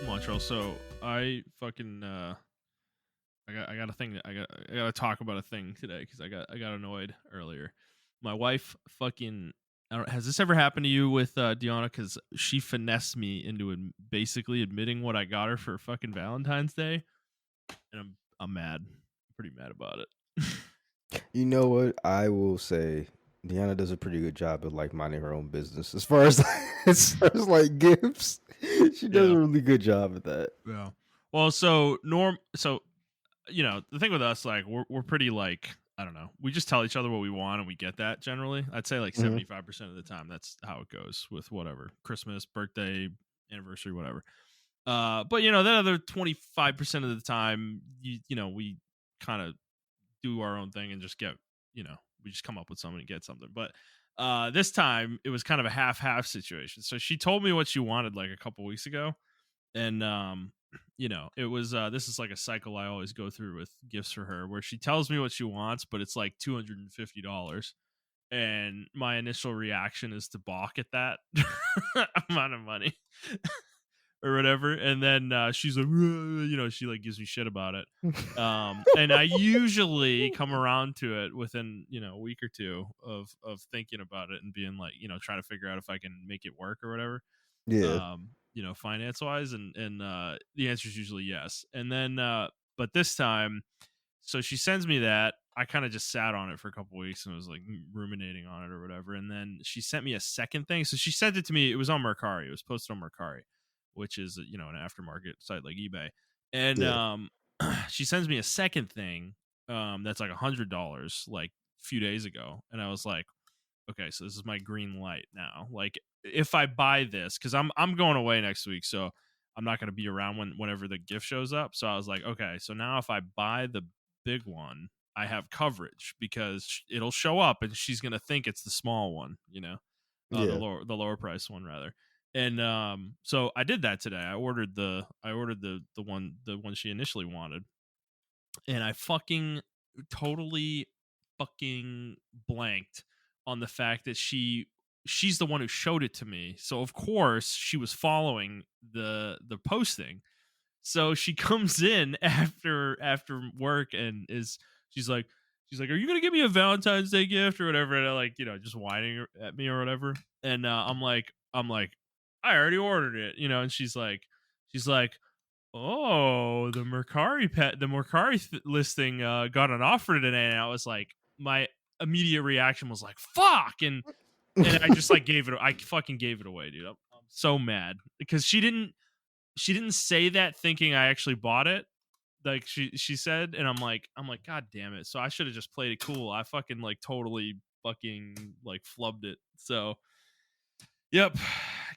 Montreal. So I fucking I got a thing that I got to talk about a thing today because I got annoyed earlier. My wife fucking I don't, has this ever happened to you with Deanna? Because she finessed me into basically admitting what I got her for fucking Valentine's Day, and I'm mad, pretty mad about it. You know what? I will say Deanna does a pretty good job of like minding her own business as far as like gifts. She does Yeah, a really good job at that. yeah. Well, so the thing with us, like we're pretty like I don't know. We just tell each other what we want and we get that generally. I'd say like Hmm. 75% of the time that's how it goes with whatever. Christmas, birthday, anniversary, whatever. But that other 25% of the time we kind of do our own thing and just get, we just come up with something and get something. But this time it was kind of a half-half situation. So she told me what she wanted like a couple weeks ago, and it was this is like a cycle I always go through with gifts for her, where she tells me what she wants, but it's like $250, and my initial reaction is to balk at that amount of money or whatever, and then she's like, she like gives me shit about it, and I usually come around to it within a week or two of thinking about it and being like, trying to figure out if I can make it work or whatever, Yeah. finance wise, and the answer is usually yes. And then but this time, so she sends me that. I kind of just sat on it for a couple weeks and was like ruminating on it or whatever, and then she sent me a second thing. So she sent it to me. It was on Mercari. It was posted on Mercari, which is an aftermarket site like eBay. And Yeah. she sends me a second thing that's like $100 like a few days ago, and I was like, okay, so this is my green light now. Like, if I buy this, because I'm going away next week, so I'm not going to be around whenever the gift shows up. So I was like, okay, so now if I buy the big one, I have coverage because it'll show up and she's going to think it's the small one, Yeah. the lower price one rather. And so I did that today. I ordered the one she initially wanted, and I fucking totally fucking blanked on the fact that she's the one who showed it to me. So of course she was following the posting. So she comes in after work and she's like, "Are you gonna give me a Valentine's Day gift or whatever?" And I like, just whining at me or whatever. And I'm like, I already ordered it, and she's like, oh, the Mercari listing got an offer today, and I was like, my immediate reaction was like, fuck, and I just like I fucking gave it away, dude. I'm so mad because she didn't say that thinking I actually bought it, like she said, and I'm like, god damn it. So I should have just played it cool. I fucking like totally fucking like flubbed it. So yep,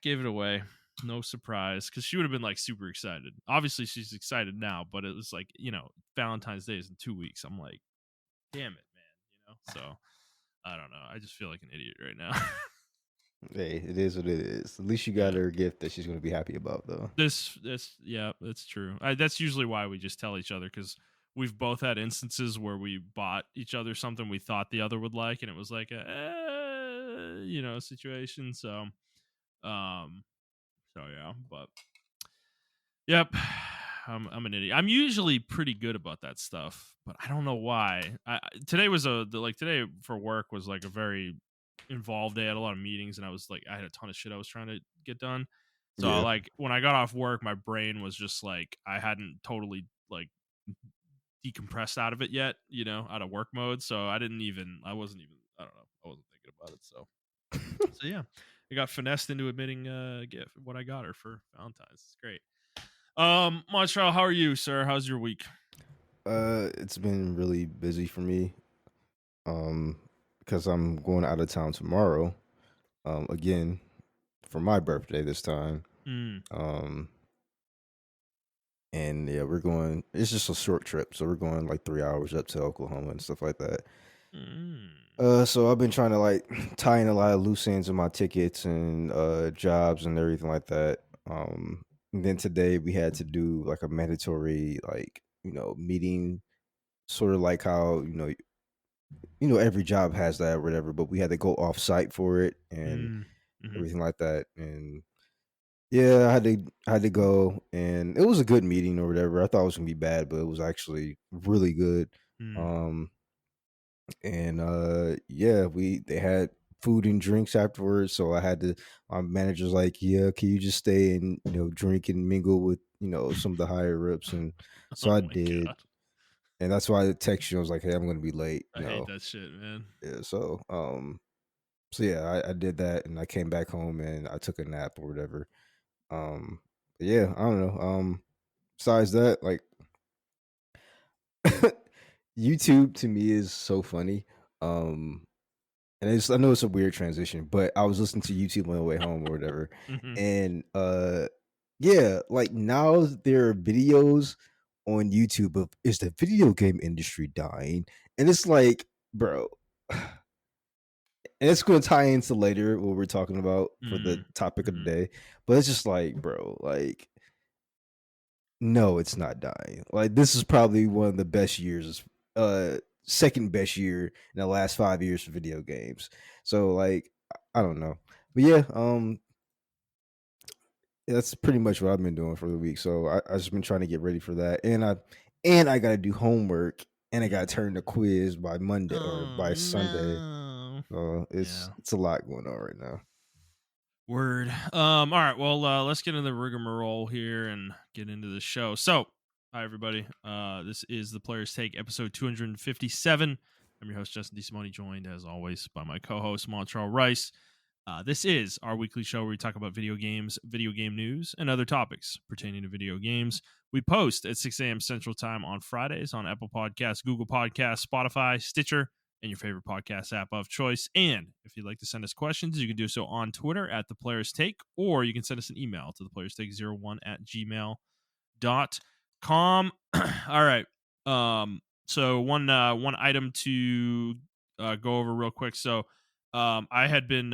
gave it away. No surprise, because she would have been like super excited. Obviously, she's excited now, but it was like, Valentine's Day is in 2 weeks. I'm like, damn it, man. So I don't know. I just feel like an idiot right now. Hey, it is what it is. At least you got Yeah. her a gift that she's gonna be happy about, though. Yeah, that's true. That's usually why we just tell each other, because we've both had instances where we bought each other something we thought the other would like, and it was like a situation. Um, so yeah, but yep. I'm an idiot. I'm usually pretty good about that stuff, but I don't know why. Today was today for work was like a very involved day. I had a lot of meetings, and I had a ton of shit I was trying to get done. So Yeah. like when I got off work, my brain was just like I hadn't totally like decompressed out of it yet, out of work mode. So I wasn't even, I don't know, I wasn't thinking about it. So yeah, I got finessed into admitting gift what I got her for Valentine's. It's great. Montreal, how are you, sir? How's your week? It's been really busy for me. Um, because I'm going out of town tomorrow. Again for my birthday this time. Mm. Um, and yeah, we're going. It's just a short trip, so we're going like 3 hours up to Oklahoma and stuff like that. Mm. So I've been trying to like tie in a lot of loose ends of my tickets and jobs and everything like that. And then today we had to do like a mandatory like meeting, sort of like how every job has that or whatever. But we had to go off site for it and Mm. Mm-hmm. everything like that. And Yeah, I had to go, and it was a good meeting or whatever. I thought it was gonna be bad, but it was actually really good. Hmm. Um, and yeah, they had food and drinks afterwards, so I had to. My manager's like, "Yeah, can you just stay and drink and mingle with some of the higher ups?" And so Oh I my did, god, and that's why I texted you. I was like, "Hey, I'm gonna be late," I hate that shit, man. Yeah, so yeah, I did that, and I came back home and I took a nap or whatever. Um, but yeah, I don't know. Besides that, like YouTube to me is so funny. Um, and I know it's a weird transition, but I was listening to YouTube on the way home or whatever, Hmm. and yeah, like now there are videos on YouTube of is the video game industry dying, and it's like, bro. And it's going to tie into later what we're talking about for the topic of the Hmm. day, but it's just like, bro, like no, it's not dying. Like this is probably one of the best years, second best year in the last 5 years for video games. So like, I don't know, but yeah, that's pretty much what I've been doing for the week. So I just been trying to get ready for that, and I got to do homework, and I got to turn the quiz by Monday or Oh by Sunday. no. So it's Yeah. it's a lot going on right now. Word. All right. Well, let's get into the rigmarole here and get into the show. So, hi everybody. This is the Players Take, episode 257. I'm your host Justin DeSimone, joined as always by my co-host Montreal Rice. This is our weekly show where we talk about video games, video game news, and other topics pertaining to video games. We post at 6 a.m. Central Time on Fridays on Apple Podcasts, Google Podcasts, Spotify, Stitcher, and your favorite podcast app of choice. And if you'd like to send us questions, you can do so on Twitter at The Players Take, or you can send us an email to theplayerstake01 at gmail.com. All right. So one item to go over real quick. So I had been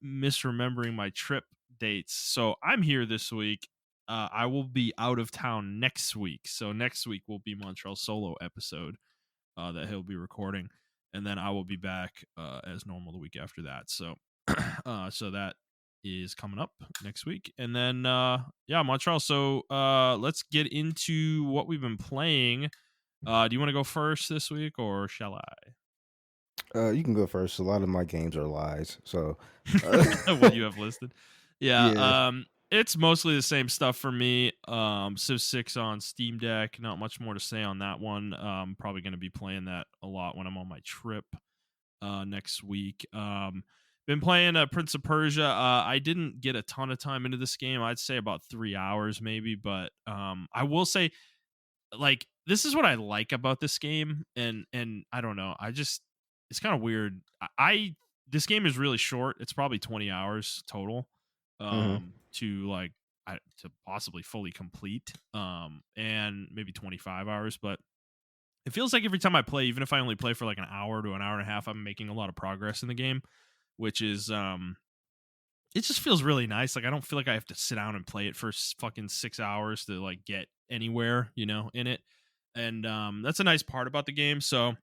misremembering my trip dates. So I'm here this week. I will be out of town next week. So next week will be Montreal solo episode that he'll be recording, and then I will be back as normal the week after that. So so that is coming up next week, and then yeah, Montreal. So let's get into what we've been playing. Do you want to go first this week, or shall You can go first. A lot of my games are lies, so I? What you have listed? Yeah, yeah. it's mostly the same stuff for me. Civ 6 on Steam Deck. Not much more to say on that one. Probably going to be playing that a lot when I'm on my trip next week. Been playing Prince of Persia. I didn't get a ton of time into this game. I'd say about 3 hours maybe, but I will say, like, this is what I like about this game, and I don't know. I just it's kind of weird. This game is really short. It's probably 20 hours total Hmm. to like to possibly fully complete and maybe 25 hours, but it feels like every time I play, even if I only play for like an hour to an hour and a half, I'm making a lot of progress in the game, which is it just feels really nice. Like I don't feel like I have to sit down and play it for fucking 6 hours to like get anywhere, in it. And that's a nice part about the game. So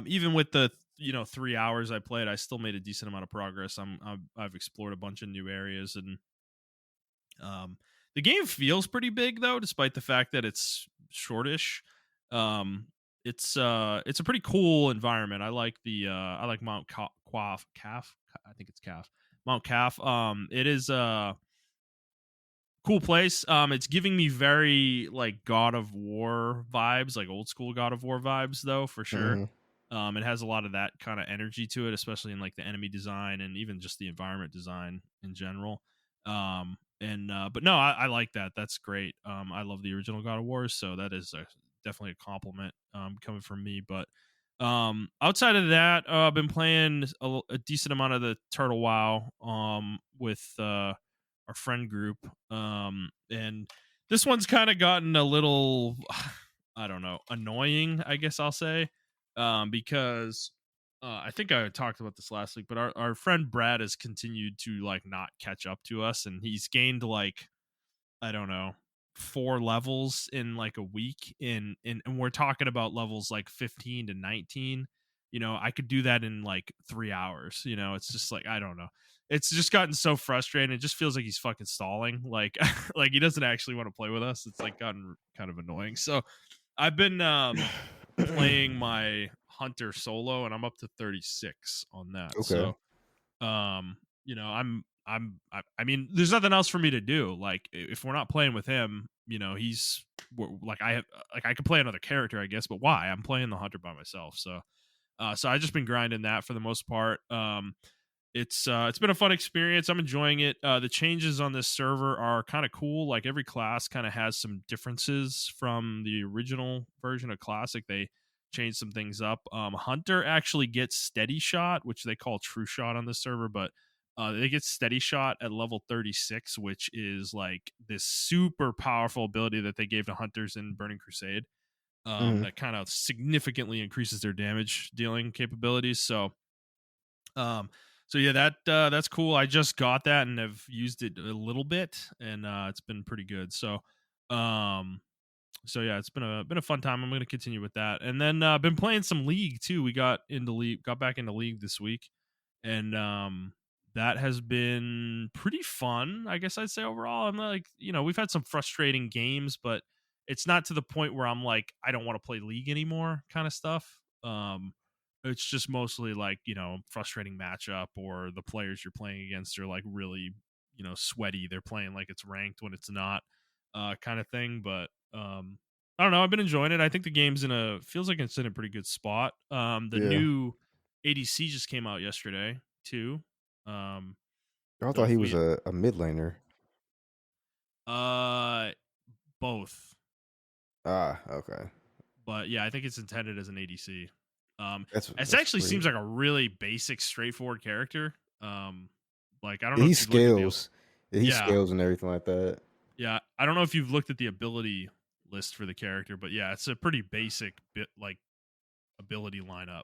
even with the 3 hours I played, I still made a decent amount of progress. I've explored a bunch of new areas, and um, the game feels pretty big though, despite the fact that it's shortish. Um, it's a pretty cool environment. I like Mount Quaf Calf. I think it's Calf. Mount Calf. It is a cool place. It's giving me very like God of War vibes, like old school God of War vibes, though, for sure. Hmm. It has a lot of that kind of energy to it, especially in like the enemy design and even just the environment design in general. And but no, I like that. That's great. I love the original God of War, so that is definitely a compliment coming from me. But outside of that, I've been playing a decent amount of the Turtle WoW with our friend group. And this one's kind of gotten a little, I don't know, annoying, I guess I'll say, because I think I talked about this last week, but our friend Brad has continued to like not catch up to us, and he's gained like, I don't know, 4 levels in like a week. And we're talking about levels like 15 to 19. I could do that in like 3 hours. It's just like, I don't know. it's just gotten so frustrating. It just feels like he's fucking stalling. Like like he doesn't actually want to play with us. It's like gotten kind of annoying. So I've been playing my hunter solo, and I'm up to 36 on that. Okay. So I mean, there's nothing else for me to do. Like if we're not playing with him, like I have, like I could play another character, I guess, but why? I'm playing the hunter by myself. So I just been grinding that for the most part. It's been a fun experience. I'm enjoying it. The changes on this server are kind of cool. Like every class kind of has some differences from the original version of Classic. They changed some things up. Hunter actually gets steady shot, which they call true shot on this server, but they get steady shot at level 36, which is like this super powerful ability that they gave to hunters in Burning Crusade. Mhm. That kind of significantly increases their damage dealing capabilities. Um, so yeah, that's cool. I just got that and have used it a little bit, and it's been pretty good. Um, so yeah, it's been a fun time. I'm going to continue with that, and then been playing some League too. We got back into League this week, and that has been pretty fun. I guess I'd say overall. I'm like, we've had some frustrating games, but it's not to the point where I'm like, I don't want to play League anymore, kind of stuff. It's just mostly like frustrating matchup, or the players you're playing against are like really sweaty. They're playing like it's ranked when it's not, kind of thing. But I don't know. I've been enjoying it. I think the game's feels like it's in a pretty good spot. The Yeah. new ADC just came out yesterday too. Um, I so thought he if was we a mid laner. uh both, Ah, okay. but yeah, I think it's intended as an ADC. Um, it That's actually great. seems like a really basic, straightforward character. Like I don't Yeah, know he if you've looked at the scales. Yeah, he yeah scales and everything like that. yeah I don't know if you've looked at the ability list for the character, but yeah, it's a pretty basic bit like ability lineup.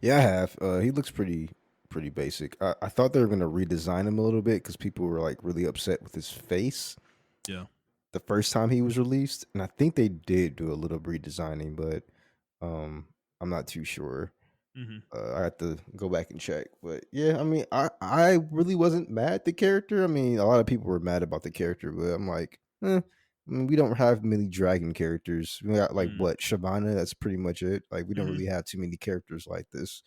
Yeah, I have. He looks pretty basic. I thought they were gonna redesign him a little bit because people were like really upset with his face Yeah. the first time he was released, and I think they did do a little redesigning, but um, I'm not too sure. Hmm. I have to go back and check. But yeah, I mean, I really wasn't mad at the character. I mean, a lot of people were mad about the character, but I'm like, I mean, we don't have many dragon characters. We got like Mm. what Shyvana. That's pretty much it. Like we don't Hmm. really have too many characters like this.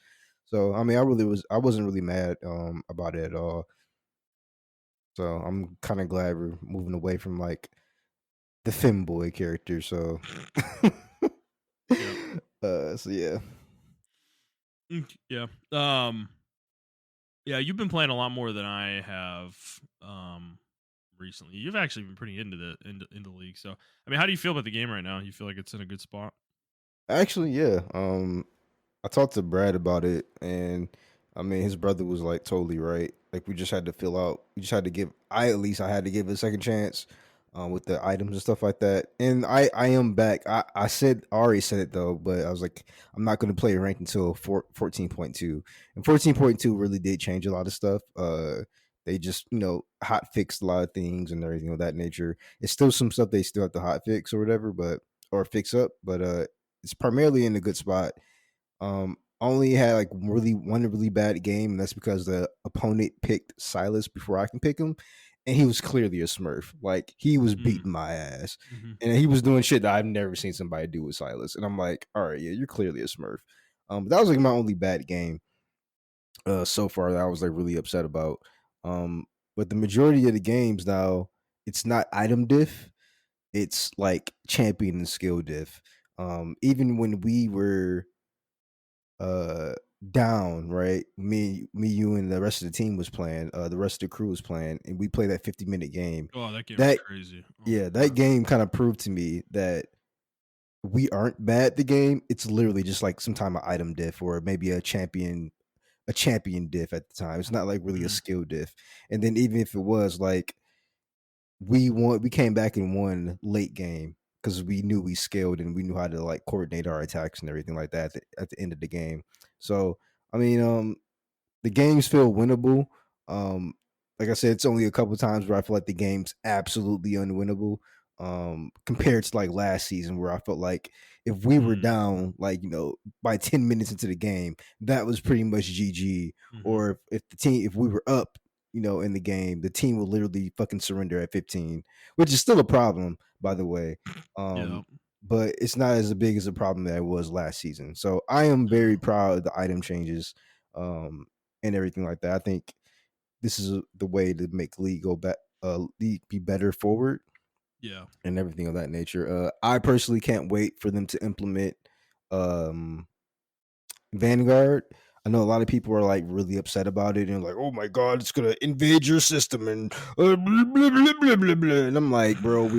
So I mean, I wasn't really mad about it at all. So I'm kind of glad we're moving away from like the femboy character. So Yeah. so yeah. Yeah. Yeah, you've been playing a lot more than I have recently. You've actually been pretty into the league. So, I mean, how do you feel about the game right now? You feel like it's in a good spot? Actually, yeah. I talked to Brad about it, and I mean, his brother was like totally right. Like, we just had to fill out. We just had to give. I had to give it a second chance, with the items and stuff like that. And I am back. I already said it though, but I was like, I'm not going to play ranked until 14.2, and 14.2 really did change a lot of stuff. They just hot fixed a lot of things and everything of that nature. It's still some stuff they still have to hot fix or whatever, but or fix up, but it's primarily in a good spot. Only had like really one really bad game, and that's because the opponent picked Silas before I can pick him, and he was clearly a Smurf. Like he was Mm. beating my ass, Hmm. and he was doing shit that I've never seen somebody do with Silas. And I'm like, all right, yeah, you're clearly a Smurf. But that was like my only bad game so far that I was like really upset about. Um, but the majority of the games now, it's not item diff, it's like champion and skill diff. Even when we were uh down, right? You and the rest of the team was playing, the rest of the crew was playing, and we played that 50-minute game. Oh, that game was That crazy. Oh Yeah, my that god. game kind of proved to me that we aren't bad at the game. It's literally just like some type of item diff or maybe a champion diff at the time. It's not like really a Hmm. skill diff. And then even if it was like we came back and won late game because we knew we scaled and we knew how to like coordinate our attacks and everything like that at the end of the game. So I mean, the games feel winnable. Um, like I said, it's only a couple times where I feel like the game's absolutely unwinnable. compared to like last season where I felt like if we were Mm, down like by 10 minutes into the game, that was pretty much GG. hmm. Or if we were up in the game, the team will literally fucking surrender at 15, which is still a problem, by the way. Yeah. But it's not as big as a problem that it was last season. So I am very Yeah. proud of the item changes and everything like that. I think this is the way to make league go back, league be better forward Yeah. and everything of that nature. I personally can't wait for them to implement um Vanguard. I know a lot of people are like really upset about it and like, oh my god, it's gonna invade your system and blah, blah, blah, blah, blah, blah. And I'm like, bro,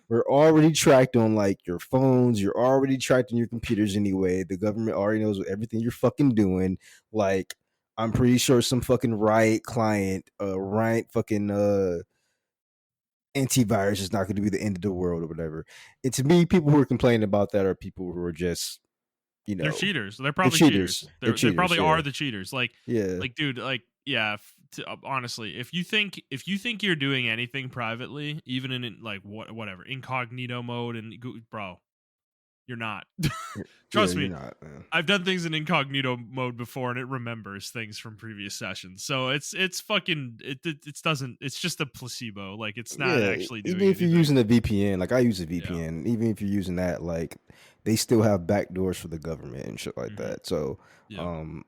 we're already tracked on like your phones. You're already tracked on your computers anyway. The government already knows everything you're fucking doing. Like, I'm pretty sure some fucking Riot client, Riot fucking antivirus is not going to be the end of the world or whatever. And to me, people who are complaining about that are people who are just They're cheaters. They're they're probably cheaters. cheaters. They're They cheaters. probably Yeah. are the cheaters. Yeah. Dude, yeah. Honestly, if you think you're doing anything privately, even in like whatever incognito mode, bro, you're not. Yeah, Trust you're me, not, man. I've done things in incognito mode before, and it remembers things from previous sessions. So it's fucking it doesn't. It's just a placebo. Like it's not Yeah, actually even doing if you're anything. using a VPN, like I use a Yeah. VPN, even if you're using that, like they still have backdoors for the government and shit like Hmm. that. So, Yeah. um,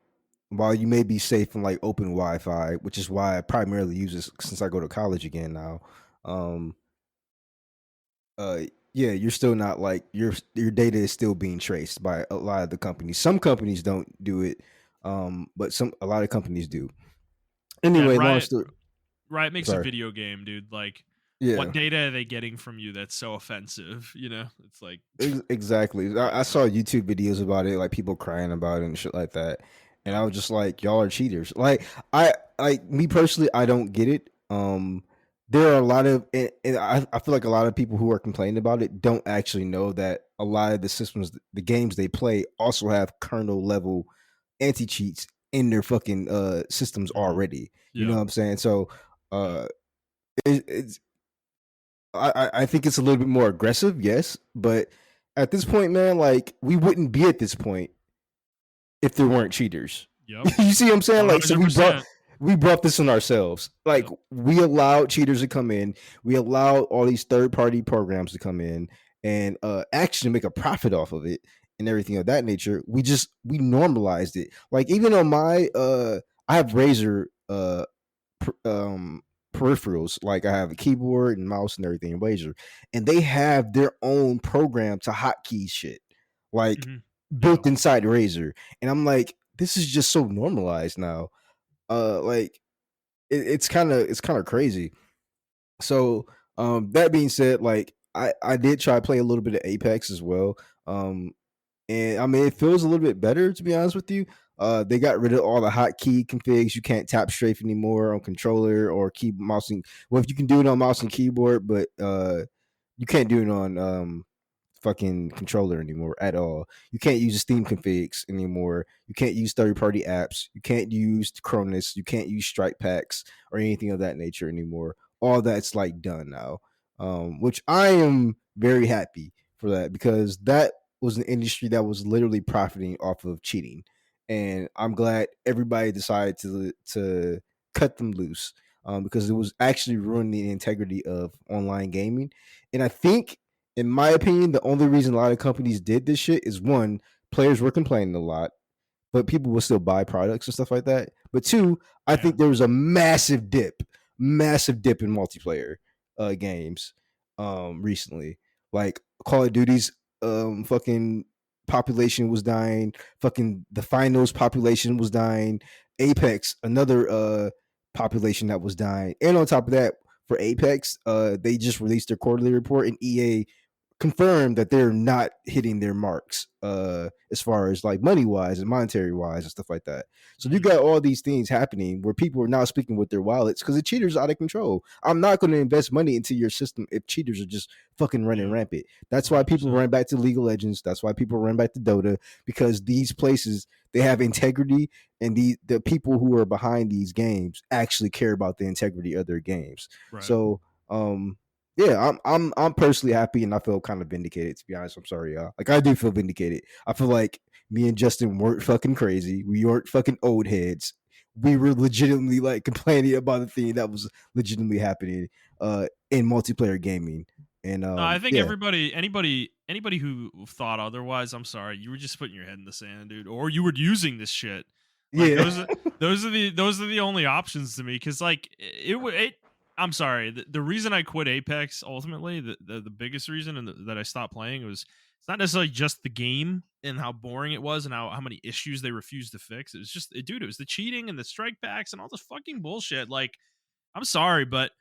while you may be safe from like open Wi-Fi, which is why I primarily use this since I go to college again now, um, uh, yeah, you're still not like your data is still being traced by a lot of the companies. Some companies don't do it, but a lot of companies do. Yeah. And Anyway, long Riot story. Riot makes a Sorry. video game, dude. Like, Yeah. what data are they getting from you that's so offensive? It's like, Exactly. I saw YouTube videos about it, like people crying about it and shit like that. And yeah. I was just like, y'all are cheaters. Like I like me personally, I don't get it. There are a lot of and I feel like a lot of people who are complaining about it don't actually know that a lot of the systems, the games they play also have kernel level anti cheats in their fucking systems Hmm. already. You know Yeah. what I'm saying? So Yeah. uh it's I think it's a little bit more aggressive, yes, but at this point, man, like we wouldn't be at this point if there weren't cheaters. Yep. You see what I'm saying? Like, so 100%. we brought this on ourselves. Like, Yep. we allowed cheaters to come in. We allowed all these third party programs to come in and actually make a profit off of it and everything of that nature. We normalized it. Like, even on my I have Razer um peripherals, like I have a keyboard and mouse and everything in Razer, and they have their own program to hotkey shit, like Hmm. Yeah. built inside Razer. And I'm like, this is just so normalized now. Like it's kind of crazy. So that being said, like I did try to play a little bit of Apex as well. And I mean, it feels a little bit better, to be honest with you. They got rid of all the hotkey configs. You can't tap strafe anymore on controller or key mouse and well, if you can do it on mouse and keyboard, but you can't do it on fucking controller anymore at all. You can't use Steam configs anymore. You can't use third party apps. You can't use Cronus. You can't use strike packs or anything of that nature anymore. All that's like done now, which I am very happy for that because that was an industry that was literally profiting off of cheating, and I'm glad everybody decided to cut them loose because it was actually ruining the integrity of online gaming, and I think in my opinion, the only reason a lot of companies did this shit is one, players were complaining a lot, but people will still buy products and stuff like that. But two, I Yeah. think there was a massive dip in multiplayer games recently. Like Call of Duty's fucking population was dying, fucking the finals population was dying, Apex, another population that was dying. And on top of that, for Apex, they just released their quarterly report and EA confirmed that they're not hitting their marks as far as like money wise and monetary wise and stuff like that. So you Hmm. got all these things happening where people are now speaking with their wallets because the cheaters are out of control. I'm not going to invest money into your system if cheaters are just fucking running Yeah. rampant. That's why people 100%. run back to League of Legends. That's why people run back to Dota, because these places, they have integrity, and the people who are behind these games actually care about the integrity of their games. Right. So Yeah, I'm personally happy, and I feel kind of vindicated. To be honest, I'm sorry, y'all. Like I do feel vindicated. I feel like me and Justin weren't fucking crazy. We weren't fucking old heads. We were legitimately like complaining about the thing that was legitimately happening in multiplayer gaming. And No, I think yeah, anybody who thought otherwise, I'm sorry, you were just putting your head in the sand, dude, or you were using this shit. Like yeah, those are the only options to me because like it. I'm sorry. The reason I quit Apex ultimately, the biggest reason and that I stopped playing was it's not necessarily just the game and how boring it was and how many issues they refused to fix. It was just, dude, it was the cheating and the strike backs and all this fucking bullshit. Like, I'm sorry, but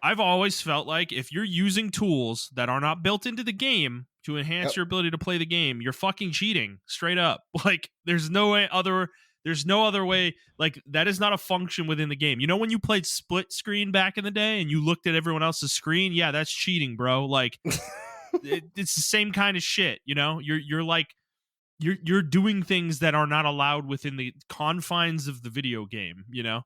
I've always felt like if you're using tools that are not built into the game to enhance yep. your ability to play the game, you're fucking cheating straight up. Like there's no other way. Like that is not a function within the game. You know when you played split screen back in the day and you looked at everyone else's screen? Yeah, that's cheating, bro. Like it's the same kind of shit, you know? You're like you're doing things that are not allowed within the confines of the video game, you know.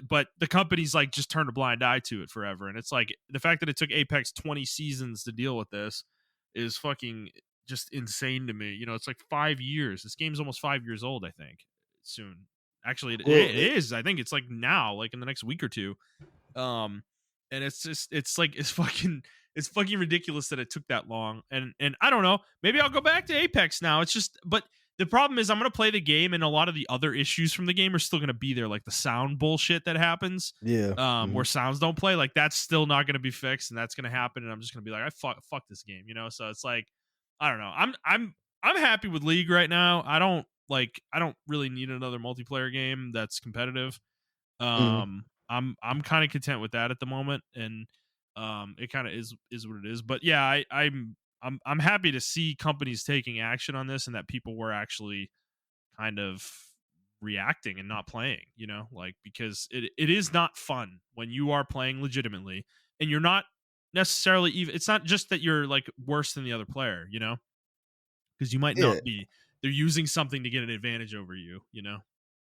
But the company's like just turned a blind eye to it forever, and it's like the fact that it took Apex 20 seasons to deal with this is fucking just insane to me. You know, it's like 5 years. This game's almost 5 years old, I think. Soon, actually, Well, it is. I think it's like now, like in the next week or two. um and it's just it's fucking ridiculous that it took that long. And I don't know, maybe I'll go back to Apex now. It's just, but the problem is I'm going to play the game and a lot of the other issues from the game are still going to be there, like the sound bullshit that happens, yeah, where sounds don't play, like that's still not going to be fixed, and that's going to happen, and I'm just going to be like, I fuck this game, you know. So it's like, I don't know, I'm happy with League right now. I don't really need another multiplayer game that's competitive. mhm. I'm kind of content with that at the moment, and it kind of is what it is. But yeah, I'm happy to see companies taking action on this, and that people were actually kind of reacting and not playing, you know, like because it is not fun when you are playing legitimately and you're not necessarily even, it's not just that you're like worse than the other player, you know, because you might Yeah, not be, they're using something to get an advantage over you, you know.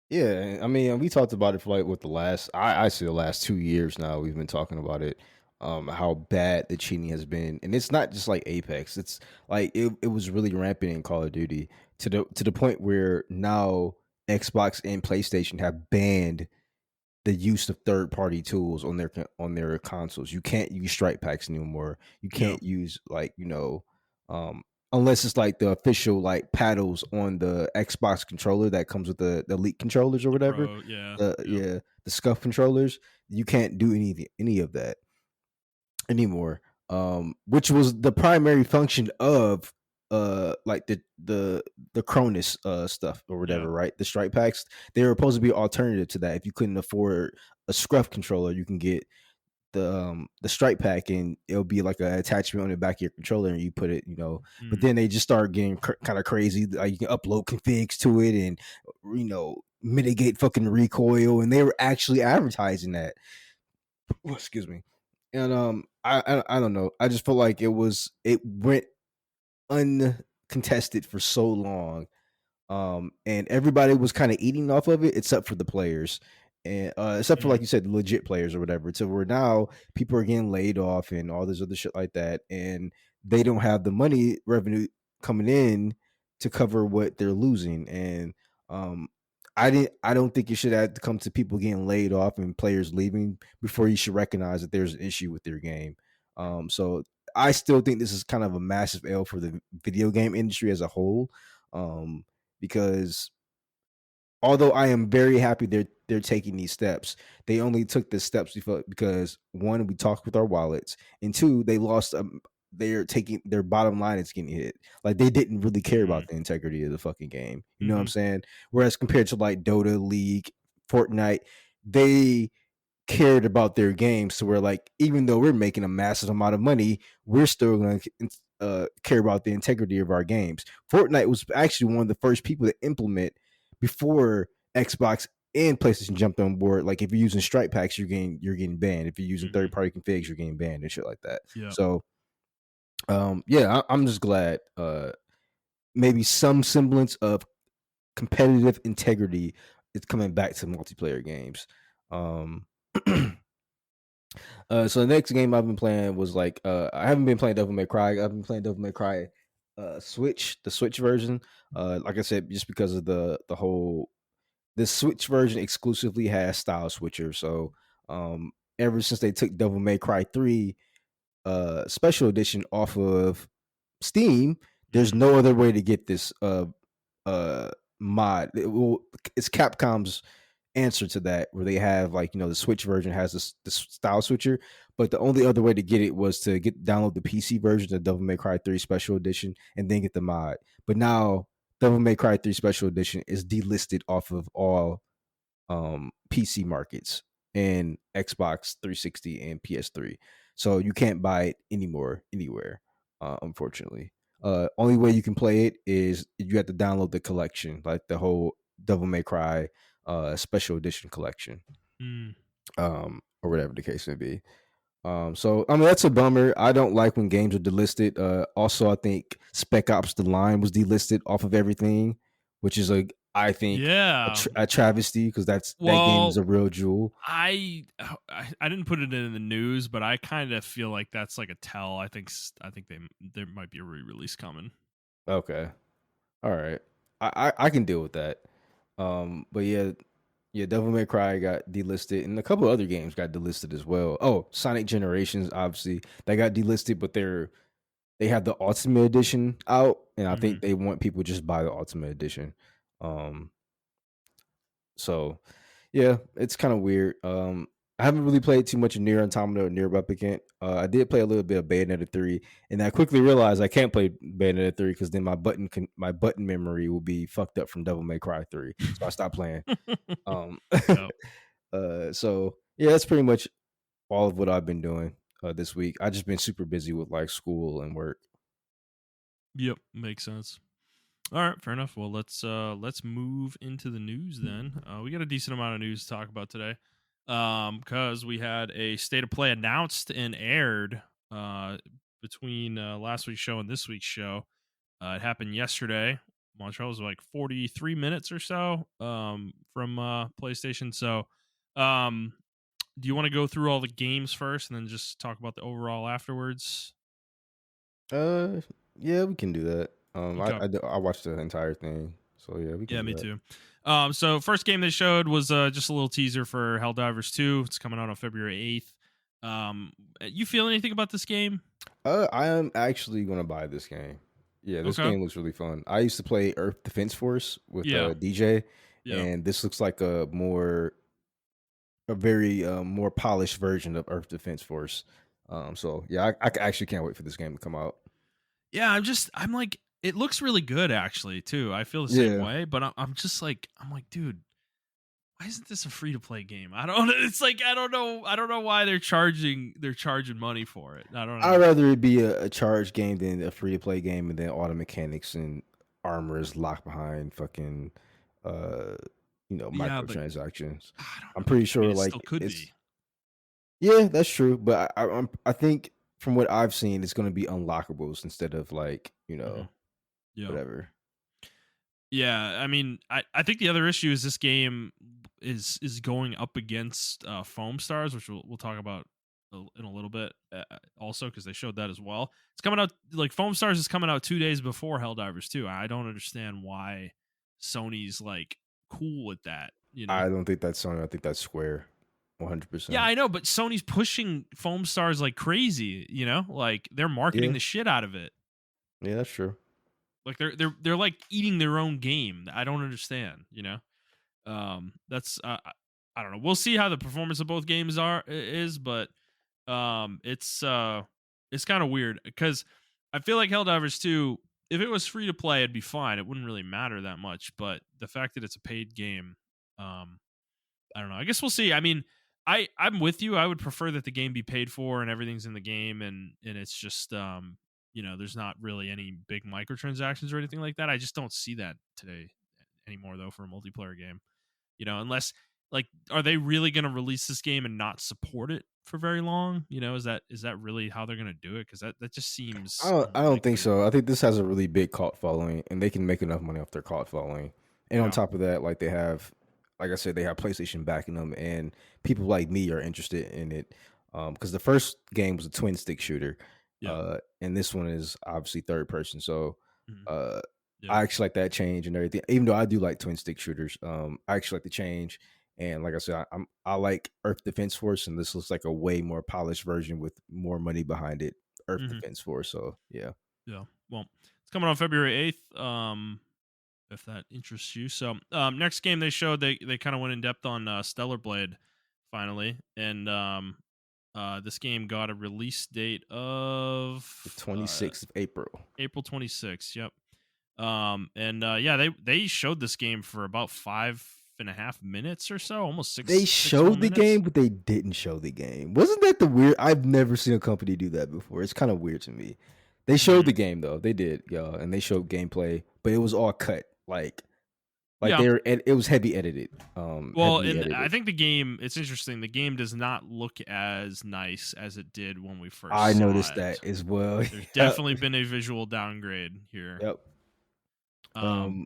yeah. I mean, we talked about it for like what the last I see the last 2 years now. We've been talking about it. How bad the cheating has been, and it's not just like Apex. It's like it was really rampant in Call of Duty to the point where now Xbox and PlayStation have banned the use of third party tools on their consoles. You can't use strike packs anymore. You Yeah. can't use like um, unless it's like the official like paddles on the Xbox controller that comes with the Elite controllers or The whatever. Pro, yeah. Yep. Yeah, the scuff controllers. You can't do any of that anymore. Which was the primary function of like the Cronus stuff or Yeah. whatever, right? The strike packs, they were supposed to be alternative to that. If you couldn't afford a scruff controller, you can get the strike pack, and it'll be like an attachment on the back of your controller, and you put it, but Mm. then they just started getting kind of crazy. Like you can upload configs to it and mitigate fucking recoil, and they were actually advertising that. Excuse me. And I don't know. I just felt like it went uncontested for so long, and everybody was kind of eating off of it except for the players, and except for like Mm. you said, legit players or whatever. So we're now people are getting laid off and all this other shit like that, and they don't have the money revenue coming in to cover what they're losing. And um, I don't think you should have to come to people getting laid off and players leaving before you should recognize that there's an issue with their game. So I still think this is kind of a massive L for the video game industry as a whole. Um, because although I am very happy they're taking these steps, they only took the steps because one, we talked with our wallets, and two, they lost. They're taking their bottom line is getting hit. Like they didn't really care Mm. about the integrity of the fucking game. You know what I'm Mm-hmm. saying? Whereas compared to like Dota, League, Fortnite, they cared about their games. So we're like, even though we're making a massive amount of money, we're still going to care about the integrity of our games. Fortnite was actually one of the first people to implement before Xbox and PlayStation jumped on board. Like if you're using strike packs, you're getting banned. If you're using Mm-hmm. third party configs, you're getting banned and shit like that. Yeah. So yeah, I'm just glad maybe some semblance of competitive integrity is coming back to multiplayer games. Um So the next game I've been playing was like I haven't been playing Devil May Cry. I've been playing Devil May Cry Switch, the Switch version. Like I said, just because of the whole the Switch version exclusively has style switcher. So ever since they took Devil May Cry 3 special edition off of Steam, there's Mm. no other way to get this uh mod. It's Capcom's answer to that, where they have like the Switch version has this style switcher, but the only other way to get it was to download the PC version of Devil May Cry 3 Special Edition and then get the mod. But now Devil May Cry 3 Special Edition is delisted off of all PC markets and Xbox 360 and PS3. So you can't buy it anymore anywhere, unfortunately. Only way you can play it is you have to download the collection, like the whole Devil May Cry special edition collection, Mm. or whatever the case may be. So I mean that's a bummer. I don't like when games are delisted. Also, I think Spec Ops: The Line was delisted off of everything, which is I think Yeah. a travesty because that game is Well, a real jewel. I didn't put it in the news, but I kind of feel like that's like a tell. I think there might be a re-release coming. Okay, all right, I can deal with that. But yeah, Devil May Cry got delisted, and a couple other games got delisted as well. Oh, Sonic Generations, obviously, they got delisted, but they have the Ultimate Edition out, and I Hmm. think they want people to just buy the Ultimate Edition. Um, so yeah, it's kind of weird. I haven't really played too much of Nier Automata or Nier Replicant. I did play a little bit of Bayonetta 3, and I quickly realized I can't play Bayonetta 3 because then my button memory will be fucked up from Devil May Cry 3. So I stopped playing. Um, Yep. so yeah, that's pretty much all of what I've been doing this week. I just been super busy with like school and work. Yep. Makes sense. All right, fair enough. Well, let's move into the news then. We got a decent amount of news to talk about today, because we had a state of play announced and aired between last week's show and this week's show. It happened yesterday. Montreal was like 43 minutes or so from PlayStation. So, um, do you want to go through all the games first and then just talk about the overall afterwards? Uh, yeah, we can do that. Okay. I watched the entire thing, so yeah, we can Yeah, do me that. too. So first game they showed was just a little teaser for Helldivers 2. It's coming out on February 8th. You feel anything about this game? I am actually gonna buy this game. Yeah, this Okay. game looks really fun. I used to play Earth Defense Force with Yeah. DJ, Yeah. and this looks like a very more polished version of Earth Defense Force. So yeah, I actually can't wait for this game to come out. Yeah, I'm like, it looks really good actually too. I feel the same Yeah, way, but I'm just like, I'm like, dude, why isn't this a free to play game? I don't. It's like I don't know why they're charging money for it. I don't I'd know. rather it be a charge game than a free to play game, and then all the mechanics and armor is locked behind fucking uh Yeah, but microtransactions. I don't I'm know. pretty I mean, sure it like still could it's be. yeah, that's true, but I think from what I've seen, it's going to be unlockables instead of like Hmm. Yeah. whatever. Yeah, I mean, I think the other issue is this game is going up against Foam Stars, which we'll talk about in a little bit, also because they showed that as well. It's coming out like Foam Stars is coming out 2 days before Helldivers 2. I don't understand why Sony's like cool with that. You know? I don't think that's Sony. I think that's Square, Yeah, 100%. I know, but Sony's pushing Foam Stars like crazy. You know, like they're marketing Yeah, the shit out of it. yeah, that's true. Like they're like eating their own game. I don't understand. You know. That's I don't know. We'll see how the performance of both games is, but it's kind of weird because I feel like Helldivers 2, if it was free to play, it'd be fine. It wouldn't really matter that much, but the fact that it's a paid game, um, I don't know. I guess we'll see. I mean, I'm with you. I would prefer that the game be paid for and everything's in the game and it's just there's not really any big microtransactions or anything like that. I just don't see that today anymore though for a multiplayer game. Unless like are they really going to release this game and not support it for very long? Is that really how they're going to do it? Cuz that just seems I don't think unlikely. so. I think this has a really big cult following, and they can make enough money off their cult following. And on Yeah. top of that, like they have, like I said, they have PlayStation backing them, and people like me are interested in it. Because the first game was a twin stick shooter, Yeah. and this one is obviously third person. So Mhm. uh, Yeah. I actually like that change and everything. Even though I do like twin stick shooters, I actually like the change. And like I said, I like Earth Defense Force, and this looks like a way more polished version with more money behind it. Earth Mhm. Defense Force. So yeah. Yeah. Well, it's coming on February 8th. If that interests you. So, next game they showed, they kind of went in depth on Stellar Blade finally, and this game got a release date The of 26th of April. April 26th. Yep. And yeah, they showed this game for about 5.5 minutes or so, almost They six more showed the minutes. game, but they didn't show the game. Wasn't that the weird? I've never seen a company do that before. It's kind of weird to me. They showed Hmm. the game though. They did, y'all, and they showed gameplay, but it was all cut. Like Yeah. they were. It was heavy edited. Well, Heavily and I edited. think the game, it's interesting. The game does not look as nice as it did when we I first saw noticed it. that as well. There's Yep. definitely been a visual downgrade here. Yep. Um, Um,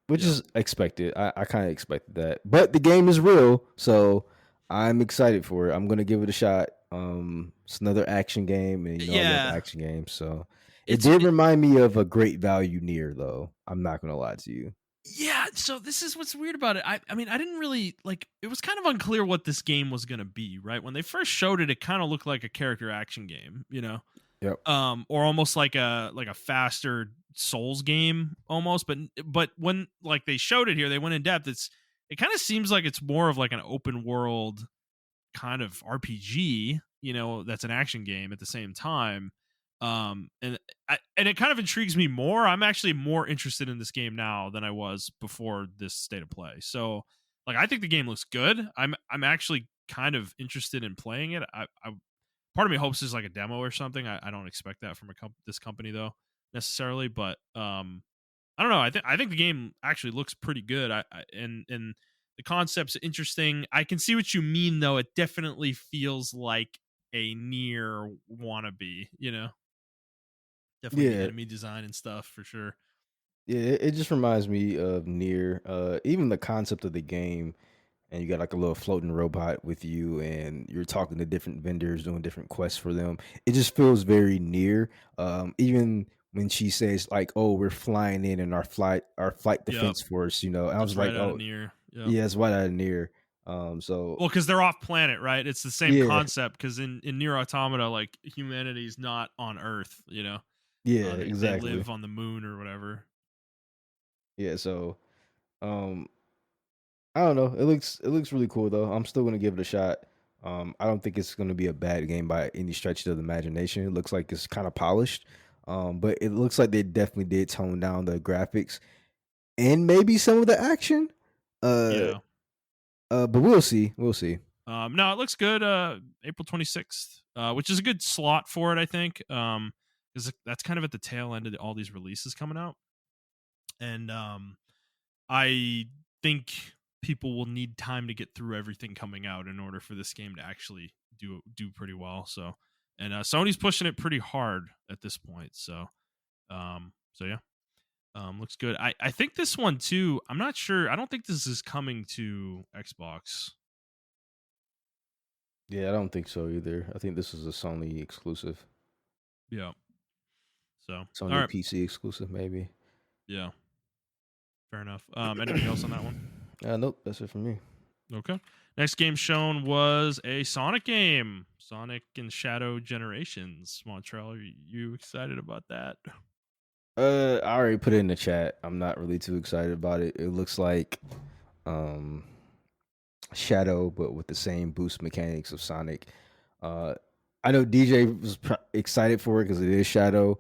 which yeah. is expected. I kind of expected that, but the game is real, so I'm excited for it. I'm gonna give it a shot. It's another action game, and I love Yeah. action games, so it It's did remind me of a Great Value Near, though. I'm not gonna lie to you. yeah, so this is what's weird about it. I mean, I didn't really like, it was kind of unclear what this game was going to be, right? When they first showed it, it kind of looked like a character action game, Yep. or almost like a faster Souls game almost, but when like they showed it here, they went in depth. It kind of seems like it's more of like an open world kind of RPG, that's an action game at the same time. And it kind of intrigues me more. I'm actually more interested in this game now than I was before this state of play. So, like, I think the game looks good. I'm actually kind of interested in playing it. I part of me hopes it's like a demo or something. I don't expect that from this company though necessarily, but I don't know. I think the game actually looks pretty good. And the concept's interesting. I can see what you mean though. It definitely feels like a near wannabe. Definitely the Yeah. enemy design and stuff for sure. Yeah. It just reminds me of Near. Even the concept of the game, and you got like a little floating robot with you, and you're talking to different vendors, doing different quests for them. It just feels very near. Even when she says like, "Oh, we're flying in our flight Yep, defense force," and I that's was right like, out of "Oh, near. Yep. yeah, it's right out of near." So Well, because they're off planet, right? It's the same yeah, concept. Because in Near Automata, like humanity's not on Earth. yeah, They exactly. live on the moon or whatever. Yeah, so um, I don't know. It looks really cool though. I'm still gonna give it a shot. I don't think it's gonna be a bad game by any stretch of the imagination. It looks like it's kind of polished. But it looks like they definitely did tone down the graphics and maybe some of the action. Uh, Yeah. but we'll see. We'll see. No, it looks good. April 26th, which is a good slot for it, I think. Because that's kind of at the tail end of all these releases coming out, and I think people will need time to get through everything coming out in order for this game to actually do pretty well. So, and Sony's pushing it pretty hard at this point. So yeah, looks good. I think this one too. I'm not sure. I don't think this is coming to Xbox. Yeah, I don't think so either. I think this is a Sony exclusive, Yeah. So, all Sony right. PC exclusive, maybe. Yeah. Fair enough. Anything else on that one? Nope, that's it for me. Okay. Next game shown was a Sonic game, Sonic and Shadow Generations. Montreal, are you excited about that? I already put it in the chat. I'm not really too excited about it. It looks like um Shadow, but with the same boost mechanics of Sonic. Uh, I know DJ was excited for it because it is Shadow.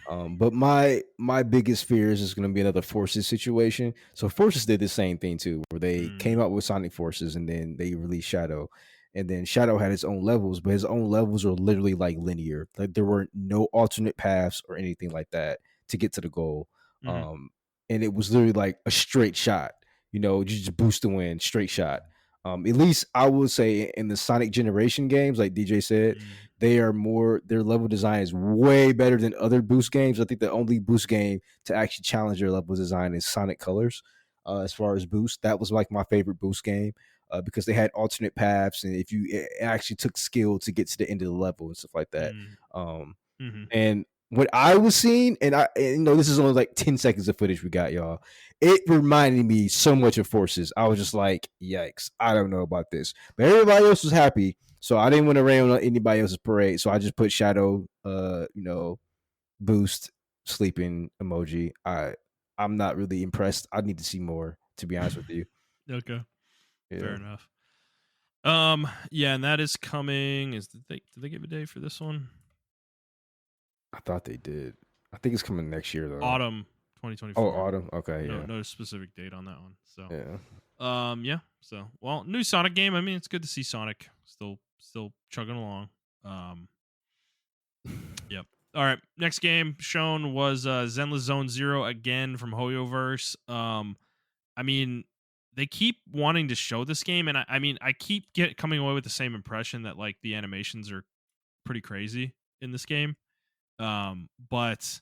But my biggest fear is it's going to be another Forces situation. So Forces did the same thing too, where they Mm, came out with Sonic Forces and then they released Shadow, and then Shadow had its own levels, but his own levels are literally like linear. Like there were no alternate paths or anything like that to get to the goal. hmm Um, and it was literally like a straight shot. You just boost the win, straight shot. At least I would say in the Sonic Generation games, like DJ said, mm, their level design is way better than other boost games. I think the only boost game to actually challenge their level design is Sonic Colors. As far as boost, that was like my favorite boost game. because they had alternate paths, and if you it actually took skill to get to the end of the level and stuff like that. Mm, Um, hmm. and what I was seeing, and this is only like 10 seconds of footage we got, y'all. It reminded me so much of Forces. I was just like, yikes, I don't know about this. But everybody else was happy, so I didn't want to rain on anybody else's parade. So I just put Shadow, boost, sleeping emoji. I'm not really impressed. I need to see more, to be honest with you. Okay, fair Yeah, enough. Yeah, and that is coming. Did they give a day for this one? I thought they did. I think it's coming next year though. Autumn Oh, 2024. autumn. Okay, No, yeah, no specific date on that one. So, yeah. yeah. So, well, new Sonic game. I mean, it's good to see Sonic still chugging along. Um, yep. All right. Next game shown was Zenless Zone Zero again from Hoyoverse. I mean, they keep wanting to show this game, and I mean, I keep coming away with the same impression that like the animations are pretty crazy in this game. But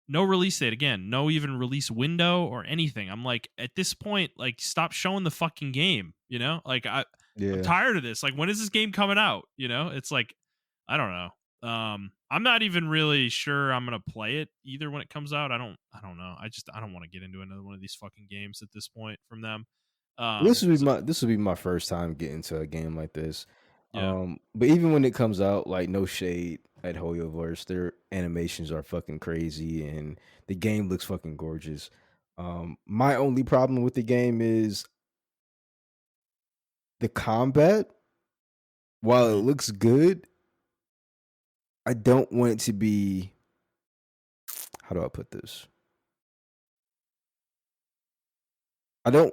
no release date again, no even release window or anything. I'm like, at this point, like, stop showing the fucking game. You know, like I'm Yeah. tired of this. Like, when is this game coming out? You know, it's like, I don't know. I'm not even really sure I'm gonna play it either when it comes out. I don't know. I don't want to get into another one of these fucking games at this point from them. This would be 'Cause, my first time getting to a game like this. yeah, But even when it comes out, like no shade at Hoyoverse, their animations are fucking crazy and the game looks fucking gorgeous. My only problem with the game is the combat. While it mhm. looks good, I don't want it to be, how do I put this? I don't,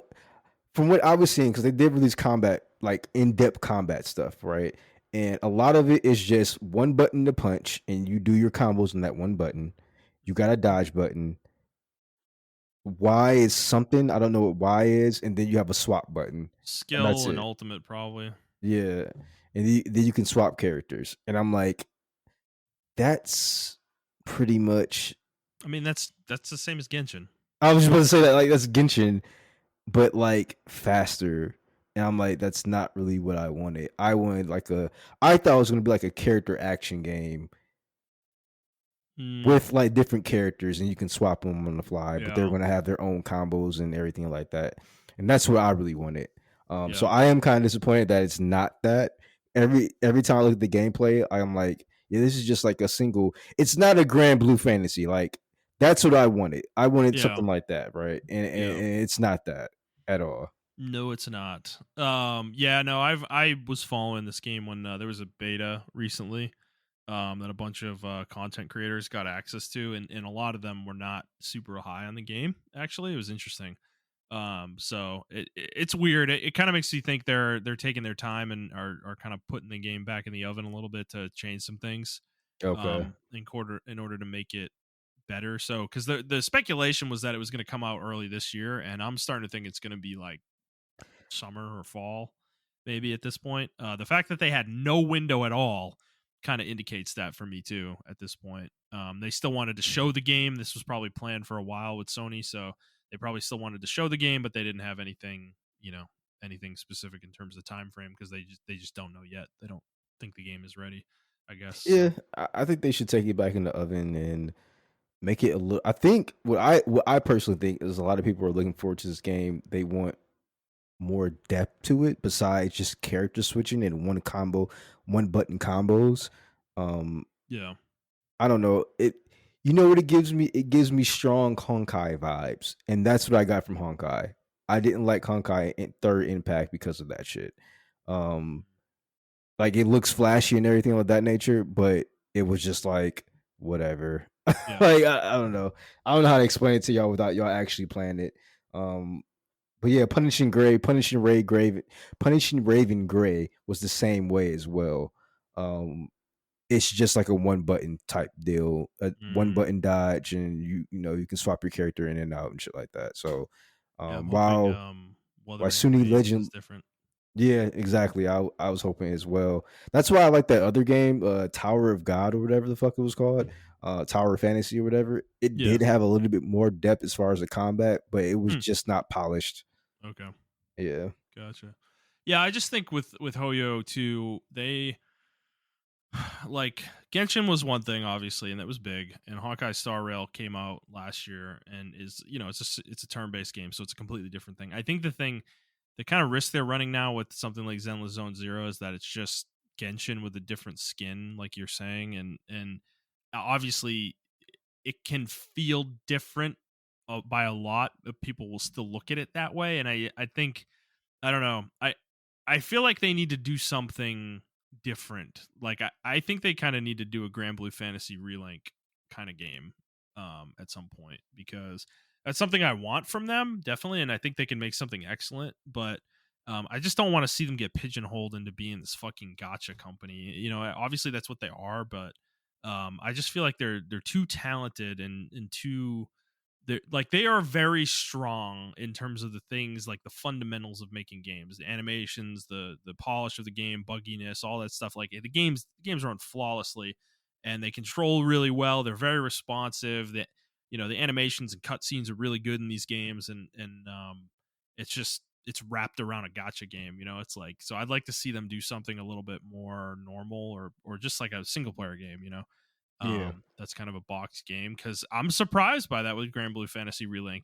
from what I was seeing, because they did release combat, like in-depth combat stuff, right? And a lot of it is just one button to punch, and you do your combos on that one button. You got a dodge button. Y is something, I don't know what Y is, and then you have a swap button, and that's Skill and it. ultimate probably. Yeah, and then you can swap characters, and I'm like, that's pretty much. I mean, that's the same as Genshin. I was just about to say that, like, that's Genshin, but like faster. And I'm like, that's not really what I wanted. I thought it was gonna be like a character action game Mm, with like different characters and you can swap them on the fly, but they're yeah, gonna have their own combos and everything like that. And that's what I really wanted. So yeah, I am kind of disappointed that it's not that. Every time I look at the gameplay, I'm like, yeah, this is just like a single. It's not a Grand Blue Fantasy. Like that's what I wanted. I wanted yeah, something like that, right? yeah. And it's not that at all. No, it's not. Yeah, no, I was following this game when there was a beta recently. That a bunch of content creators got access to, and a lot of them were not super high on the game. Actually, it was interesting. So it's weird. It kind of makes you think they're taking their time and are kind of putting the game back in the oven a little bit to change some things. Okay. In order to make it better. So because the speculation was that it was going to come out early this year, and I'm starting to think it's going to be like summer or fall, maybe at this point. The fact that they had no window at all kind of indicates that for me too. At this point, they still wanted to show the game. This was probably planned for a while with Sony, so they probably still wanted to show the game, but they didn't have anything, anything specific in terms of time frame because they just don't know yet. They don't think the game is ready, I guess. Yeah, So I think they should take it back in the oven and make it a little. I think what I personally think is a lot of people are looking forward to this game. They want more depth to it besides just character switching and one button combos. Um, yeah, I don't know it. You know what it gives me? It gives me strong Honkai vibes, and that's what I got from Honkai. I didn't like Honkai in Third Impact because of that shit. Um, like it looks flashy and everything of that nature, but it was just like whatever. yeah, Like I don't know. I don't know how to explain it to y'all without y'all actually playing it. Um, but yeah, Punishing Raven Gray was the same way as well. It's just like a one button type deal, a one mm, button dodge, and you can swap your character in and out and shit like that. So, yeah. I'm hoping while Wuthering Sunny Waves is Legend, different. yeah, exactly. I was hoping as well. That's why I like that other game, Tower of God or whatever the fuck it was called, Tower of Fantasy or whatever. It Yeah. did have a little bit more depth as far as the combat, but it was Hmm. just not polished. Okay. Yeah. Gotcha. Yeah, I just think with Hoyo too, they like Genshin was one thing obviously, and that was big. And Hawkeye Star Rail came out last year, and is it's a turn based game, so it's a completely different thing. I think the kind of risk they're running now with something like Zenless Zone Zero is that it's just Genshin with a different skin, like you're saying, and obviously it can feel different by a lot, but people will still look at it that way. And I think I don't know. I feel like they need to do something different. Like I think they kind of need to do a Grand Blue Fantasy Relink kind of game at some point, because that's something I want from them, definitely, and I think they can make something excellent, but I just don't want to see them get pigeonholed into being this fucking gotcha company. Obviously that's what they are, but I just feel like they're too talented and too they are very strong in terms of the things like the fundamentals of making games, the animations, the polish of the game, bugginess, all that stuff. Like the games run flawlessly, and they control really well. They're very responsive. The animations and cutscenes are really good in these games, and it's wrapped around a gotcha game. It's like, so I'd like to see them do something a little bit more normal, or just like a single player game. Yeah. That's kind of a box game, because I'm surprised by that with Grand Blue Fantasy Relink.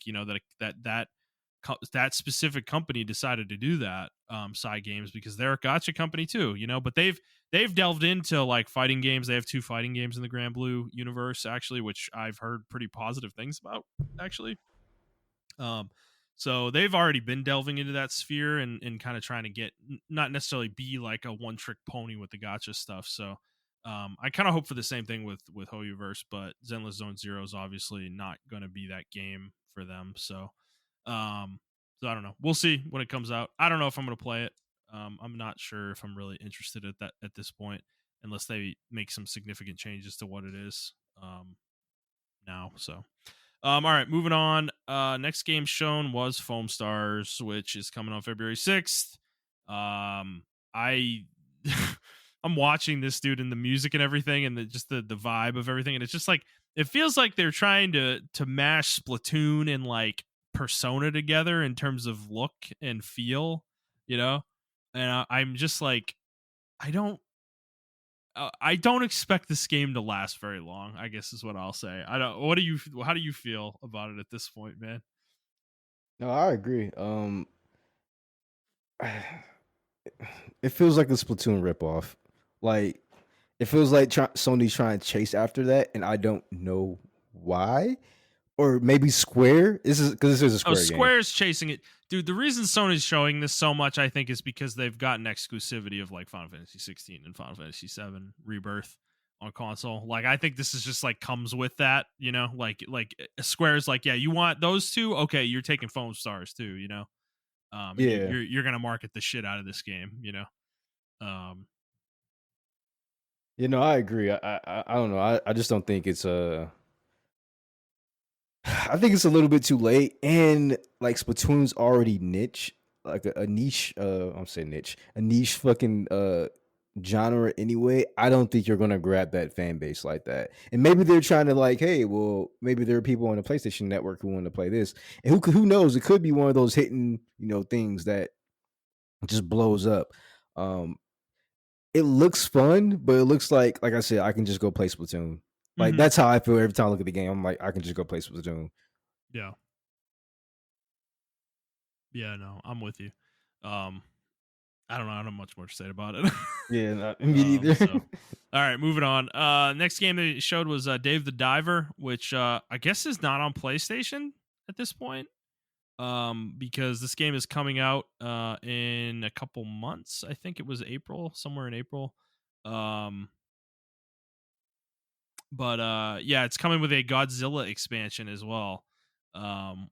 That specific company decided to do that side games, because they're a gotcha company too. But they've delved into like fighting games. They have 2 fighting games in the Grand Blue universe actually, which I've heard pretty positive things about actually. Um, so they've already been delving into that sphere, and kind of trying to get not necessarily be like a one trick pony with the gotcha stuff. So I kind of hope for the same thing with Hoyoverse, but Zenless Zone Zero is obviously not going to be that game for them. So I don't know. We'll see when it comes out. I don't know if I'm going to play it. I'm not sure if I'm really interested at this point, unless they make some significant changes to what it is now. So all right, moving on. Next game shown was Foam Stars, which is coming on February 6th. I I'm watching this dude and the music and everything, and the vibe of everything, and it's just like it feels like they're trying to mash Splatoon and like Persona together in terms of look and feel, you know. And I'm just like, I don't I don't expect this game to last very long, I guess is what I'll say. I don't how do you feel about it at this point, man? No, I agree. It feels like a Splatoon ripoff. Like it feels like Sony's trying to chase after that, and I don't know why. Or maybe Square. This is because this is a Oh, Square game. Square's chasing it. Dude, the reason Sony's showing this so much, I think, is because they've gotten exclusivity of like Final Fantasy 16 and Final Fantasy 7 Rebirth on console. Like, I think this is just like comes with that, like Square's like, yeah, you want those two? Okay, you're taking Foam Stars too, and Yeah, you're gonna market the shit out of this game, Um, I agree. I don't know. I just don't think it's a. I think it's a little bit too late, and like Splatoon's already niche, like a niche. I'm saying niche, a niche fucking genre anyway. I don't think you're gonna grab that fan base like that. And maybe they're trying to like, hey, well, maybe there are people on the PlayStation Network who want to play this, and who knows? It could be one of those hitting, things that just blows up. Um, it looks fun, but it looks like I said, I can just go play Splatoon. Like mhm. that's how I feel every time I look at the game. I'm like, I can just go play Splatoon. Yeah. Yeah, no, I'm with you. Um, I don't know. I don't have much more to say about it. Yeah, me neither. So, all right, moving on. Next game they showed was Dave the Diver, which I guess is not on PlayStation at this point. Because this game is coming out in a couple months. I think it was April, somewhere in April. Um, but yeah, it's coming with a Godzilla expansion as well,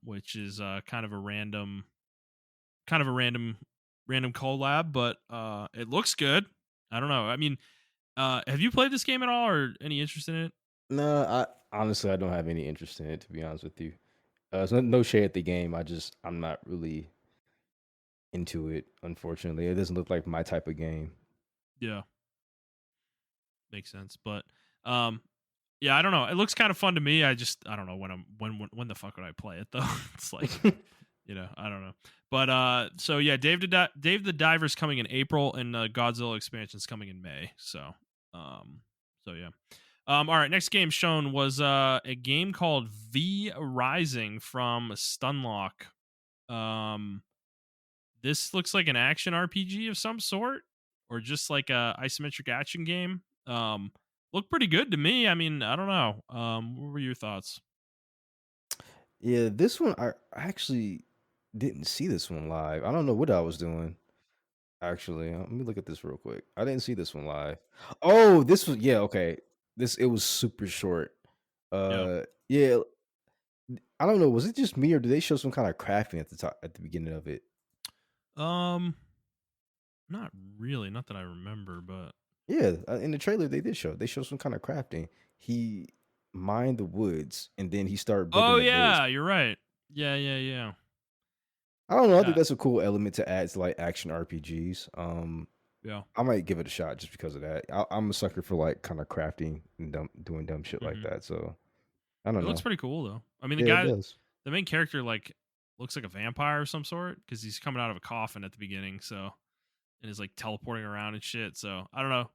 which is kind of a random collab, but it looks good. I don't know. I mean, have you played this game at all, or any interest in it? No, I honestly I don't have any interest in it to be honest with you. So no shade at the game. I'm not really into it. Unfortunately, it doesn't look like my type of game. Yeah, makes sense. But um, yeah, I don't know. It looks kind of fun to me. I don't know when the fuck would I play it though? It's like I don't know. But so yeah, Dave the Diver's coming in April, and Godzilla expansion's coming in May. Um, so yeah. All right, next game shown was a game called V Rising from Stunlock. This looks like an action RPG of some sort, or just like a isometric action game. Looked pretty good to me. I mean, I don't know. What were your thoughts? Yeah, this one I actually didn't see this one live. I don't know what I was doing. Actually, let me look at this real quick. I didn't see this one live. Oh, this was yeah, okay. This it was super short. Yeah. Yeah, I don't know. Was it just me or did they show some kind of crafting at the top at the beginning of it? Um, Not really, not that I remember, but Yeah, in the trailer they showed some kind of crafting. He mined the woods and then he started oh building a base. yeah, you're right. Yeah, yeah, yeah, I don't know. I think yeah, that's a cool element to add to like action RPGs. yeah. I might give it a shot just because of that. I'm a sucker for like kind of crafting and doing dumb shit like hmm that. So I don't It looks know. pretty cool though. I mean, Yeah, it does. the main character, like looks like a vampire of some sort because he's coming out of a coffin at the beginning. So and is like teleporting around and shit. So I don't know.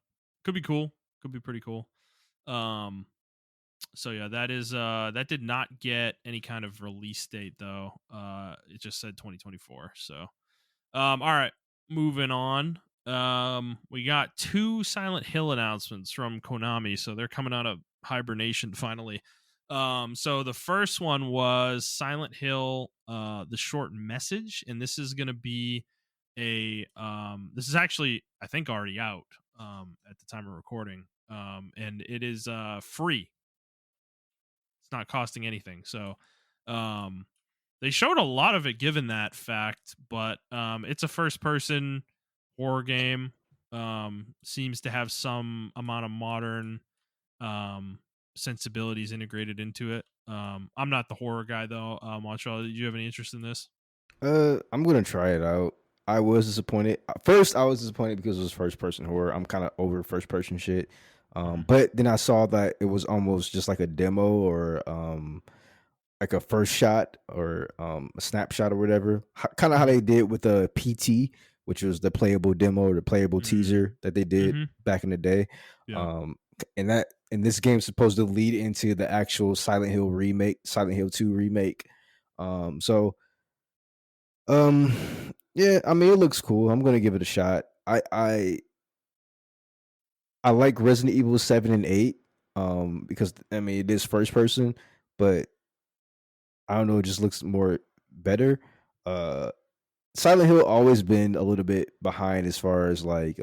Could be cool. Could be pretty cool. Um, so yeah, that did not get any kind of release date though. It just said 2024. So all right, moving on. We got two Silent Hill announcements from Konami, so they're coming out of hibernation finally. So the first one was Silent Hill, the short message, and this is going to be this is actually I think already out at the time of recording, and it is free. It's not costing anything, so um they showed a lot of it given that fact, but it's a first person horror game. Seems to have some amount of modern um, sensibilities integrated into it. I'm not the horror guy though. Montreal, did you have any interest in this? I'm gonna try it out. I was disappointed. First, I was disappointed because it was first person horror. I'm kind of over first person shit. Mhm. But then I saw that it was almost just like a demo or like a first shot or a snapshot or whatever. Kind of how Mhm. they did with the PT, which was the playable demo or the playable Mhm. teaser that they did Mhm. back in the day. Yeah. Um, and this game's supposed to lead into the actual Silent Hill remake, Silent Hill 2 remake. So um, yeah, I mean, it looks cool. I'm gonna give it a shot. I like Resident Evil 7 and 8, because I mean it is first person, but I don't know, it just looks more better. Uh, Silent Hill always been a little bit behind as far as like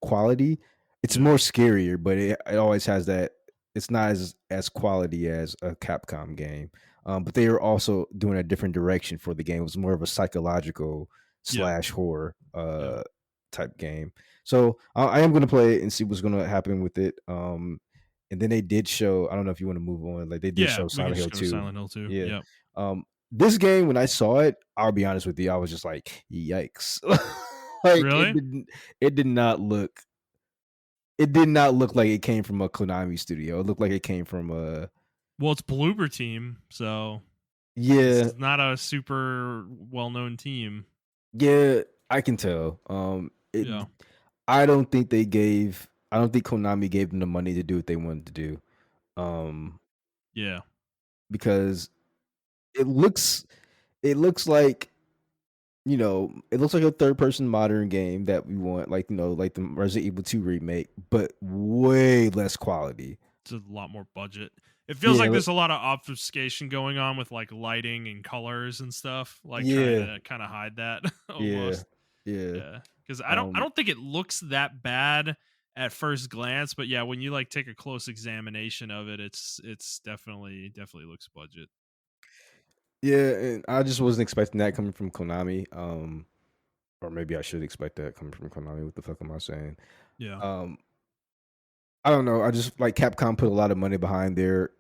quality. It's Yeah. more scarier, but it always has that. It's not as quality as a Capcom game. But they are also doing a different direction for the game. It was more of a psychological Yeah. slash horror Yeah. type game. So I am going to play it and see what's going to happen with it. And then they did show. I don't know if you want to move on. Like they did Yeah. show We can Silent just Hill go to 2. Silent Hill too. Yeah. Yep. This game when I saw it, I'll be honest with you, I was just like, yikes. Like Really? it did not look it did not look like it came from a Konami studio. It looked like it came from a Well, it's Bloober Team, so this yeah, is not a super well known team. yeah, I can tell. Yeah. I don't think Konami gave them the money to do what they wanted to do. Um, Yeah. because it looks it looks like it looks like a third person modern game that we want, like like the Resident Evil 2 remake, but way less quality. It's a lot more budget. It feels like Yeah, there's a lot of obfuscation going on with like lighting and colors and stuff, like trying yeah, to kind of hide that yeah, almost. yeah. Yeah. Cuz I Um, don't think it looks that bad at first glance, but yeah, when you like take a close examination of it, it's definitely looks budget. Yeah, and I just wasn't expecting that coming from Konami. Or maybe I should expect that coming from Konami. What the fuck am I saying? Yeah. Um, I don't know. I just like Capcom put a lot of money behind their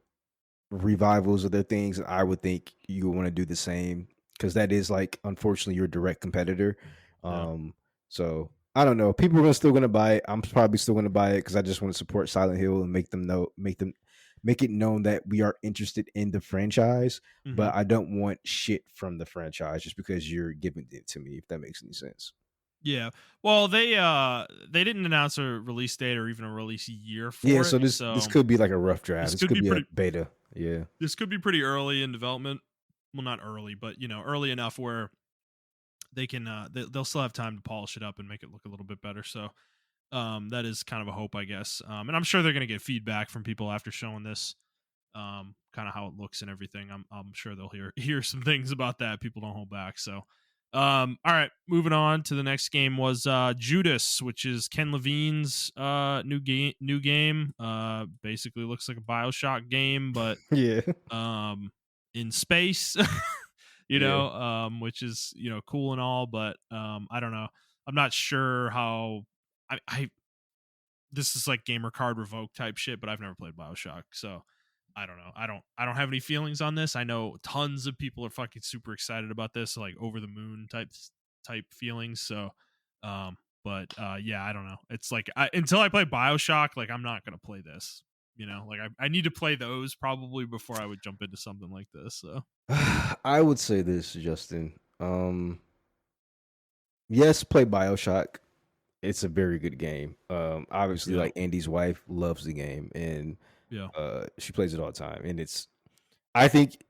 revivals of their things, and I would think you would want to do the same because that is like unfortunately your direct competitor. Yeah. Um, so I don't know. People are still gonna buy it. I'm probably still gonna buy it because I just want to support Silent Hill and make them know, make them. make it known that we are interested in the franchise, Hmm. but I don't want shit from the franchise just because you're giving it to me, if that makes any sense. Yeah. Well, they didn't announce a release date or even a release year Yeah, for so it, this so could be like a rough draft. this This could could be be a pretty beta. Yeah. this could be pretty early in development. Well, not early, but early enough where they can they'll still have time to polish it up and make it look a little bit better. So that is kind of a hope, I guess. And I'm sure they're going to get feedback from people after showing this, kind of how it looks and everything. I'm sure they'll hear some things about that. People don't hold back. So, all right, moving on to the next game was Judas, which is Ken Levine's new game. Basically looks like a BioShock game, but Yeah. in space. Yeah. Which is cool and all, but I don't know. I'm not sure how. I this is like gamer card revoke type shit, but I've never played BioShock, so I don't know. I don't have any feelings on this. I know tons of people are fucking super excited about this, like over the moon type feelings. So, but yeah, I don't know. It's like until I play BioShock, like I'm not gonna play this. Like I need to play those probably before I would jump into something like this. So I would say this, Justin. Yes, play BioShock. It's a very good game. Obviously, yeah, like Andy's wife loves the game, and yeah. she plays it all the time. And I think,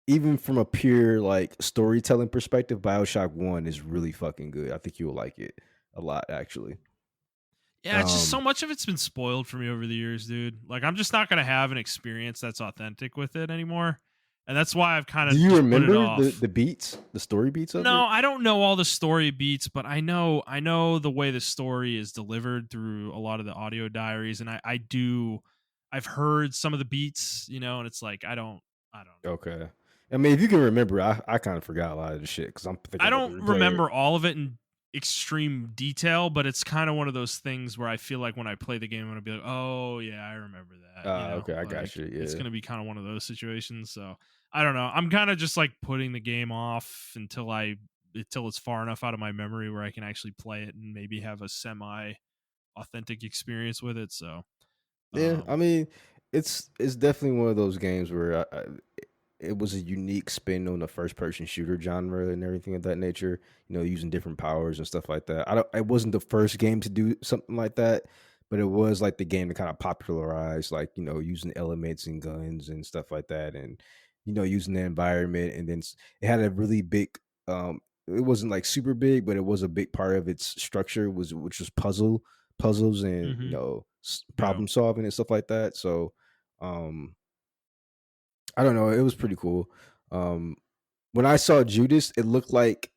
even from a pure like storytelling perspective, BioShock One is really fucking good. I think you'll like it a lot, actually. Yeah, it's just so Um, much of it's been spoiled for me over the years, dude. Like I'm just not gonna have an experience that's authentic with it anymore. And that's why I've kind do of you just put it remember the off. the beats, the story beats of No, it? I don't know all the story beats, but I know the way the story is delivered through a lot of the audio diaries, and I've heard some of the beats, and it's like I don't know. Okay. I mean, if you can remember, I kind of forgot a lot of the shit because I'm I thinking about the don't replay it. remember all of it in extreme detail, but it's kind of one of those things where I feel like when I play the game, I'm gonna be like, "Oh yeah, I remember that." Okay, I got Like you. it's Yeah. gonna be kind of one of those situations. So I don't know. I'm kind of just like putting the game off until it's far enough out of my memory where I can actually play it and maybe have a semi authentic experience with it. So Yeah, I um, mean, it's definitely one of those games where it was a unique spin on the first person shooter genre and everything of that nature. Using different powers and stuff like that. I don't. It wasn't the first game to do something like that, but it was like the game to kind of popularize, like using elements and guns and stuff like that, and using the environment. And then it had a really big. It wasn't like super big, but it was a big part of its structure which was puzzles and mhm, yeah, problem solving and stuff like that. So um I don't know, it was pretty cool. um when I saw Judas, it looked like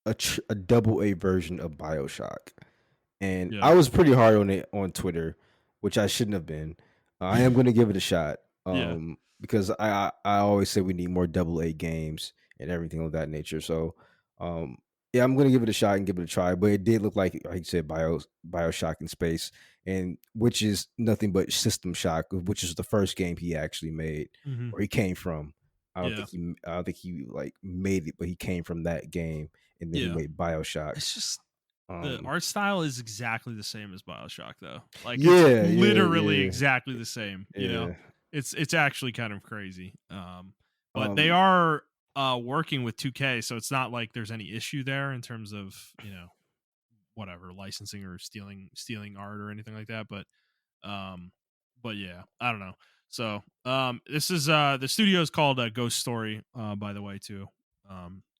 a double A version of BioShock, and yeah, I was pretty hard on it on Twitter, which I shouldn't have been. I am going to give it a shot, yeah. because I always say we need more double A games and everything of that nature. So, um, yeah, I'm going to give it a shot and give it a try. But it did look like you said, BioShock in space, and which is nothing but System Shock, which is the first game he actually made, Mhm, or he came from. yeah, I don't think he like made it, but he came from that game, and then he yeah. made BioShock. It's just the Um, art style is exactly the same as BioShock though. Like it's yeah, yeah, literally yeah, exactly the same. yeah. It's actually kind of crazy. But they Um, are working with 2K, so it's not like there's any issue there in terms of, whatever licensing or stealing art or anything like that, um, but yeah, I don't know. So, this is the studio is called Ghost Story, by the way, too.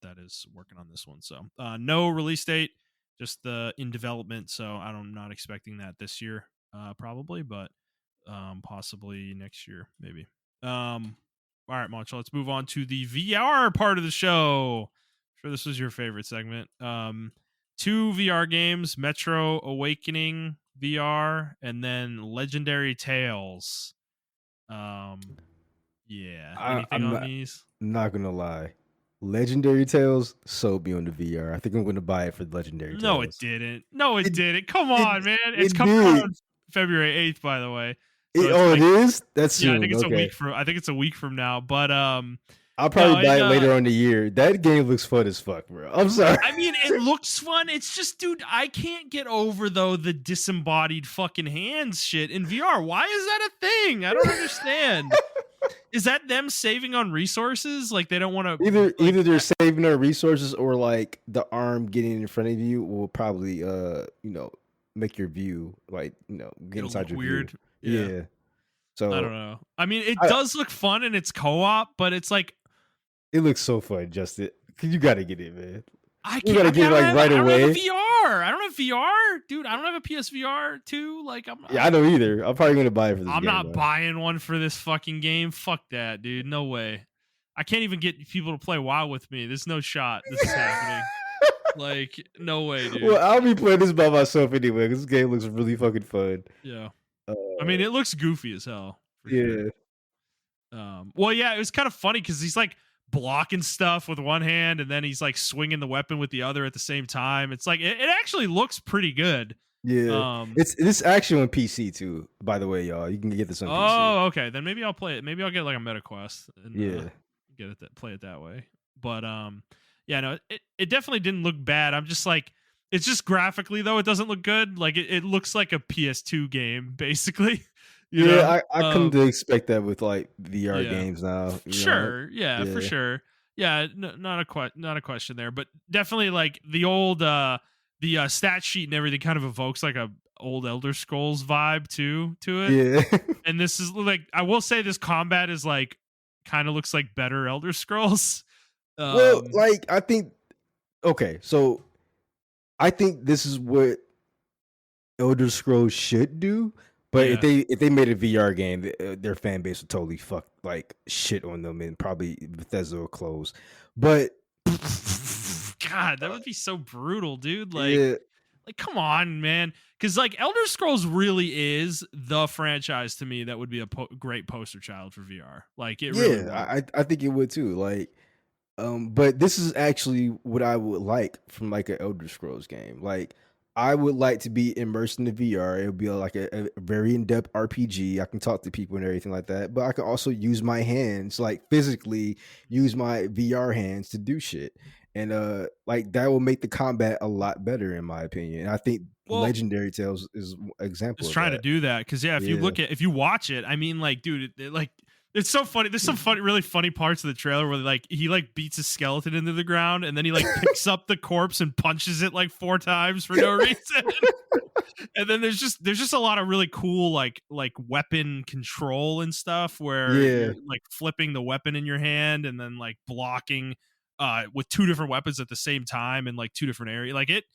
That is working on this one. So, no release date, just in development. So, I'm not expecting that this year, probably, but possibly next year, maybe. All right, Moncho, let's move on to the VR part of the show. Sure, this was your favorite segment. Two VR games, Metro Awakening VR, and then Legendary Tales. Um, yeah. Anything I'm on not these? gonna lie. Legendary Tales sold me on the VR. I think I'm gonna buy it for the Legendary No, it Tales. didn't. No, it It didn't. Come it on, man. It's it coming out did. on February 8th, by the way. So it's Oh, it like, is? That's yeah, I soon. think it's a Okay. week from. I think it's a week from now. But I'll probably No, buy it later on in the year. That game looks fun as fuck, bro. I'm sorry. I mean, it looks fun. It's just, dude, I can't get over though the disembodied fucking hands shit in VR. Why is that a thing? I don't understand. Is that them saving on resources? Like they don't want to Either they're saving their resources or like the arm getting in front of you will probably make your view like get inside your weird. View. Yeah. So I don't know. I mean, it does look fun and it's co-op, but it's like it looks so fun, Justin. You got to get it, man. I can't. You got to get it like right away. I don't have a VR. I don't have VR, dude. I don't have a PSVR 2. Like I don't either. I'm probably gonna buy it for this. I'm not buying one for this fucking game. Fuck that, dude. No way. I can't even get people to play WoW with me. There's no shot this is happening. Like, no way, dude. Well, I'll be playing this by myself anyway because this game looks really fucking fun. Yeah. I mean, it looks goofy as hell. Yeah. Sure. Well, yeah, it was kind of funny because he's like blocking stuff with one hand and then he's like swinging the weapon with the other at the same time. It's like it actually looks pretty good. Yeah. It's actually on PC too, by the way, y'all. You can get this on PC. Oh, okay. Then maybe I'll play it. Maybe I'll get like a meta quest and get it play it that way. But yeah, no, it definitely didn't look bad. I'm just like, it's just graphically though, it doesn't look good. Like it looks like a PS2 game, basically. I come to expect that with like VR games now. Sure, for sure. Yeah, not a question there, but definitely like the old the stat sheet and everything kind of evokes like a old Elder Scrolls vibe to it. Yeah, and this is like, I will say this combat is like kind of looks like better Elder Scrolls. Well, like I think so I think this is what Elder Scrolls should do. But if they made a VR game, their fan base would totally shit on them and probably Bethesda will close. But God, that would be so brutal, dude. Like come on, man. Because like Elder Scrolls really is the franchise to me that would be a great poster child for VR. Like it really would. I think it would too. Like, but this is actually what I would like from like an Elder Scrolls game. Like, I would like to be immersed in the VR. It would be like a very in-depth RPG. I can talk to people and everything like that. But I can also use my hands, like physically use my VR hands to do shit. And like that will make the combat a lot better, in my opinion. And I think Legendary Tales is an example. It's trying to do that because if you watch it, I mean, like, dude, it's so funny. There's some really funny parts of the trailer where like he like beats a skeleton into the ground and then he like picks up the corpse and punches it like 4 times for no reason. And then there's just a lot of really cool like weapon control and stuff where you're like flipping the weapon in your hand and then like blocking with 2 different weapons at the same time in like 2 different areas. Like it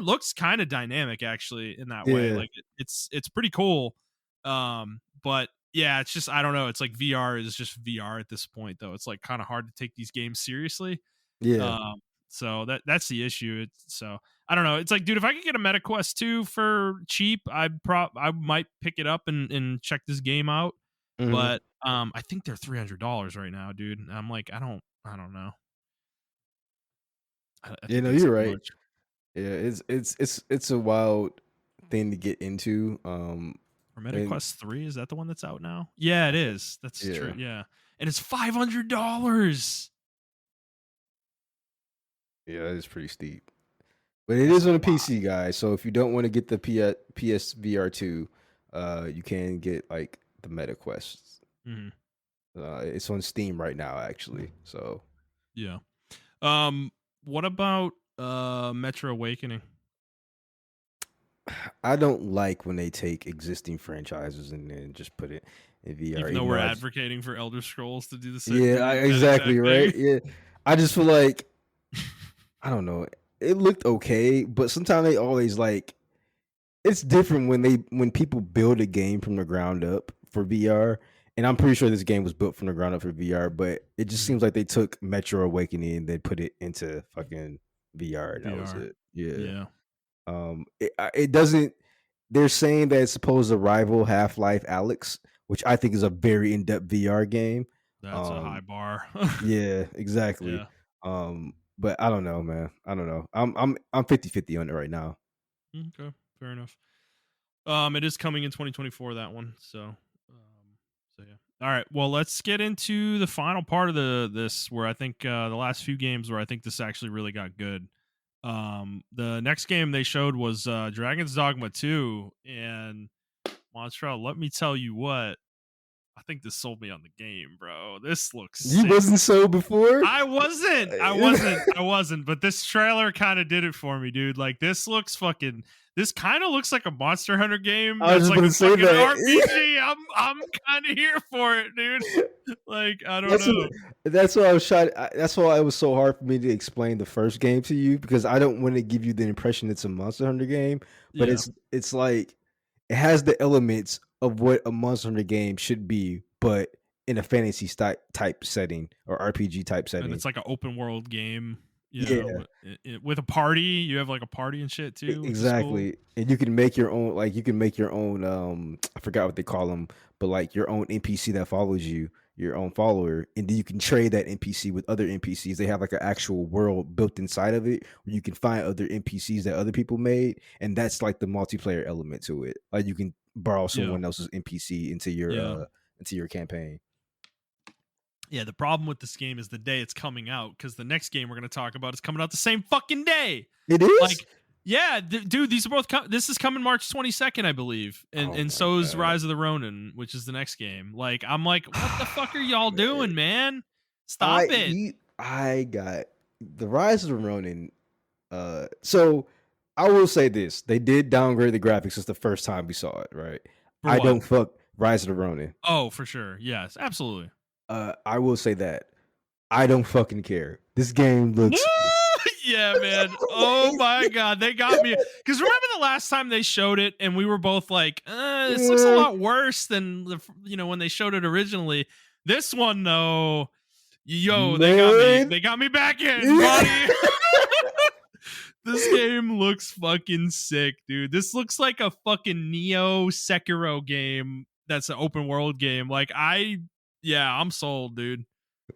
looks kind of dynamic actually in that way. Like it's pretty cool. But yeah, it's just, I don't know. It's like VR is just VR at this point, though. It's like kind of hard to take these games seriously. Yeah. So that's the issue. So I don't know. It's like, dude, if I could get a Meta Quest 2 for cheap, I might pick it up and check this game out. Mm-hmm. But I think they're $300 right now, dude. And I'm like, I don't know. You're right. Much. Yeah, it's a wild thing to get into. Meta Quest 3, is that the one that's out now? Yeah, it is. That's true. Yeah. And it's $500. Yeah, that is pretty steep. But it is on a PC, guys. So if you don't want to get the PSVR 2, you can get like the Meta Quest. Mm-hmm. It's on Steam right now, actually. So yeah. What about Metro Awakening? I don't like when they take existing franchises and then just put it in VR. Even though we're advocating for Elder Scrolls to do the same. Yeah, exactly, right? Yeah. I just feel like, I don't know. It looked okay, but sometimes they always like, it's different when people build a game from the ground up for VR. And I'm pretty sure this game was built from the ground up for VR, but it just seems like they took Metro Awakening and they put it into fucking VR. And that was it. Yeah. It doesn't. They're saying that it's supposed to rival Half-Life Alyx, which I think is a very in-depth VR game. That's a high bar. Yeah, exactly. Yeah. But I don't know, man. I don't know. I'm 50-50 on it right now. Okay, fair enough. It is coming in 2024, that one. So yeah. All right. Well, let's get into the final part of this where I think the last few games where I think this actually really got good. The next game they showed was Dragon's Dogma 2, and Montreal, let me tell you what, I think this sold me on the game, bro. This looks You sick. wasn't so before. I wasn't, but this trailer kind of did it for me, dude. Like this looks fucking. This kind of looks like a Monster Hunter game. I was That's just like a gonna say fucking that. RPG. I'm kind of here for it, dude. Like I don't That's know. what, that's why I was trying. That's why it was so hard for me to explain the first game to you, because I don't want to give you the impression it's a Monster Hunter game, but Yeah, it's like it has the elements of what a Monster Hunter game should be, but in a fantasy type setting or RPG type and setting. it's like an open world game. You Yeah, know, with a party. You have like a party and shit too, which is cool. exactly. And you can make your own, like you can make your own. I forgot what they call them, but like your own NPC that follows you, your own follower, and then you can trade that NPC with other NPCs. They have like an actual world built inside of it where you can find other NPCs that other people made, and that's like the multiplayer element to it. Like you can borrow Yeah, someone else's NPC yeah. into your campaign. Yeah, the problem with this game is the day it's coming out, because the next game we're going to talk about is coming out the same fucking day. It is? Like, yeah, dude, these are both. This is coming March 22nd, I believe, and so is Rise of the Ronin, which is the next game. Like, I'm like, what the fuck are y'all doing, man? Stop it. I got the Rise of the Ronin. So I will say this: they did downgrade the graphics since the first time we saw it. Right? For I what? don't fuck Rise of the Ronin. Oh, for sure. Yes, absolutely. I will say that I don't fucking care. This game looks. Yeah, man. Oh my god, they got me. Because remember the last time they showed it, and we were both like, "This looks a lot worse than when they showed it originally." This one, though, yo, Man. they got me back in, buddy. This game looks fucking sick, dude. This looks like a fucking Neo Sekiro game. That's an open world game. Like I'm sold, dude.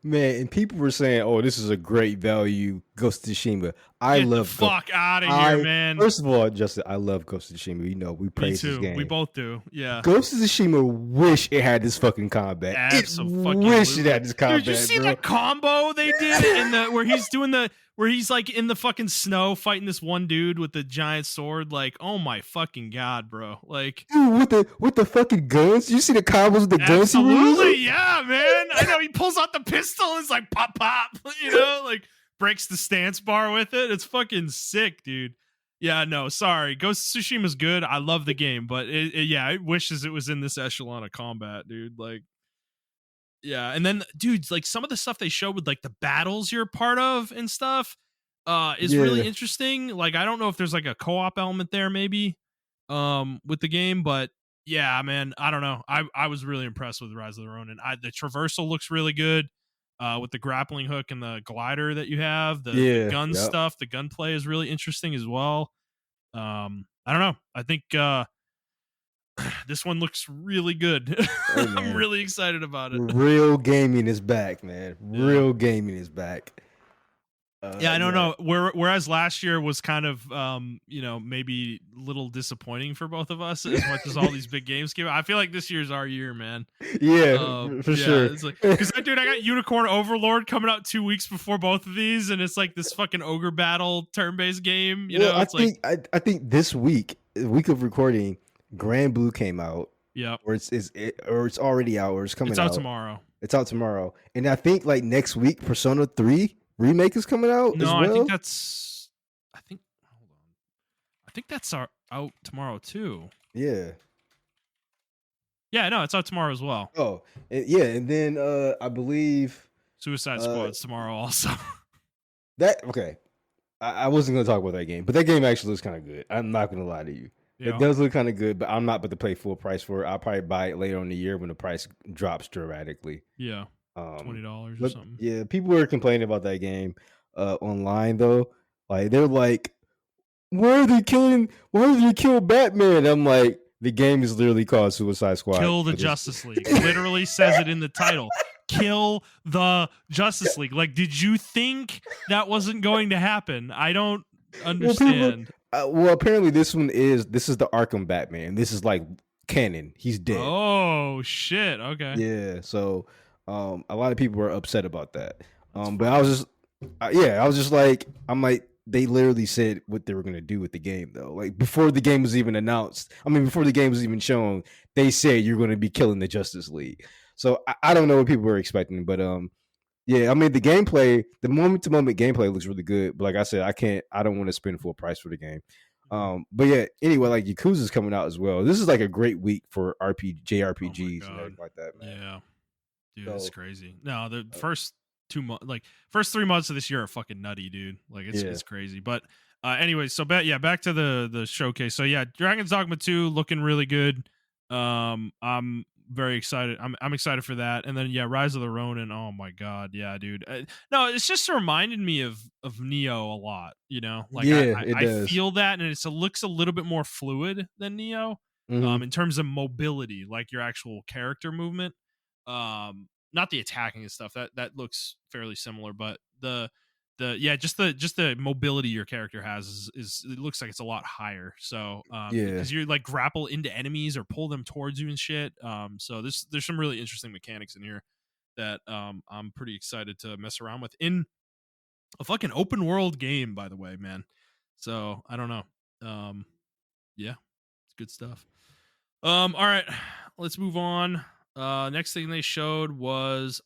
Man, and people were saying, "Oh, this is a great value, Ghost of Tsushima." Get the fuck out of here, man. First of all, Justin, I love Ghost of Tsushima. You know, we praise this game. We both do. Yeah. Ghost of Tsushima wish it had this fucking combat. Wish it had this combat. Dude, you see the combo they did in the where he's like in the fucking snow fighting this one dude with the giant sword? Like, oh my fucking god, bro! Like, dude, with the fucking guns. You see the combos with the guns? Absolutely, yeah, man. I know he pulls out the pistol and it's like pop, pop. Like breaks the stance bar with it. It's fucking sick, dude. Yeah, no, sorry. Ghost of Tsushima's good. I love the game, but it wishes it was in this echelon of combat, dude. Like, yeah, and then, dude, like some of the stuff they showed with like the battles you're a part of and stuff, is really interesting. Like, I don't know if there's like a co-op element there, maybe, with the game, but yeah, man, I don't know. I was really impressed with Rise of the Ronin. The traversal looks really good. With the grappling hook and the glider that you have, the gun stuff, the gunplay is really interesting as well. I don't know. I think this one looks really good. Hey, I'm really excited about it. Real gaming is back, man. Real gaming is back. I don't know. Whereas last year was kind of, maybe a little disappointing for both of us, as much as all these big games came out. I feel like this year's our year, man. Yeah, for sure. It's like, because I got Unicorn Overlord coming out 2 weeks before both of these, and it's like this fucking ogre battle turn-based game. I think this week of recording, Grand Blue came out. Yeah, or it's already out, or it's coming out. It's out tomorrow. It's out tomorrow, and I think like next week, Persona 3 remake is coming out. No, as well? I think that's out tomorrow too. Yeah. Yeah, no, it's out tomorrow as well. Oh, yeah, and then I believe Suicide Squad's tomorrow also. Okay. I wasn't going to talk about that game, but that game actually looks kind of good. I'm not going to lie to you. Yeah. It does look kind of good, but I'm not about to pay full price for it. I'll probably buy it later in the year when the price drops dramatically. Yeah. $20 or something. Yeah, people were complaining about that game online though. Like they're like, why are they kill Batman? I'm like, the game is literally called Suicide Squad. Kill the Justice League. Literally says it in the title. Kill the Justice League. Like, did you think that wasn't going to happen? I don't understand. Well, apparently this is the Arkham Batman. This is like canon. He's dead. Oh shit. Okay. Yeah, so a lot of people were upset about that. That's But I was fucked. just yeah, I was just like I'm like they literally said what they were going to do with the game though. Like before the game was even announced. I mean before the game was even shown, they said you're going to be killing the Justice League. So I don't know what people were expecting, but yeah, I mean the gameplay, the moment to moment gameplay looks really good, but like I said, I don't want to spend full price for the game. Mhm. But yeah, anyway, like Yakuza's coming out as well. This is like a great week for Oh my JRPGs and god. everything like that, man. Yeah. Dude, it's So crazy. No, the uh, first 2 months, like first 3 months of this year are fucking nutty, dude. Like yeah, it's crazy. But anyway, so back to the showcase. So yeah, Dragon's Dogma 2 looking really good. I'm very excited. I'm excited for that. And then yeah, Rise of the Ronin. Oh my god, yeah, dude. No, it's just reminded me of Neo a lot. You know, like yeah, it I does. feel that, and it looks a little bit more fluid than Neo. Hmm. In terms of mobility, like your actual character movement. Not the attacking and stuff, that looks fairly similar, but the yeah, just the mobility your character has is it looks like it's a lot higher. So Yeah, because you like grapple into enemies or pull them towards you and shit. So there's some really interesting mechanics in here that I'm pretty excited to mess around with in a fucking open world game, by the way, man. So I don't know. Yeah, it's good stuff. All right, let's move on. Next thing they showed was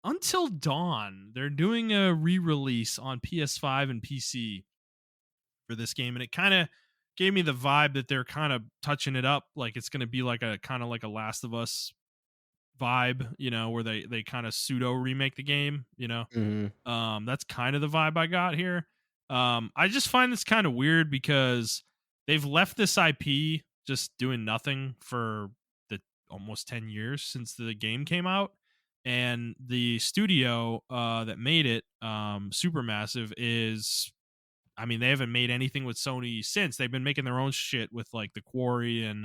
Until Dawn. They're doing a re-release on PS5 and PC for this game, and it kind of gave me the vibe that they're kind of touching it up, like it's going to be like a kind of like a Last of Us vibe, you know, where they kind of pseudo remake the game, you know. hmm, That's kind of the vibe I got here. I just find this kind of weird because they've left this IP just doing nothing for the almost 10 years since the game came out. And the studio that made it, Supermassive, is I mean, they haven't made anything with Sony since. They've been making their own shit with like the Quarry and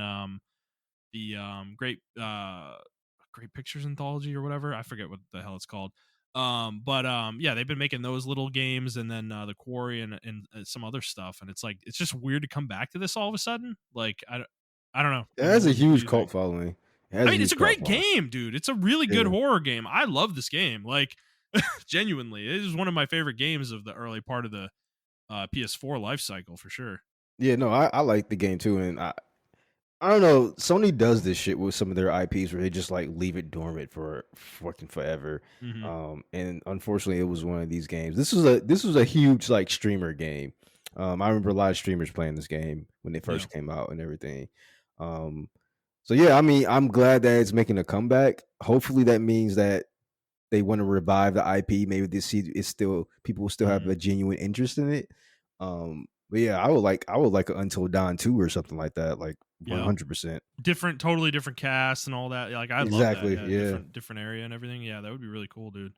the Great Pictures Anthology or whatever. I forget what the hell it's called. But yeah, they've been making those little games and then the Quarry and some other stuff. And it's like it's just weird to come back to this all of a sudden. Like I don't know. it I mean, has a what do huge you cult think? following. It I has a mean, it's huge a cult great following. game, dude. It's a really good Yeah, horror game. I love this game. Like genuinely, it is one of my favorite games of the early part of the PS4 life cycle for sure. yeah, no, I like the game too, and I don't know. Sony does this shit with some of their IPs where they just like leave it dormant for fucking forever. Hmm. And unfortunately, it was one of these games. This was a huge like streamer game. I remember a lot of streamers playing this game when they Yeah. first came out and everything. Um, so yeah, I mean, I'm glad that it's making a comeback. Hopefully, that means that they want to revive the IP. Maybe this see it's still people will still have Hmm. a genuine interest in it. But yeah, I would like an Until Dawn 2 or something like that, like Yeah. 100%. Totally different cast and all that. Like I love that. Exactly. Yeah, Yeah. different area and everything. Yeah, that would be really cool, dude.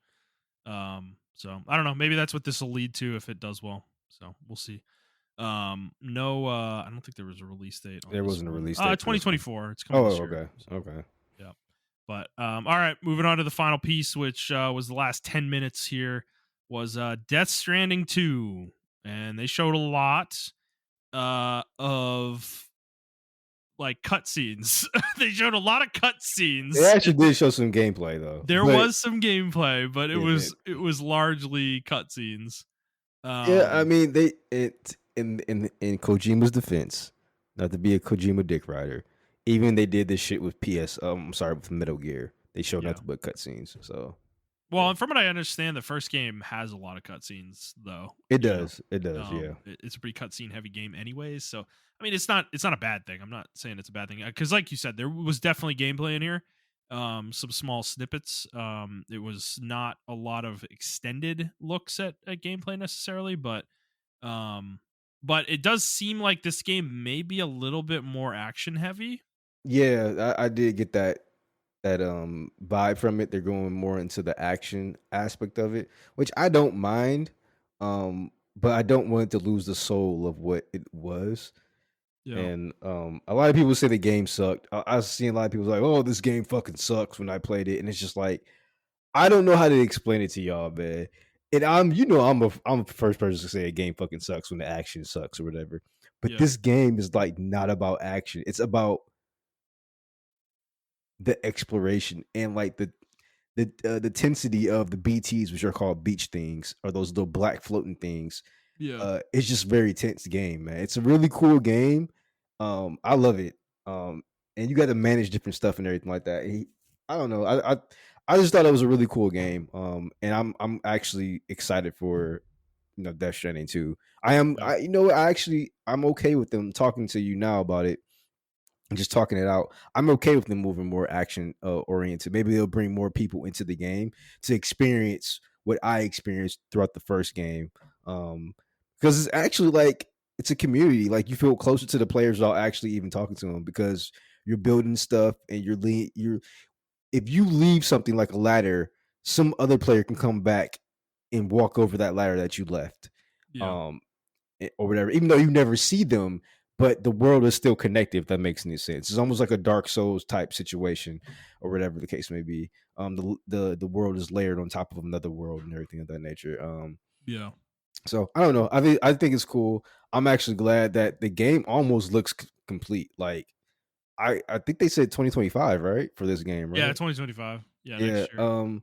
So I don't know. Maybe that's what this will lead to if it does well. So we'll see. No, I don't think there was a release date on There this wasn't a one. release date for this one. 2024. It's coming Oh, this year. okay. So Okay. yeah. But all right, moving on to the final piece, which was the last 10 minutes here, was Death Stranding 2. And they showed a lot of like cutscenes. They showed a lot of They cutscenes. actually did show some gameplay though. There But was some gameplay, but yeah, it was largely cutscenes. yeah, I Um, mean they it in Kojima's defense, not to be a Kojima dick rider, even they did this shit with I'm sorry, with Metal Gear. They showed yeah. nothing but cutscenes. So Well, yeah. and from what I understand, the first game has a lot of cutscenes, though. It You know, does. It does, yeah. it's a pretty cutscene heavy game, anyways. So, I mean, it's not a bad thing. I'm not saying it's a bad thing because, like you said, there was definitely gameplay in here. Some small snippets. It was not a lot of extended looks at gameplay necessarily, um, but it does seem like this game may be a little bit more action heavy. Yeah, I did get that vibe from it. They're going more into the action aspect of it, which I don't mind. But I don't want it to lose the soul of what it was. Yeah, And a lot of people say the game sucked. I've seen a lot of people like, "Oh, this game fucking sucks" when I played it, and it's just like I don't know how to explain it to y'all, man. And I'm the first person to say a game fucking sucks when the action sucks or whatever. But yeah, this game is like not about action. It's about the exploration and like the tensity of the BTs, which are called beach things, or those little black floating things. Yeah. It's just very tense game, man. It's a really cool game. I love it. And you got to manage different stuff and everything like that. I don't know. I just thought it was a really cool game. And I'm actually excited for Death Stranding 2. I am. Yeah. I'm okay with them talking to you now about it and just talking it out. I'm okay with them moving more action oriented. Maybe they'll bring more people into the game to experience what I experienced throughout the first game. Because it's actually like it's a community. Like you feel closer to the players without actually even talking to them because you're building stuff and you're if you leave something like a ladder, some other player can come back and walk over that ladder that you left. Yeah. Um, or whatever, even though you never see them, but the world is still connected, if that makes any sense. It's almost like a Dark Souls type situation, or whatever the case may be. The world is layered on top of another world and everything of that nature. Yeah. So I don't know. I think it's cool. I'm actually glad that the game almost looks complete. Like I think they said 2025, right, for this game, Yeah. right? 2025. Yeah. Yeah. Next year.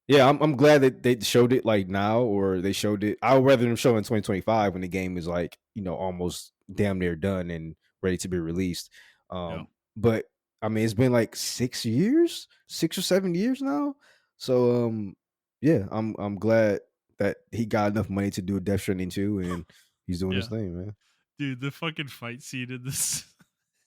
Yeah, I'm glad that they showed it like now, or they showed it. I would rather them show in 2025 when the game is like almost damn near done and ready to be released. Yeah. But I mean, it's been like 6 years, 6 or 7 years now. So yeah, I'm glad that he got enough money to do a Death Stranding 2, and he's doing his Yeah. thing, man. Dude, the fucking fight scene in this.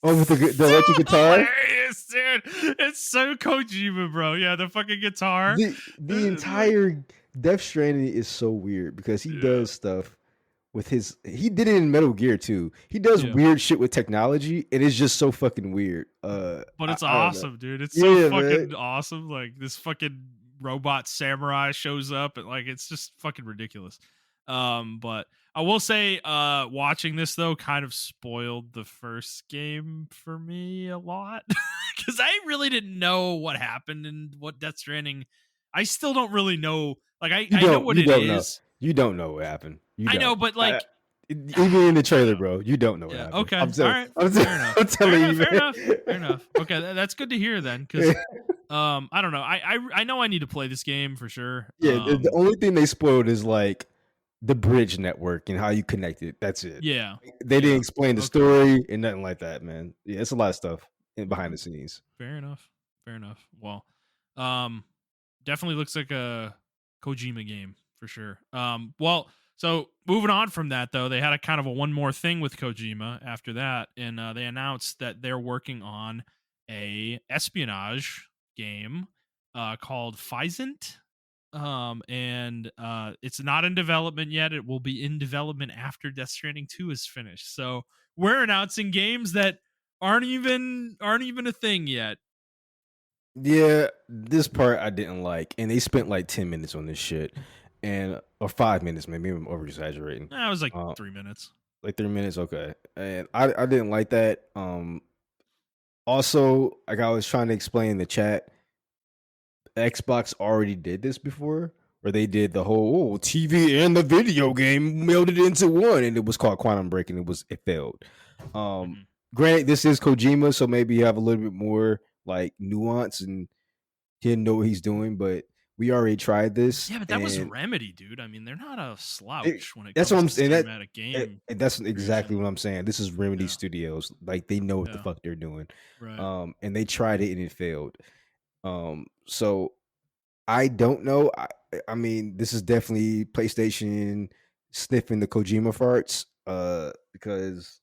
Oh, with the So electric guitar. hilarious, dude. It's so Kojima, bro. Yeah, the fucking guitar. The Like, entire Death Stranding is so weird because he yeah. does stuff with he did it in Metal Gear too. He does Yeah. weird shit with technology, and it's just so fucking weird. But it's I don't know. awesome, dude. It's so Yeah, man. fucking awesome. Like this fucking robot samurai shows up and like it's just fucking ridiculous. But I will say watching this though kind of spoiled the first game for me a lot cuz I really didn't know what happened and what Death Stranding. I still don't really know. Like I know what You it don't know. is. You don't know what happened. You I know, don't. but like Even in the I trailer, know. bro, you don't know what Yeah. happened. Okay. I'm All telling. right. I'm, Fair enough. I'm Fair telling enough. you, Fair man. enough. Fair enough. Okay, that's good to hear then, because I don't know. I know I need to play this game for sure. Yeah, the only thing they spoiled is like the bridge network and how you connect it. That's it. Yeah. They didn't Yeah. explain the Okay. story and nothing like that, man. Yeah, it's a lot of stuff behind Okay. the scenes. Fair enough. Fair enough. Well, um, definitely looks like a Kojima game for sure. Well, so moving on from that though, they had a kind of a one more thing with Kojima after that, and they announced that they're working on a espionage game called Physant. And it's not in development yet. It will be in development after Death Stranding 2 is finished. So we're announcing games that aren't even a thing yet. Yeah, this part I didn't like, and they spent like 10 minutes on this shit, and or 5 minutes, maybe I'm over exaggerating. That was like 3 minutes. Like 3 minutes, okay, and I didn't like that. Also, like I was trying to explain in the chat, Xbox already did this before, where they did the whole TV and the video game melded into one, and it was called Quantum Break, and it failed. Mhm. Granted, this is Kojima, so maybe you have a little bit more like nuance, and he didn't know what he's doing, but we already tried this, Yeah, but that was and Remedy, dude. I mean, they're not a slouch when it that's what comes I'm to saying. cinematic game That's exactly creation. what I'm saying. This is Remedy Yeah. Studios, like they know what the Yeah. fuck they're doing. Right. And they tried it and it failed. So I don't know. I mean, this is definitely PlayStation sniffing the Kojima farts. Because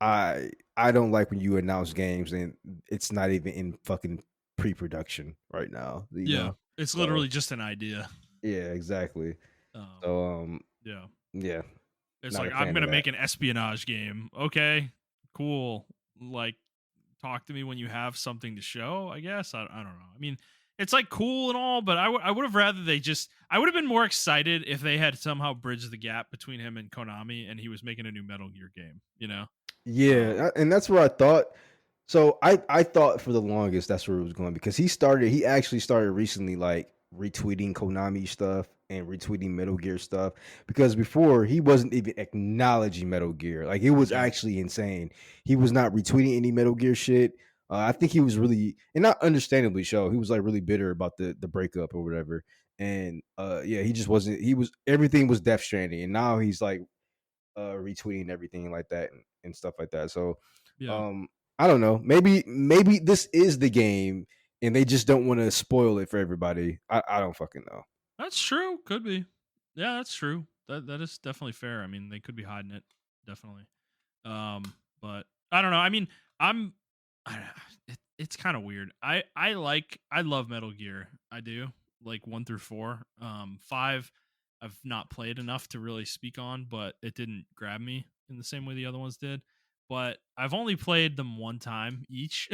I don't like when you announce games and it's not even in fucking pre-production right now. Yeah. It's So literally just an idea. yeah, exactly. Um, So yeah. yeah, It's not like a I'm fan of gonna that. make an espionage game. Okay, cool. Like, talk to me when you have something to show. I guess I don't know. I mean, it's like cool and all, but I would have rather they just. I would have been more excited if they had somehow bridged the gap between him and Konami, and he was making a new Metal Gear game. You know? Yeah, and that's where I thought. So I thought for the longest that's where it was going because he actually started recently like retweeting Konami stuff and retweeting Metal Gear stuff because before he wasn't even acknowledging Metal Gear. Like it was Yeah. actually insane. He was not retweeting any Metal Gear shit. I think he was really, and not understandably so, he was like really bitter about the breakup or whatever. And yeah, he just wasn't. He was everything was Death Stranding, and now he's like retweeting everything like that and stuff like that. So Yeah. um I don't know. Maybe this is the game and they just don't want to spoil it for everybody. I don't fucking know. That's true. Could be. Yeah, that's true. That is definitely fair. I mean, they could be hiding it. Definitely. But I don't know. I mean, I'm. It's kind of weird. I love Metal Gear. I do like 1 through 4. 5, I've not played enough to really speak on, but it didn't grab me in the same way the other ones did. But I've only played them one time each,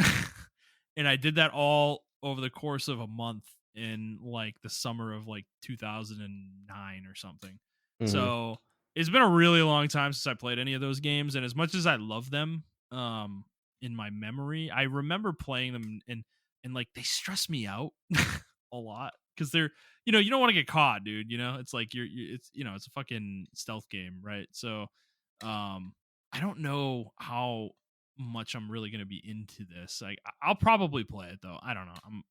and I did that all over the course of a month in like the summer of like 2009 or something. Hmm. So it's been a really long time since I played any of those games, and as much as I love them, in my memory, I remember playing them and like they stress me out a lot because they're you don't want to get caught, dude. It's like it's it's a fucking stealth game, right? So, I don't know how much I'm really gonna be into this. Like, I'll probably play it though. I don't know.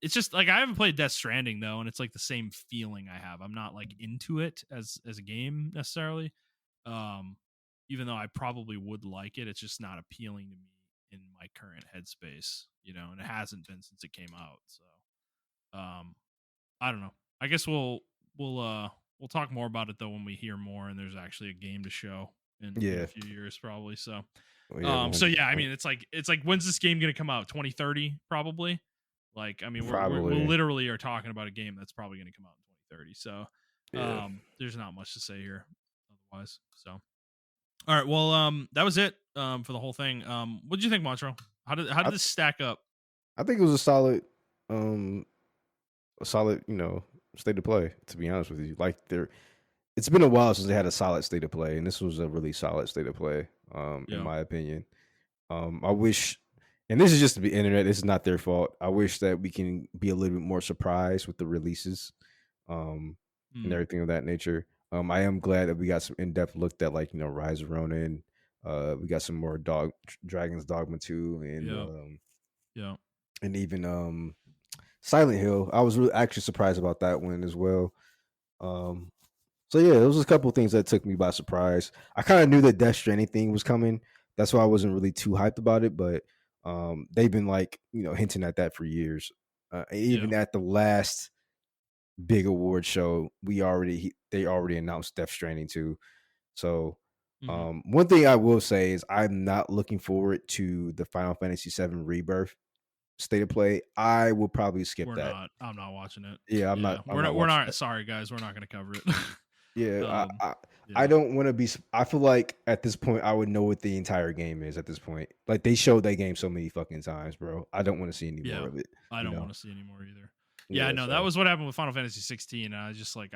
It's just like I haven't played Death Stranding though, and it's like the same feeling I have. I'm not like into it as a game necessarily. Um, Even though I probably would like it, it's just not appealing to me in my current headspace, and it hasn't been since it came out. So, um, I don't know. I guess we'll talk more about it though when we hear more and there's actually a game to show in a Yeah. few years probably. So, Oh, yeah, so yeah, I 100%. mean, it's like when's this game gonna come out? 2030 probably. Like, I mean, we Probably. literally are talking about a game that's probably gonna come out in 2030. So, Yeah. there's not much to say here otherwise. So, all right, well, that was it for the whole thing. What did you think, Montreal? How did I, this stack up? I think it was um a solid, state of play, to be honest with you. Like it's been a while since they had a solid state of play, and this was a really solid state of play, in Yeah. my opinion. I wish, and this is just the internet. This is not their fault. I wish that we can be a little bit more surprised with the releases, um, and Mm, everything of that nature. I am glad that we got some in depth look at like Rise of Ronin. We got some more Dragon's Dogma 2, yeah. Yeah. and even Silent Hill. I was really actually surprised about that one as well. Um, so yeah, there was a couple of things that took me by surprise. I kind of knew that Death Stranding thing was coming. That's why I wasn't really too hyped about it. But they've been like hinting at that for years. Yeah. Even at the last big award show, they already announced Death Stranding too. So Hmm. one thing I will say is I'm not looking forward to the Final Fantasy VII Rebirth state of play. I will probably skip that. I'm not watching it. Yeah, I'm not. Yeah. I'm not We're watching not that. sorry guys, we're not gonna cover it. Yeah, um I yeah. don't want to be. I feel like at this point, I would know what the entire game is. At this point, like they showed that game so many fucking times, bro. I don't want to see any more Yeah. of it. I You don't know? want to see anymore either. Yeah, Yeah. no, that So was what happened with Final Fantasy 16. And I just like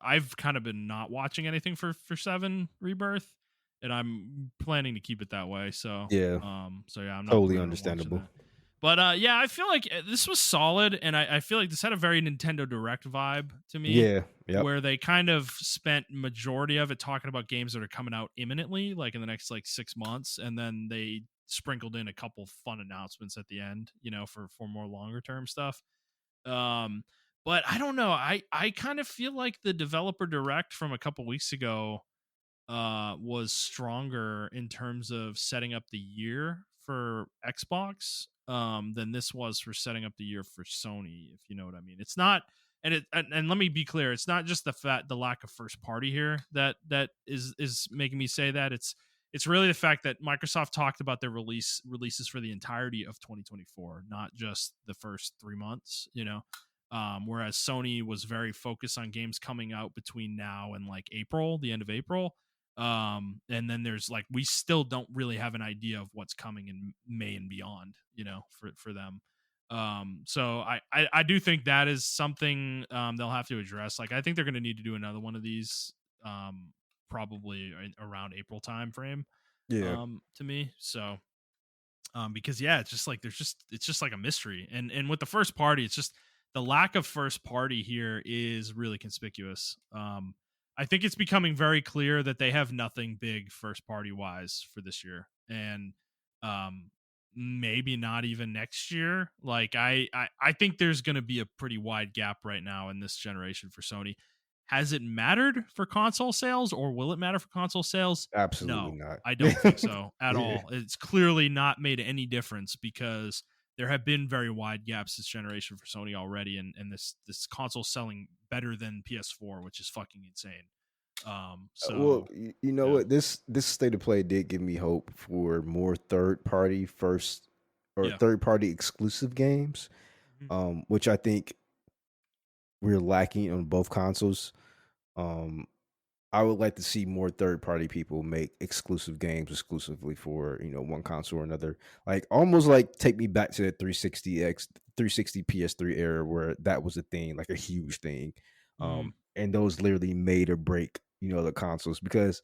I've kind of been not watching anything for 7 Rebirth, and I'm planning to keep it that way. So, yeah, so yeah, I'm not totally planning on watching understandable. that. But yeah, I feel like this was solid, and I feel like this had a very Nintendo Direct vibe to me, Yeah. Yep. where they kind of spent majority of it talking about games that are coming out imminently, like in the next like 6 months, and then they sprinkled in a couple fun announcements at the end, for more longer term stuff. Um, but I don't know. I kind of feel like the developer direct from a couple weeks ago was stronger in terms of setting up the year for Xbox than this was for setting up the year for Sony, if you know what I mean. It's not and let me be clear, it's not just the lack of first party here that is making me say that. It's really the fact that Microsoft talked about their releases for the entirety of 2024, not just the first 3 months, whereas Sony was very focused on games coming out between now and like April, the end of April. And then there's like we still don't really have an idea of what's coming in May and beyond, for them. So I do think that is something they'll have to address. Like I think they're going to need to do another one of these probably around April time frame Yeah. to me. So because yeah, it's just like it's just like a mystery, and with the first party, it's just the lack of first party here is really conspicuous. I think it's becoming very clear that they have nothing big first party wise for this year, and um maybe not even next year. Like I think there's going to be a pretty wide gap right now in this generation for Sony. Has it mattered for console sales, or will it matter for console sales? Absolutely No, not. I don't think so at Yeah. all. It's clearly not made any difference because there have been very wide gaps this generation for Sony already, and this console selling better than PS4, which is fucking insane. Well, So you know yeah. what? This state of play did give me hope for more Yeah. third party exclusive games, Mhm. which I think we're lacking on both consoles. Um, I would like to see more third party people make exclusive games exclusively for one console or another. Like almost like take me back to the 360 PS3 era where that was a thing, like a huge thing. Mm. And those literally made or break the consoles because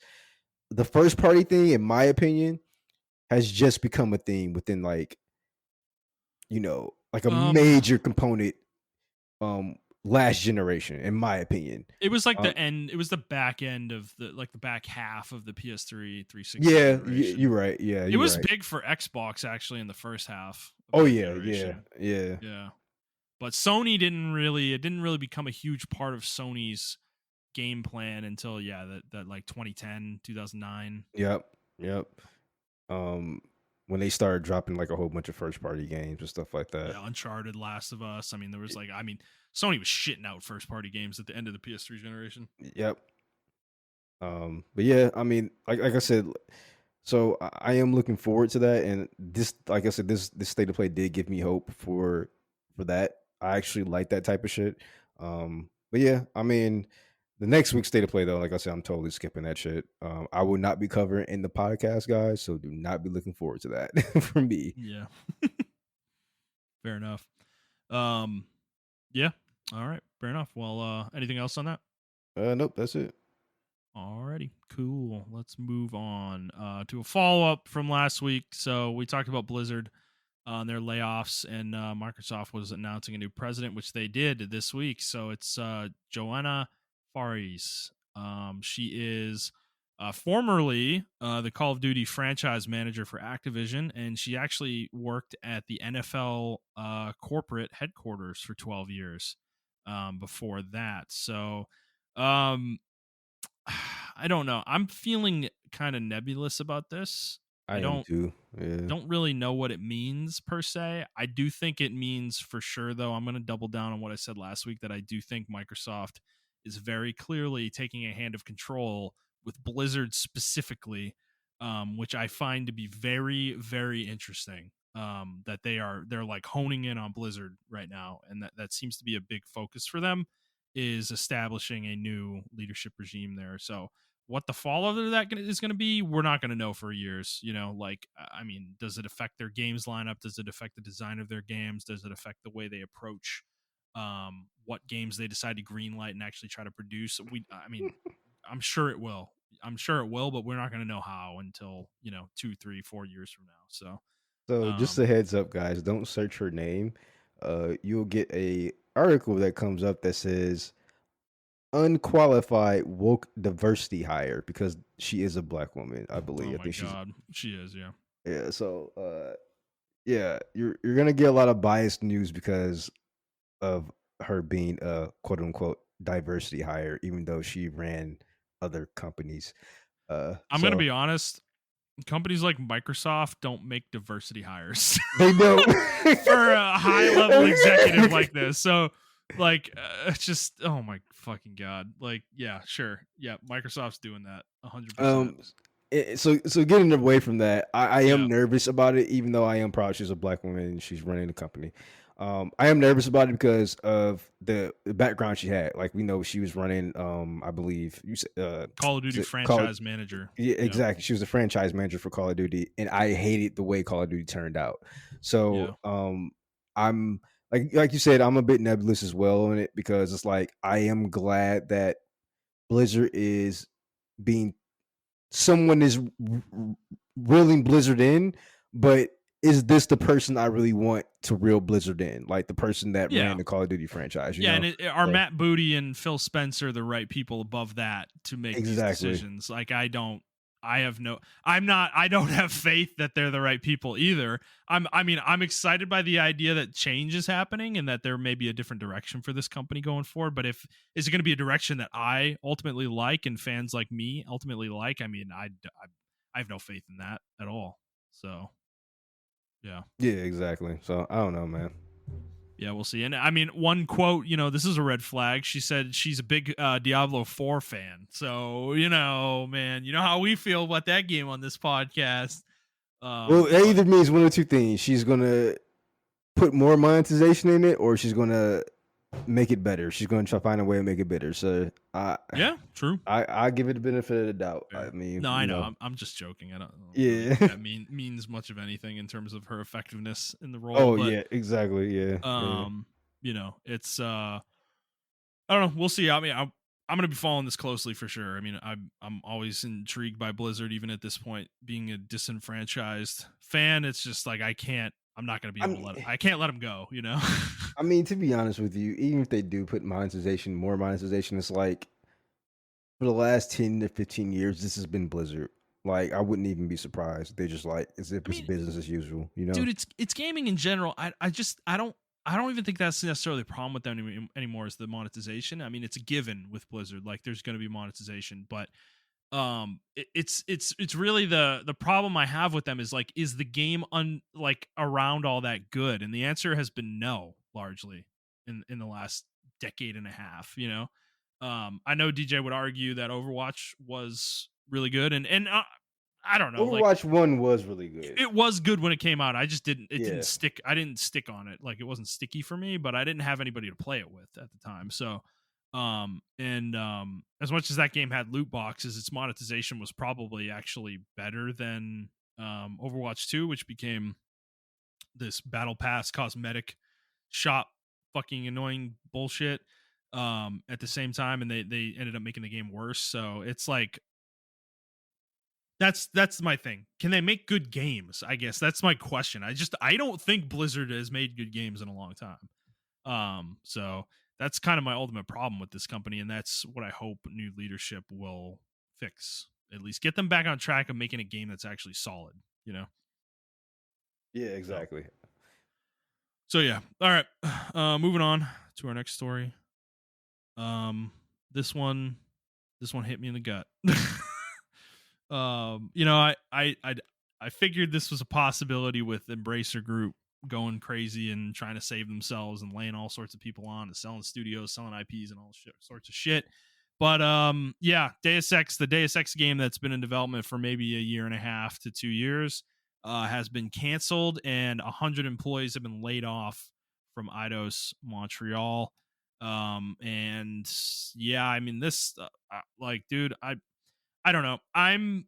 the first party thing, in my opinion, has just become a thing within like a Um, major component um last generation, in my opinion. it was like Um, the end. It was the back end of the back half of the PS3 360 yeah, generation. you're right. Yeah, It you're was right. big for Xbox actually in the first half of Oh that yeah, yeah, generation. yeah. Yeah, but Sony didn't really. It didn't really become a huge part of Sony's game plan until that like 2010 2009. Yep, yep. Um, when they started dropping like a whole bunch of first party games and stuff like that. Yeah, Uncharted, Last of Us. I mean, there was like, I mean, Sony was shitting out first party games at the end of the PS3 generation. Yep. But yeah, I mean, like I said, so I am looking forward to that, and this, like I said, this state of play did give me hope for that. I actually like that type of shit. But yeah, I mean, the next week's state of play though, like I said, I'm totally skipping that shit. I will not be covering in the podcast, guys, so do not be looking forward to that for me. Yeah, fair enough. Um, yeah, all right, fair enough. Well, anything else on that? Nope, that's it. Alrighty, cool. Let's move on to a follow up from last week. So we talked about Blizzard on their layoffs, and Microsoft was announcing a new president, which they did this week. So it's Joanna Faries. She is formerly the Call of Duty franchise manager for Activision, and she actually worked at the NFL corporate headquarters for 12 years before that. So um, I don't know. I'm feeling kind of nebulous about this. I I am don't too. Yeah. don't really know what it means per se. I do think it means for sure, though. I'm going to double down on what I said last week that I do think Microsoft is very clearly taking a hand of control with Blizzard specifically, which I find to be very, very interesting. That they're like honing in on Blizzard right now, and that seems to be a big focus for them is establishing a new leadership regime there. So what the fallout of that is going to be, we're not going to know for years. Like, I mean, does it affect their games lineup? Does it affect the design of their games? Does it affect the way they approach what games they decide to greenlight and actually try to produce? I mean, I'm sure it will. I'm sure it will, but we're not going to know how until 2, 3, 4 years from now. So, So just um, a heads up, guys, don't search her name. You'll get a article that comes up that says unqualified woke diversity hire because she is a black woman, I oh believe. I my think she's God, she is, yeah. yeah. So yeah, you're gonna get a lot of biased news because of her being a quote unquote diversity hire, even though she ran other companies. I'm going to So be honest. Companies like Microsoft don't make diversity hires they don't. for a high level executive like this. So, like, it's just, oh my fucking God. Like, yeah, sure. Yeah, Microsoft's doing that 100%. Um, so getting away from that, I Yeah. am nervous about it, even though I am proud she's a black woman and she's running the company. I am nervous about it because of the background she had. Like we know she was running, I believe you said, Call of was Duty it Call? franchise manager. Yeah, Yeah. exactly. She was the franchise manager for Call of Duty, and I hated the way Call of Duty turned out. So, Yeah. I'm like you said, I'm a bit nebulous as well on it because it's like I am glad that Blizzard is being someone is reeling Blizzard in, but is this the person I really want to reel Blizzard in? Like the person that ran Yeah. the Call of Duty franchise, Yeah. And are So, Matt Booty and Phil Spencer the right people above that to make these exactly. decisions? Like, I don't. I don't have faith that they're the right people either. I'm excited by the idea that change is happening and that there may be a different direction for this company going forward. But is it going to be a direction that I ultimately like and fans like me ultimately like? I mean, I have no faith in that at all. So yeah. Yeah, exactly. So I don't know, man. Yeah, we'll see. And I mean, one quote, this is a red flag. She said she's a big Diablo 4 fan. So, man, you know how we feel about that game on this podcast. Well, it either means one or two things. She's gonna put more monetization in it, or she's gonna make it better. She's gonna try to find a way to make it better. So yeah, true. I give it the benefit of the doubt. Yeah. I mean, no, I know. I'm just joking. I don't yeah, really that means much of anything in terms of her effectiveness in the role. Oh but, yeah, exactly. Yeah. It's I don't know. We'll see. I mean, I'm going to be following this closely for sure. I mean, I'm always intrigued by Blizzard, even at this point, being a disenfranchised fan. It's just like I'm not going to be able to I can't let them go. I mean, to be honest with you, even if they do put more monetization, it's like for the last 10 to 15 years, this has been Blizzard. Like, I wouldn't even be surprised. They're just like as if it's business as usual. Dude, it's gaming in general. I don't even think that's necessarily a problem with them anymore. Is the monetization? I mean, it's a given with Blizzard. Like, there's going to be monetization, but it's really the problem I have with them is like, is the game around all that good? And the answer has been no, largely in the last decade and a half. I know DJ would argue that Overwatch was really good, and I don't know. Overwatch 1 was really good. It was good when it came out. I just didn't stick. I didn't stick on it. Like, it wasn't sticky for me, but I didn't have anybody to play it with at the time. So, as much as that game had loot boxes, its monetization was probably actually better than Overwatch 2, which became this battle pass cosmetic shop fucking annoying bullshit at the same time, and they ended up making the game worse. So it's like, that's my thing. Can they make good games? I guess that's my question. I don't think Blizzard has made good games in a long time. So that's kind of my ultimate problem with this company, and that's what I hope new leadership will fix. At least get them back on track of making a game that's actually solid. Yeah, exactly. So yeah. All right. Moving on to our next story. This one hit me in the gut. I figured this was a possibility with Embracer Group going crazy and trying to save themselves and laying all sorts of people on and selling studios, selling IPs and all sorts of shit. But the Deus Ex game that's been in development for maybe a year and a half to 2 years has been canceled, and 100 employees have been laid off from Eidos Montreal. And yeah, I mean, this dude, I don't know. I'm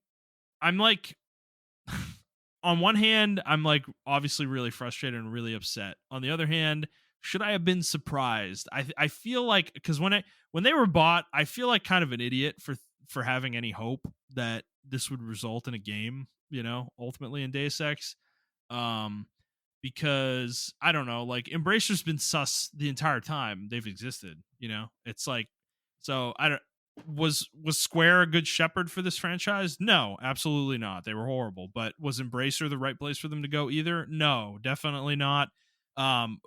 like, on one hand, I'm like obviously really frustrated and really upset. On the other hand, should I have been surprised? I feel like, because when they were bought, I feel like kind of an idiot for having any hope that this would result in a game, ultimately in Deus Ex. Because I don't know, like, Embracer's been sus the entire time they've existed. It's like, so I don't. Was Square a good shepherd for this franchise? No, absolutely not. They were horrible. But was Embracer the right place for them to go either? No, definitely not.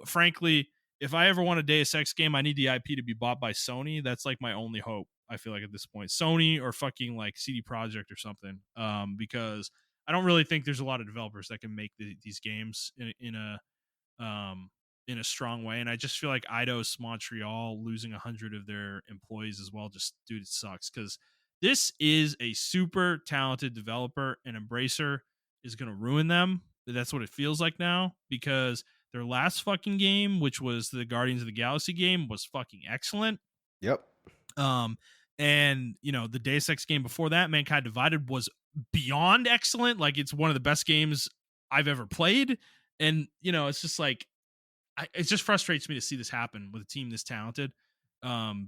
Frankly, if I ever want a Deus Ex game, I need the IP to be bought by Sony. That's like my only hope, I feel like, at this point. Sony or fucking like CD Projekt or something. Because I don't really think there's a lot of developers that can make these games in a strong way. And I just feel like Eidos Montreal losing 100 of their employees as well, just, dude, it sucks, because this is a super talented developer, and Embracer is going to ruin them. That's what it feels like now, because their last fucking game, which was the Guardians of the Galaxy game, was fucking excellent. Yep. And the Deus Ex game before that, Mankind Divided, was beyond excellent. Like, it's one of the best games I've ever played. And it's just like, it just frustrates me to see this happen with a team this talented,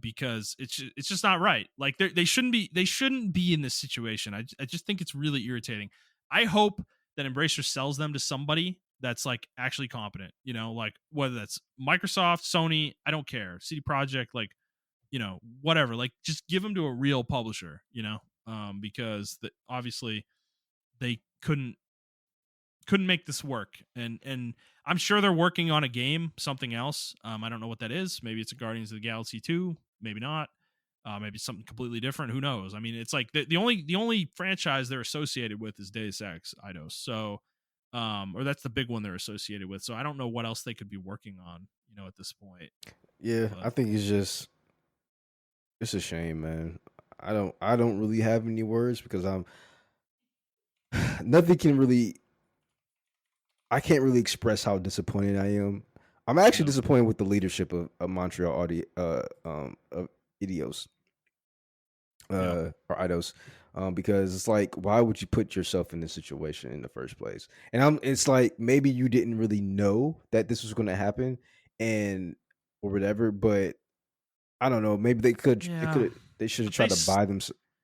because it's just not right. Like, they shouldn't be in this situation. I just think it's really irritating. I hope that Embracer sells them to somebody that's like actually competent. Like, whether that's Microsoft, Sony, I don't care, CD Projekt, like, whatever. Like, just give them to a real publisher. because obviously they couldn't make this work, and I'm sure they're working on a game, something else. I don't know what that is. Maybe it's a Guardians of the Galaxy 2, maybe not. Maybe something completely different. Who knows? I mean, it's like the only franchise they're associated with is Deus Ex Eidos. So, or that's the big one they're associated with. So I don't know what else they could be working on, at this point. Yeah, But I think it's a shame, man. I don't really have any words because I'm nothing can really I can't really express how disappointed I am. I'm actually yeah, disappointed with the leadership of Montreal of Idios yeah, or Eidos, because it's like, why would you put yourself in this situation in the first place? And it's like maybe you didn't really know that this was going to happen, and or whatever. But I don't know. Maybe yeah. they should have But tried to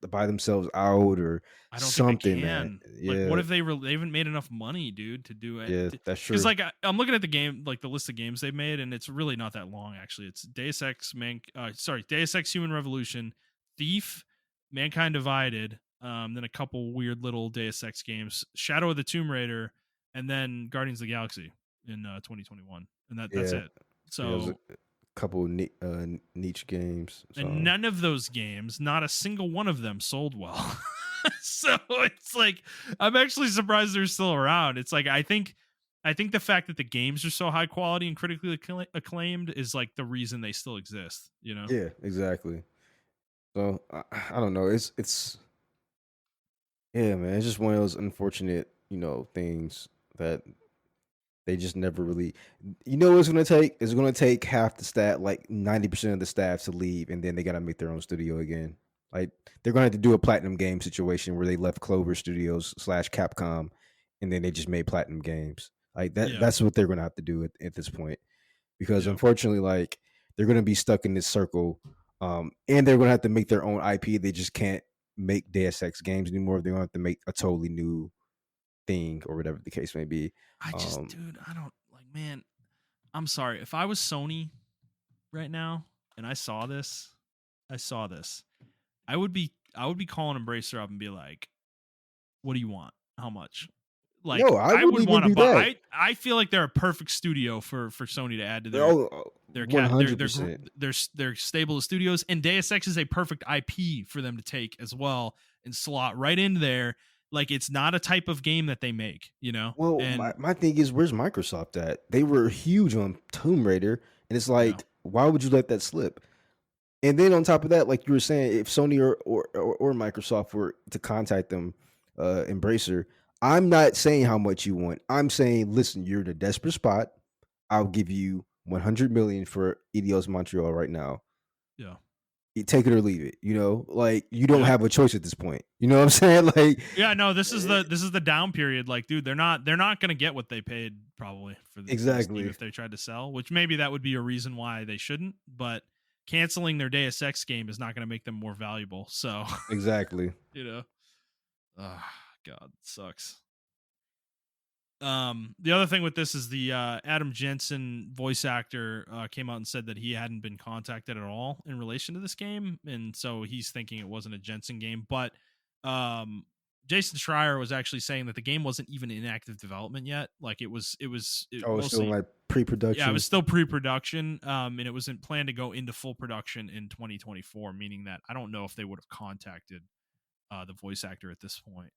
buy themselves out or I don't think they something, man. can. Like, what Yeah, if they haven't made enough money, dude, to do it? yeah, that's Because true. like I'm looking at the game, like the list of games they've made, and it's really not that long. Actually, it's Deus Ex Human Revolution, Thief, Mankind Divided, then a couple weird little Deus Ex games, Shadow of the Tomb Raider, and then Guardians of the Galaxy in 2021, and that's Yeah, it. yeah. It was a So, couple of niche games. and So none of those games, not a single one of them sold well. So it's like I'm actually surprised they're still around. It's like I think the fact that the games are so high quality and critically acclaimed is like the reason they still exist, yeah, exactly. So I don't know. It's yeah, man. It's just one of those unfortunate, things that they just never really. You know, what it's gonna take. It's gonna take half the staff, like 90% of the staff, to leave, and then they gotta make their own studio again. Like they're gonna have to do a platinum game situation where they left Clover Studios slash Capcom, and then they just made platinum games. Like that. Yeah. That's what they're gonna have to do at this point, because Yeah. unfortunately, like they're gonna be stuck in this circle, and they're gonna have to make their own IP. They just can't make Deus Ex games anymore. They're gonna have to make a totally new thing or whatever the case may be. Um, Dude, I don't like, man. I'm sorry. If I was Sony right now and I saw this, I would be calling Embracer up and be like, "What do you want? How much?" Like no, I I wouldn't would even want to do buy. that. I feel like they're a perfect studio for Sony to add to their Oh, their one cat hundred percent. their stable of studios, and Deus Ex is a perfect IP for them to take as well and slot right in there. Like it's not a type of game that they make, Well, and my thing is, where's Microsoft at? They were huge on Tomb Raider, and it's yeah, like, why would you let that slip? And then on top of that, like you were saying, if Sony or Microsoft were to contact them, Embracer, I'm not saying how much you want. I'm saying, listen, you're in a desperate spot. I'll give you 100 million for Eidos Montreal right now. yeah, You take it or leave it. Like you don't yeah. have a choice at this point. You know what I'm saying? Like Yeah, no, this is the down period. Like, dude, they're not gonna get what they paid probably for this game exactly, if they tried to sell. Which maybe that would be a reason why they shouldn't. But canceling their Deus Ex game is not gonna make them more valuable. So, exactly. you know, oh, God, sucks. The other thing with this is the Adam Jensen voice actor came out and said that he hadn't been contacted at all in relation to this game, and so he's thinking it wasn't a Jensen game. But um, Jason Schreier was actually saying that the game wasn't even in active development yet. Like it Oh, it's still in mostly, like yeah, it was pre-production. still pre-production, and it wasn't planned to go into full production in 2024. Meaning that I don't know if they would have contacted the voice actor at this point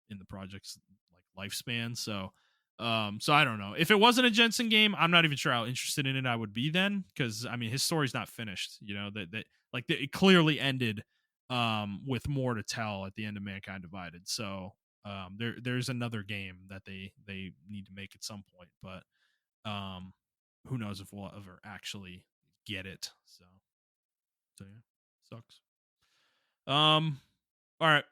in the project's like lifespan. So I don't know. If it wasn't a Jensen game, I'm not even sure how interested in it I would be then, because I mean his story's not finished. It clearly ended with more to tell at the end of Mankind Divided. So there's another game that they need to make at some point, but um who knows if we'll ever actually get it. So yeah, sucks. Um all right,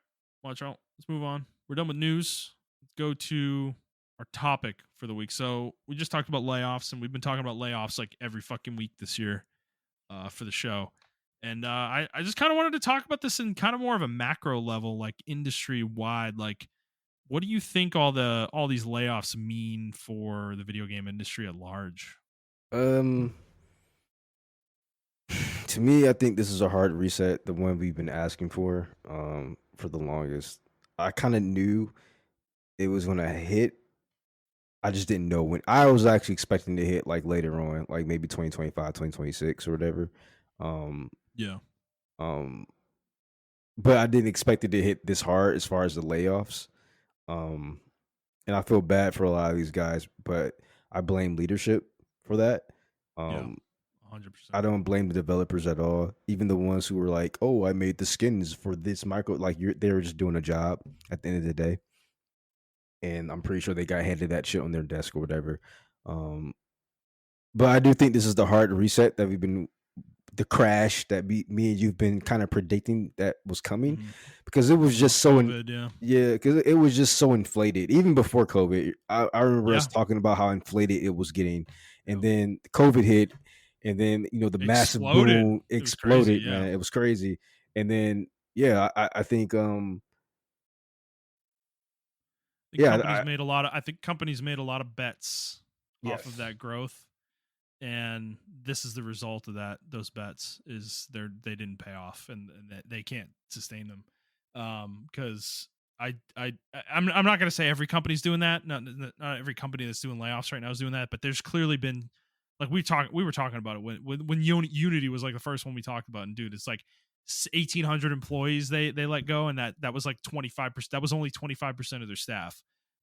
watch out. Let's move on. We're done with news. Let's go to our topic for the week. So we just talked about layoffs, and we've been talking about layoffs like every fucking week this year for the show. And I just kind of wanted to talk about this in kind of more of a macro level, like industry wide. Like, what do you think all these layoffs mean for the video game industry at large? Um, to me, I think this is a hard reset, the one we've been asking for for the longest. I kind of knew it was gonna hit. I just didn't know when. I was actually expecting to hit like later on, like maybe 2025, 2026 or whatever. Um, Yeah. um, but I didn't expect it to hit this hard as far as the layoffs. Um, and I feel bad for a lot of these guys, but I blame leadership for that. Yeah. Um, I 100%. don't blame the developers at all. Even the ones who were like, "Oh, I made the skins for this micro," like they were just doing a job at the end of the day. And I'm pretty sure they got handed that shit on their desk or whatever. Um, but I do think this is the hard reset that we've been the crash that me and you've been kind of predicting that was coming Mhm. because it was just so COVID, yeah. yeah, because it was just so inflated even before COVID. I remember Yeah. us talking about how inflated it was getting, and Yep. then COVID hit, and then the massive Exploded. boom It was crazy, exploded, yeah. man. It was crazy, and then yeah, I think yeah, I think companies made a lot of bets off of yes, that growth, and this is the result of that. Those bets is they didn't pay off, and that they can't sustain them. Because I'm not going to say every company's doing that. Not every company that's doing layoffs right now is doing that, but there's clearly been, like, we were talking about it when Unity was like the first one we talked about, and dude, it's like 1,800 employees they let go, and that was like 25%. That was only 25% of their staff.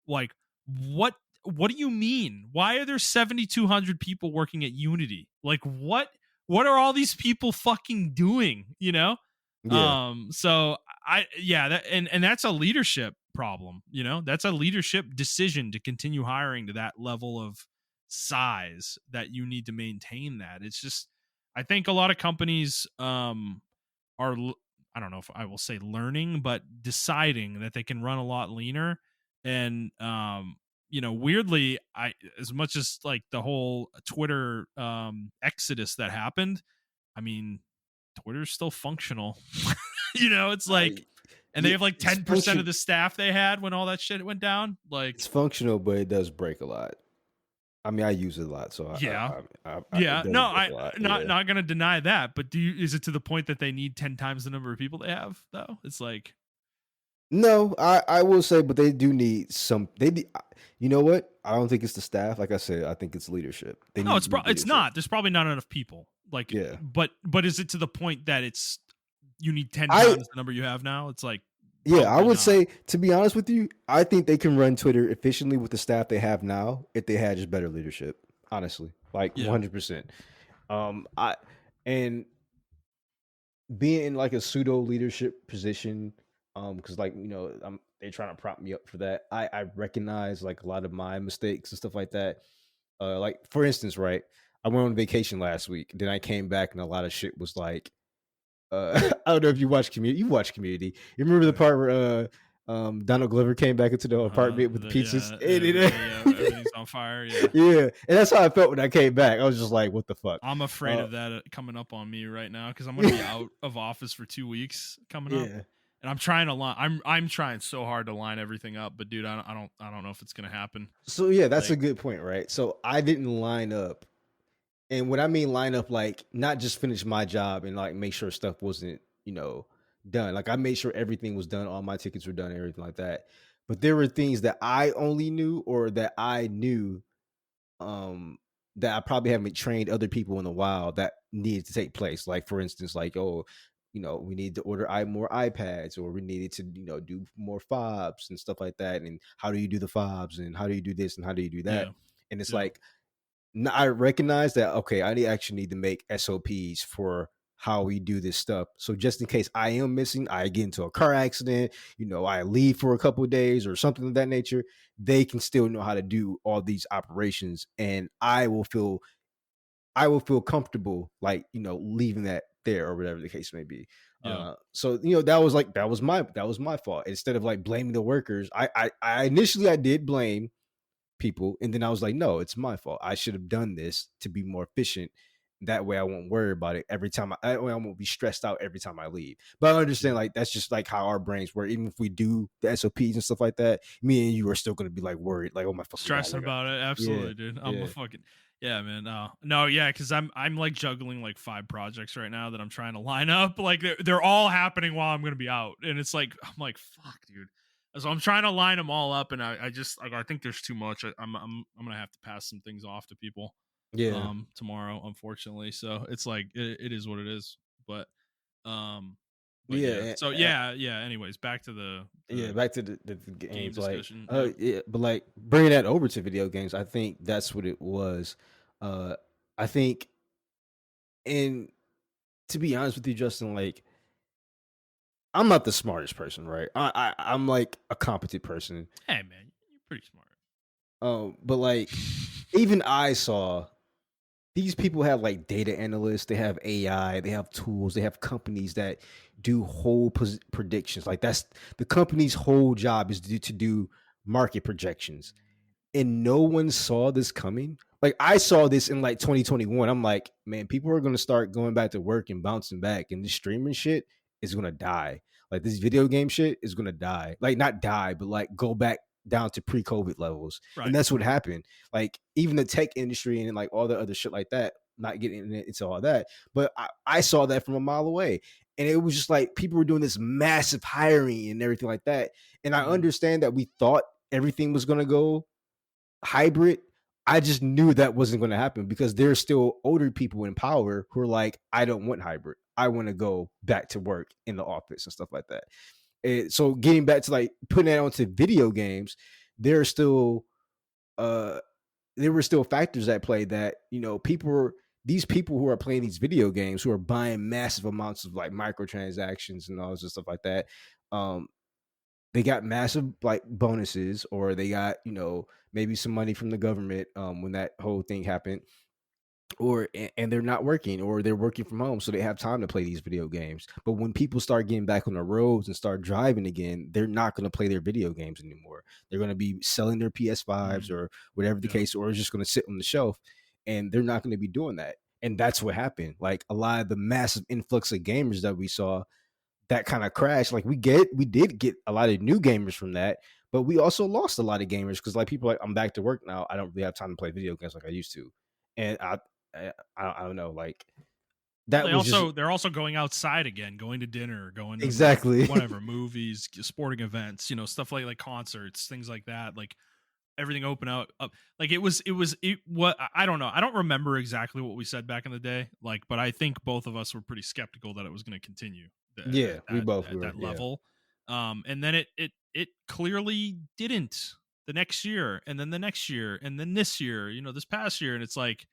Like, what do you mean? Why are there 7,200 people working at Unity? Like, what are all these people fucking doing? yeah, So yeah, and that's a leadership problem. That's a leadership decision to continue hiring to that level of size that you need to maintain that. It's just, I think a lot of companies are, I don't know if I will say learning, but deciding that they can run a lot leaner. And weirdly, I as much as like the whole Twitter exodus that happened, I mean, Twitter's still functional. It's like, I and they yeah, have like 10% of the staff they had when all that shit went down. Like, it's functional, but it does break a lot. I mean, I use it a lot, so yeah. it Yeah, does no, break I a lot. not Yeah. not gonna deny that, but is it to the point that they need 10 times the number of people they have though? It's like, No, I will say, but they do need some. You know what? I don't think it's the staff. Like I said, I think it's leadership. They no, need it's leadership. not. There's probably not enough people. Like, Yeah, but is it to the point that it's you need 10 I times the number you have now? It's like, I probably would not. say, to be honest with you, I think they can run Twitter efficiently with the staff they have now if they had just better leadership. Honestly, like Yeah. 100%. I and being in like a pseudo leadership position, because like they're trying to prop me up for that. I recognize like a lot of my mistakes and stuff like that. Like for instance, right? I went on vacation last week. Then I came back and a lot of shit was like, I don't know if you watch Community. You watch Community. You remember the part where Donald Glover came back into the apartment with the pizzas? Yeah, And everything's on fire. Yeah. yeah, and that's how I felt when I came back. I was just like, what the fuck? I'm afraid Uh, of that coming up on me right now because I'm going to be out of office for 2 weeks coming up, yeah. and I'm trying to line. I'm trying so hard to line everything up, but dude, I don't know if it's going to happen. So yeah, that's a Like, good point, right? So I didn't line up. And when I mean line up, like not just finish my job and like make sure stuff wasn't, done. Like I made sure everything was done, all my tickets were done, and everything like that. But there were things that I only knew or that I knew that I probably haven't trained other people in a while that needed to take place. Like for instance, like, oh, we need to order more iPads, or we needed to, do more fobs and stuff like that. And how do you do the fobs, and how do you do this, and how do you do that? yeah, And it's yeah, like I recognize that, okay, I actually need to make SOPs for how we do this stuff. So just in case I am missing, I get into a car accident, I leave for a couple of days or something of that nature, they can still know how to do all these operations, and I will feel comfortable, like, leaving that there or whatever the case may be. yeah, So that was my fault. Instead of like blaming the workers, I initially I did blame people, and then I was like, no, it's my fault. I should have done this to be more efficient. That way I won't worry about it every time. That way I won't be stressed out every time I leave. But I understand, yeah. like, that's just like how our brains work. Even if we do the SOPs and stuff like that, me and you are still going to be like worried, like, oh my fucking god, Stressing like, about it, yeah, absolutely, dude. I'm a yeah, fucking Yeah, man. No, yeah, because I'm like juggling like 5 projects right now that I'm trying to line up. Like they're all happening while I'm gonna be out, and it's like I'm like fuck, dude. So I'm trying to line them all up, and I just like I think there's too much. I'm gonna have to pass some things off to people Yeah. tomorrow, unfortunately. So it's like it is what it is. But um but yeah. Yeah. So yeah. Anyways, back to Yeah, the back to the game games, like, discussion. Yep. yeah, but like bringing that over to video games, I think that's what it was. I think, and to be honest with you, Justin, like, I'm not the smartest person, right? I'm like a competent person. Hey man, you're pretty smart. But like, even I saw these people have like data analysts, they have AI, they have tools, they have companies that do whole predictions. Like that's the company's whole job is to do market projections, and no one saw this coming. Like I saw this in like 2021. I'm like, man, people are going to start going back to work and bouncing back, and this streaming shit is going to die. Like this video game shit is going to die. Like not die, but like go back down to pre-COVID levels. And Right. that's what happened. Like even the tech industry and like all the other shit like that, not getting into all that, but I saw that from a mile away. And it was just like people were doing this massive hiring and everything like that. And I understand that we thought everything was going to go hybrid. I just knew that wasn't going to happen because there's still older people in power who are like, I don't want hybrid. I want to go back to work in the office and stuff like that. And so getting back to like putting that onto video games, there's still there were still factors at play that, you know, these people who are playing these video games, who are buying massive amounts of like microtransactions and all this stuff like that, um, they got massive like bonuses, or they got, you know, maybe some money from the government when that whole thing happened, or and they're not working, or they're working from home, so they have time to play these video games. But when people start getting back on the roads and start driving again, they're not going to play their video games anymore. They're going to be selling their PS5s or whatever the case, or it's just going to sit on the shelf, and they're not going to be doing that. And that's what happened. Like a lot of the massive influx of gamers that we saw, that kind of crash. Like we did get a lot of new gamers from that, but we also lost a lot of gamers because like people are like, I'm back to work now, I don't really have time to play video games like I used to. And I don't know, like Well, that was just they're also going outside again, going to dinner, going to exactly whatever movies, sporting events, you know, stuff like concerts, things like that. Like everything open up. Like it was what I don't know. I don't remember exactly what we said back in the day. Like, but I think both of us were pretty skeptical that it was going to continue yeah, we both at were, that yeah. level. And then it clearly didn't the next year, and then the next year, and then this year, you know, this past year, and it's like,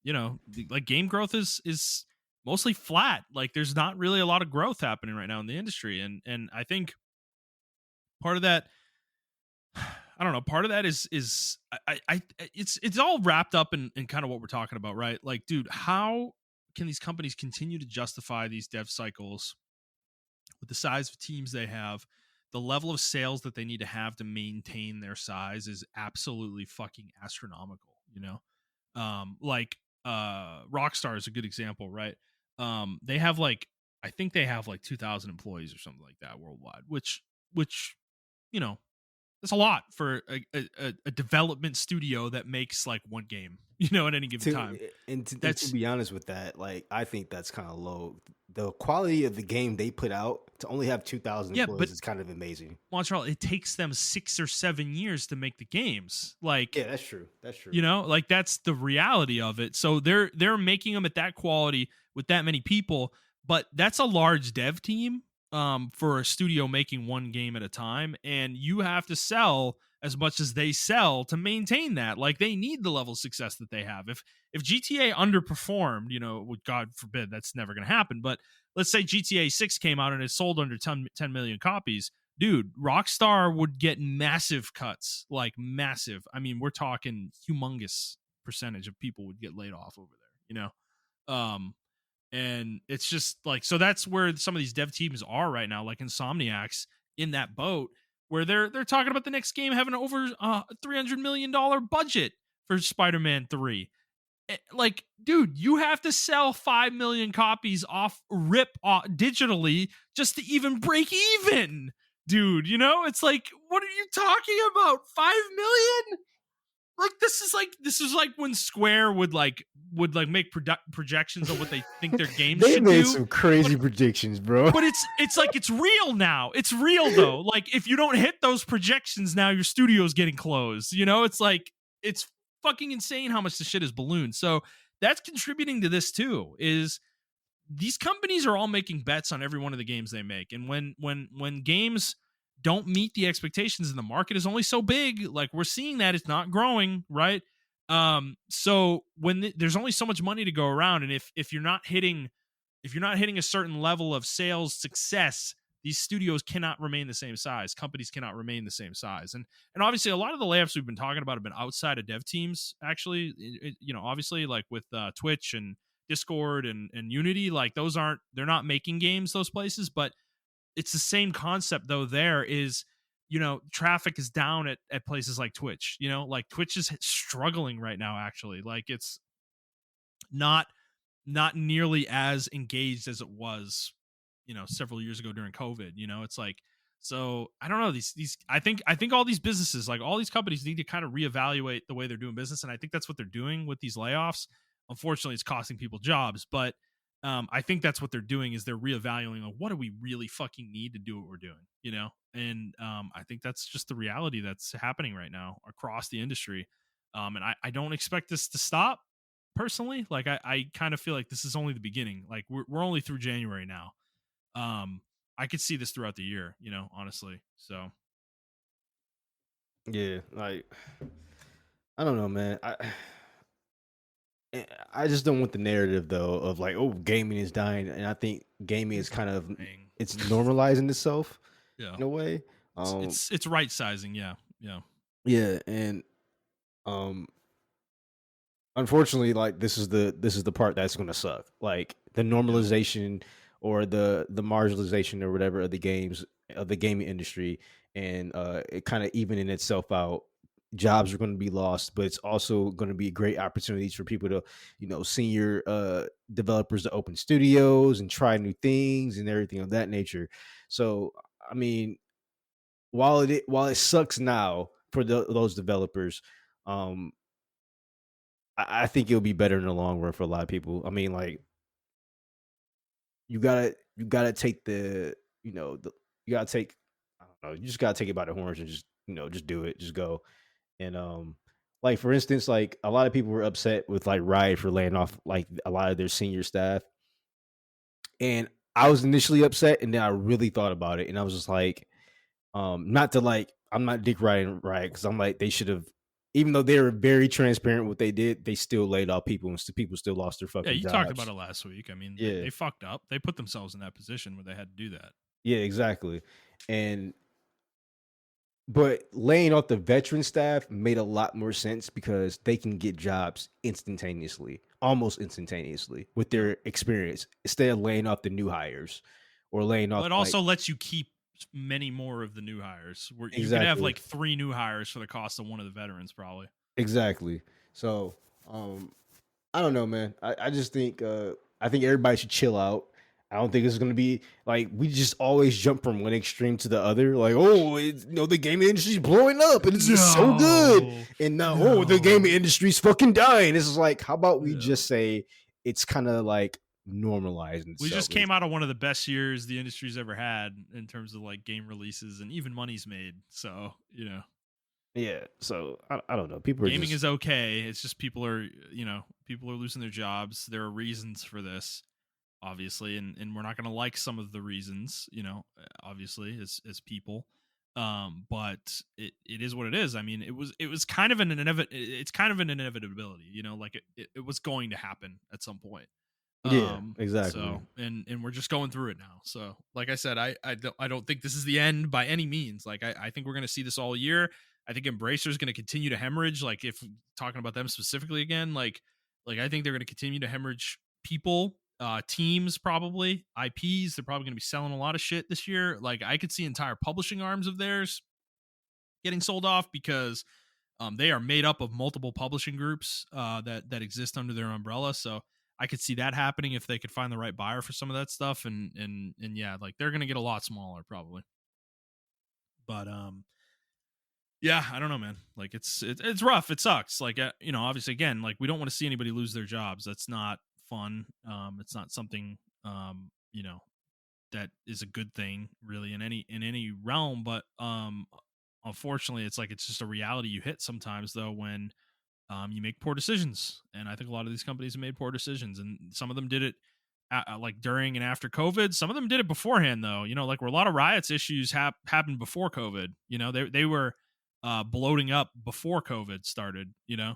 you know, like game growth is mostly flat. Like there's not really a lot of growth happening right now in the industry, and I think part of that, I don't know, part of that is it's all wrapped up in kind of what we're talking about, right? Like, dude, how can these companies continue to justify these dev cycles with the size of teams they have? The level of sales that they need to have to maintain their size is absolutely fucking astronomical, you know? Like Rockstar is a good example, right? They have like, I think they have like 2,000 employees or something like that worldwide, which you know, that's a lot for a development studio that makes like one game, you know, at any given time. To be honest with that, like I think that's kind of low. The quality of the game they put out to only have 2,000 Yeah, employees but is kind of amazing. Montreal, it takes them 6 or 7 years to make the games. Like, Yeah, that's true. That's true. you know, like that's the reality of it. So they're making them at that quality with that many people, but that's a large dev team for a studio making one game at a time, and you have to sell as much as they sell to maintain that. Like they need the level of success that they have. If GTA underperformed, you know, God forbid that's never going to happen, but let's say GTA 6 came out and it sold under 10 million copies, dude, Rockstar would get massive cuts, like massive. I mean, we're talking humongous percentage of people would get laid off over there, you know? And it's just like, so that's where some of these dev teams are right now, like Insomniac's in that boat where they're talking about the next game having over $300 million budget for Spider-Man 3. Like, dude, you have to sell 5 million copies off rip digitally just to even break even, dude. You know, it's like, what are you talking about? 5 million? Like this is like when Square would make projections of what they think their games They should made do. some crazy But predictions, bro. but it's like it's real now. It's real though. Like if you don't hit those projections now, your studio's getting closed. You know, it's like it's fucking insane how much the shit is ballooned. So that's contributing to this too. Is these companies are all making bets on every one of the games they make, and when games don't meet the expectations and the market is only so big, like we're seeing that it's not growing, right? So there's only so much money to go around, and if you're not hitting a certain level of sales success, these studios cannot remain the same size. Companies cannot remain the same size. And obviously a lot of the layoffs we've been talking about have been outside of dev teams, actually. Obviously like with Twitch and Discord and Unity, like they're not making games, those places, but it's the same concept though. There is, traffic is down at places like Twitch. Like Twitch is struggling right now, actually. Like it's not nearly as engaged as it was, several years ago during COVID. It's like, so I don't know, these I think all these businesses, like all these companies, need to kind of reevaluate the way they're doing business, and I think that's what they're doing with these layoffs. Unfortunately, it's costing people jobs, but I think that's what they're doing, is they're reevaluating, like, what do we really fucking need to do what we're doing, and I think that's just the reality that's happening right now across the industry. And I don't expect this to stop personally. Like I kind of feel like this is only the beginning. Like we're only through January now. I could see this throughout the year, honestly. So Yeah, like I don't know, man. I just don't want the narrative though of like, oh, gaming is dying, and I think gaming is kind of it's normalizing itself yeah, in a way. it's right sizing. Yeah, yeah, Yeah, and um, unfortunately, like this is the part that's going to suck. Like the normalization or the marginalization or whatever of the gaming industry, and it kind of evening itself out. Jobs are going to be lost, but it's also going to be great opportunities for people to, senior developers to open studios and try new things and everything of that nature. So, I mean, while it sucks now for those developers, um, I think it'll be better in the long run for a lot of people. I mean, like you gotta take you gotta take I don't know, you just gotta take it by the horns and just do it, just go. And like for instance, like a lot of people were upset with like Riot for laying off like a lot of their senior staff. And I was initially upset, and then I really thought about it, and I was just like, not to like, I'm not dick riding Riot, because I'm like, they should have, even though they were very transparent what they did, they still laid off people, and people still lost their yeah. fucking You jobs. talked about it last week. I mean, Yeah, they fucked up. They put themselves in that position where they had to do that. yeah, exactly. And but laying off the veteran staff made a lot more sense because they can get jobs instantaneously, almost instantaneously, with their experience, instead of laying off the new hires or laying off. Well, it also lets you keep many more of the new hires. Where you could have like 3 new hires for the cost of one of the veterans, probably. Exactly. So, I don't know, man. I just think I think everybody should chill out. I don't think it's gonna be like we just always jump from one extreme to the other. Like, oh, the gaming industry's blowing up and it's just so good, and now the gaming industry's fucking dying. It's like, how about we just say it's kind of like normalizing. We just came out of one of the best years the industry's ever had in terms of like game releases and even money's made. So yeah. So I don't know. Gaming is okay. It's just people are losing their jobs. There are reasons for this, obviously, and we're not going to like some of the reasons, obviously, as people. But it is what it is. I mean, it was kind of it's kind of an inevitability, like it was going to happen at some point. Yeah, exactly. So and we're just going through it now. So like I said, I don't think this is the end by any means. Like I think we're going to see this all year. I think Embracer is going to continue to hemorrhage. Like if talking about them specifically again, like I think they're going to continue to hemorrhage people, teams, probably IPs. They're probably going to be selling a lot of shit this year. Like I could see entire publishing arms of theirs getting sold off because they are made up of multiple publishing groups that exist under their umbrella. So I could see that happening if they could find the right buyer for some of that stuff. And yeah, like they're going to get a lot smaller probably. But Yeah, I don't know, man. Like it's rough. It sucks. Like obviously, again, like we don't want to see anybody lose their jobs. That's not fun. It's not something that is a good thing really in any realm. But unfortunately, it's like it's just a reality you hit sometimes though when you make poor decisions. And I think a lot of these companies have made poor decisions, and some of them did it like during and after COVID. Some of them did it beforehand, though. Like where a lot of riots issues happened before COVID. They were bloating up before COVID started. Yeah.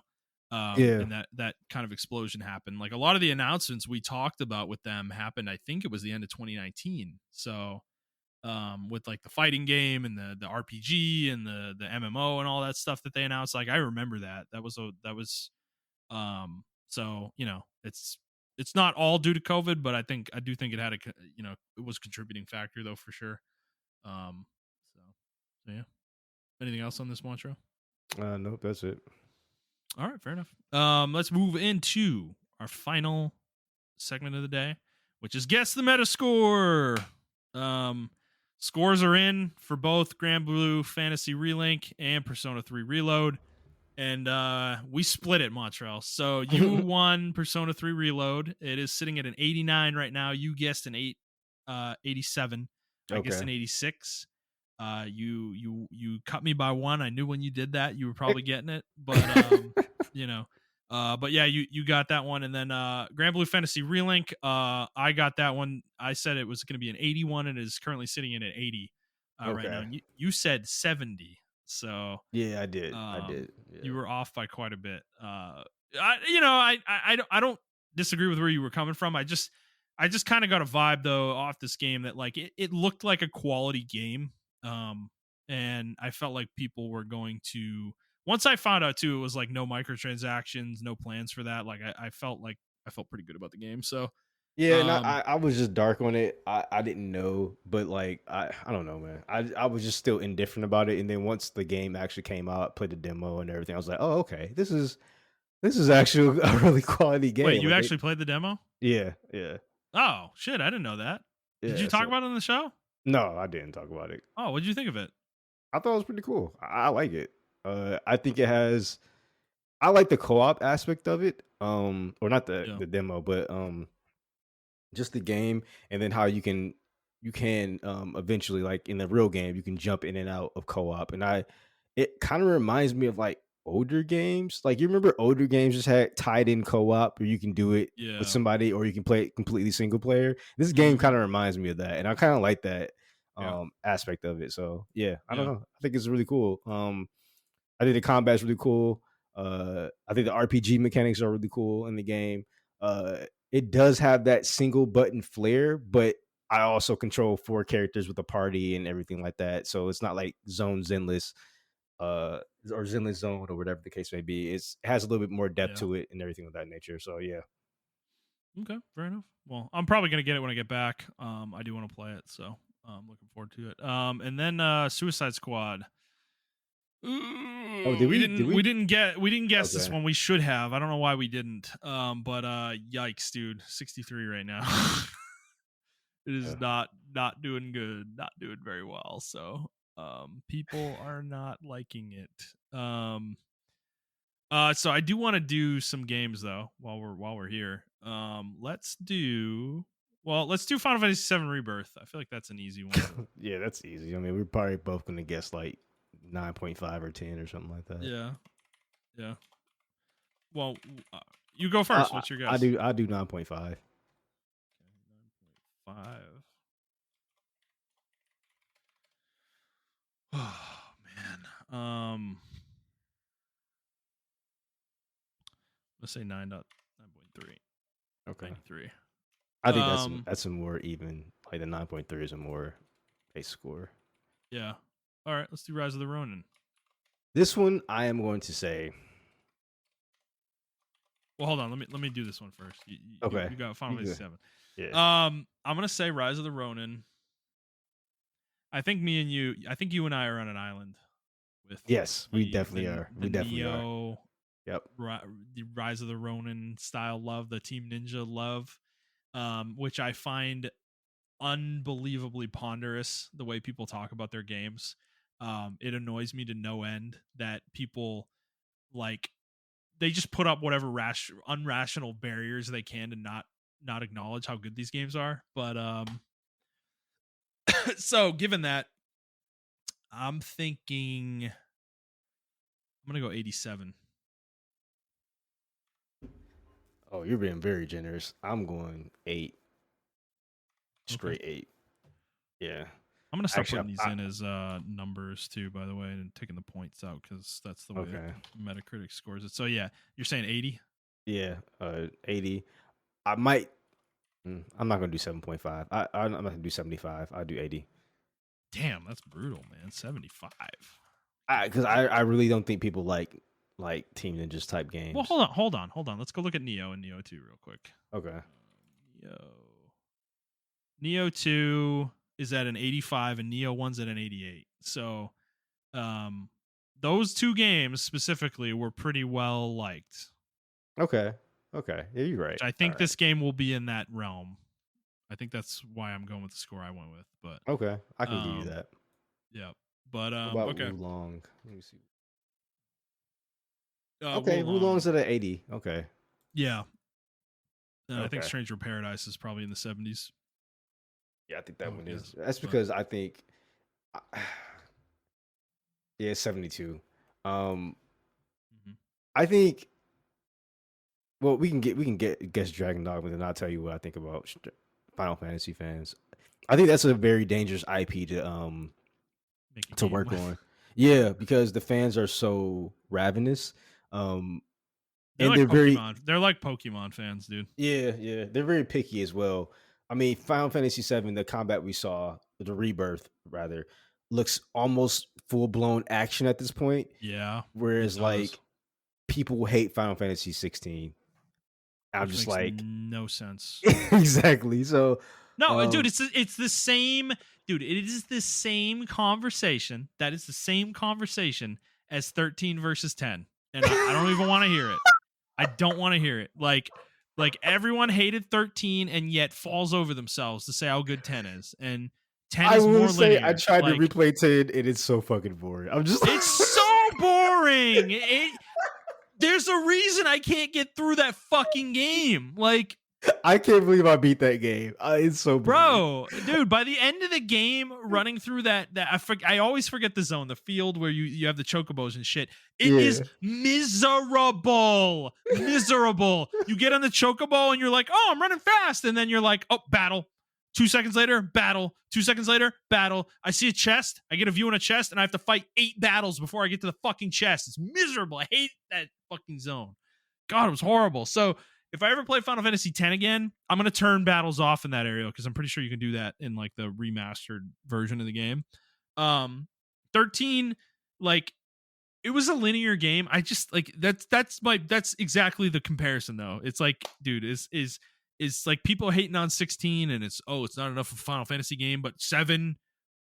And that kind of explosion happened. Like a lot of the announcements we talked about with them happened. I think it was the end of 2019. So with like the fighting game and the RPG and the MMO and all that stuff that they announced. Like I remember that. So it's not all due to COVID, but I do think it had it was a contributing factor though for sure. Um so yeah. Anything else on this, Montreal? Nope, that's it. All right, fair enough. Let's move into our final segment of the day, which is guess the meta score. Scores are in for both Grand Blue Fantasy Relink and Persona 3 Reload, and we split it, Montreal. So you won Persona 3 Reload. It is sitting at an 89 right now. You guessed an 87. I guessed an 86. You cut me by one. I knew when you did that you were probably getting it, but but yeah, you got that one. And then Grand Blue Fantasy Relink, I got that one. I said it was going to be an 81, and it is currently sitting in at 80 right now. And you said 70, so Yeah, I did. I did. Yeah. You were off by quite a bit. I don't disagree with where you were coming from. I just kind of got a vibe though off this game that like it looked like a quality game. And I felt like people were going to, once I found out too, it was like no microtransactions, no plans for that. Like I felt pretty good about the game. So yeah, and I was just dark on it. I didn't know, but like I don't know, man. I was just still indifferent about it. And then once the game actually came out, played the demo and everything, I was like, oh, okay, this is actually a really quality game. Wait, you actually played the demo? Yeah. Oh shit, I didn't know that. Yeah, did you talk about it on the show? No, I didn't talk about it. Oh, what did you think of it? I thought it was pretty cool. I like it. I think it has. I like the co-op aspect of it. Or not the demo, but just the game, and then how you can eventually, like in the real game, you can jump in and out of co-op. And it kind of reminds me of like older games. Like you remember older games just had tied in co-op, or you can do it with somebody, or you can play it completely single player. This game kind of reminds me of that, and I kind of like that aspect of it. So yeah, I don't know. I think it's really cool. I think the combat's really cool. I think the RPG mechanics are really cool in the game. It does have that single button flair, but I also control 4 characters with a party and everything like that. So it's not like Zone Zenless, or Zenless Zone, or whatever the case may be. It has a little bit more depth to it and everything of that nature. So yeah. Okay, fair enough. Well, I'm probably gonna get it when I get back. I do want to play it, so I'm looking forward to it. And then Suicide Squad. Ooh, we didn't guess this one. We should have. I don't know why we didn't. But yikes, dude. 63 right now. It is not doing good, not doing very well. So people are not liking it. So I do want to do some games though while we're here. Let's do Final Fantasy VII Rebirth. I feel like that's an easy one. Yeah, that's easy. I mean, we're probably both gonna guess like 9.5 or 10 or something like that. Yeah. Well, you go first. What's your guess? I do 9.5. 9.5. Oh man. Let's say 9.3. Okay. 93. I think that's a more even. Like the 9.3 is a more base score. Yeah. All right, let's do Rise of the Ronin. This one I am going to say. Well, hold on. Let me do this one first. Okay. You got Final Fantasy VII. Yeah. I'm gonna say Rise of the Ronin. I think you and I are on an island. Yes, we definitely are. We definitely Neo, are. Yep. The Rise of the Ronin style love, the Team Ninja love, which I find unbelievably ponderous. The way people talk about their games. It annoys me to no end that people like they just put up whatever unrational barriers they can to not acknowledge how good these games are. But so given that, I'm thinking I'm gonna go 87. Oh, you're being very generous. I'm going 8. Straight 8. Yeah. I'm gonna start Actually, putting these in as numbers too, by the way, and taking the points out because that's the way okay. Metacritic scores it. So yeah, you're saying 80? Yeah, 80. I might. I'm not gonna do 7.5. I'm not gonna do 75. I'll do 80. Damn, that's brutal, man. 75. Because I really don't think people like Team Ninjas type games. Well, hold on. Let's go look at Neo and Neo 2 real quick. Okay. Neo 2 is at an 85 and Neo 1's at an 88. So, those two games specifically were pretty well liked. Okay. Yeah, you're right. I think this game will be in that realm. I think that's why I'm going with the score I went with. But okay, I can give you that. Yeah, but about okay. Wulong? Let me see. Okay, Wulong's at an 80. Okay. Yeah. I think Stranger Paradise is probably in the 70s. Yeah, I think that one is. That's because I think. Yeah, 72. I think. Well, we can guess Dragon Dogma, and I'll tell you what I think about Final Fantasy fans. I think that's a very dangerous IP to work on. Yeah, because the fans are so ravenous. They're like Pokemon. They're like Pokemon fans, dude. Yeah. They're very picky as well. I mean, Final Fantasy VII, the combat we saw, the rebirth rather, looks almost full blown action at this point. Yeah. Whereas like people hate Final Fantasy 16. I'm just like no sense. Exactly. So no, dude, it's the same. Dude, it is the same conversation. That is the same conversation as 13 versus 10, and I don't even want to hear it. I don't want to hear it. Like everyone hated 13 and yet falls over themselves to say how good 10 is. And 10 is more linear. I tried to replay 10 and it's so fucking boring. It's so boring. There's a reason I can't get through that fucking game. Like, I can't believe I beat that game. It's so boring. Bro, dude, by the end of the game, running through that I always forget the zone, the field where you have the chocobos and shit. It is miserable. Miserable. You get on the chocobo and you're like, oh, I'm running fast. And then you're like, oh, battle. 2 seconds later, battle. 2 seconds later, battle. I see a chest. I get a view on a chest and I have to fight 8 battles before I get to the fucking chest. It's miserable. I hate that fucking zone. God, it was horrible. So if I ever play Final Fantasy X again, I'm going to turn battles off in that area because I'm pretty sure you can do that in like the remastered version of the game. 13, like, it was a linear game. I just like that's exactly the comparison though. It's like, dude, is like people hating on 16 and it's not enough of a Final Fantasy game, but 7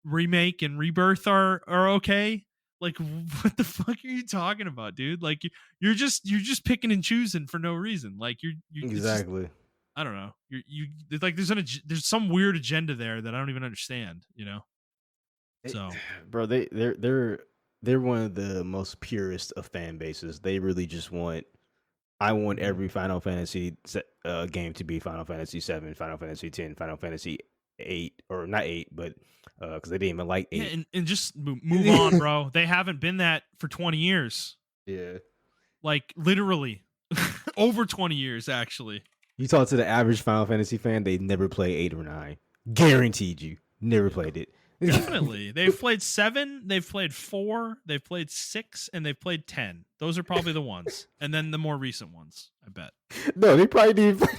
remake and rebirth are okay. Like, what the fuck are you talking about, dude? Like, you're just picking and choosing for no reason. Like, you're exactly. Just, I don't know. You like there's some weird agenda there that I don't even understand. You know. So, bro, they're one of the most purest of fan bases. They really just want. I want every Final Fantasy game to be Final Fantasy 7, Final Fantasy 10, Final Fantasy 8, or not 8, but because they didn't even like 8. Yeah, and just move on, bro. They haven't been that for 20 years. Yeah. Like, literally. Over 20 years, actually. You talk to the average Final Fantasy fan, they never play 8 or 9. Guaranteed you. Never played it. Definitely. They've played 7, they've played 4, they've played 6, and they've played 10. Those are probably the ones. And then the more recent ones, I bet. No, they probably didn't play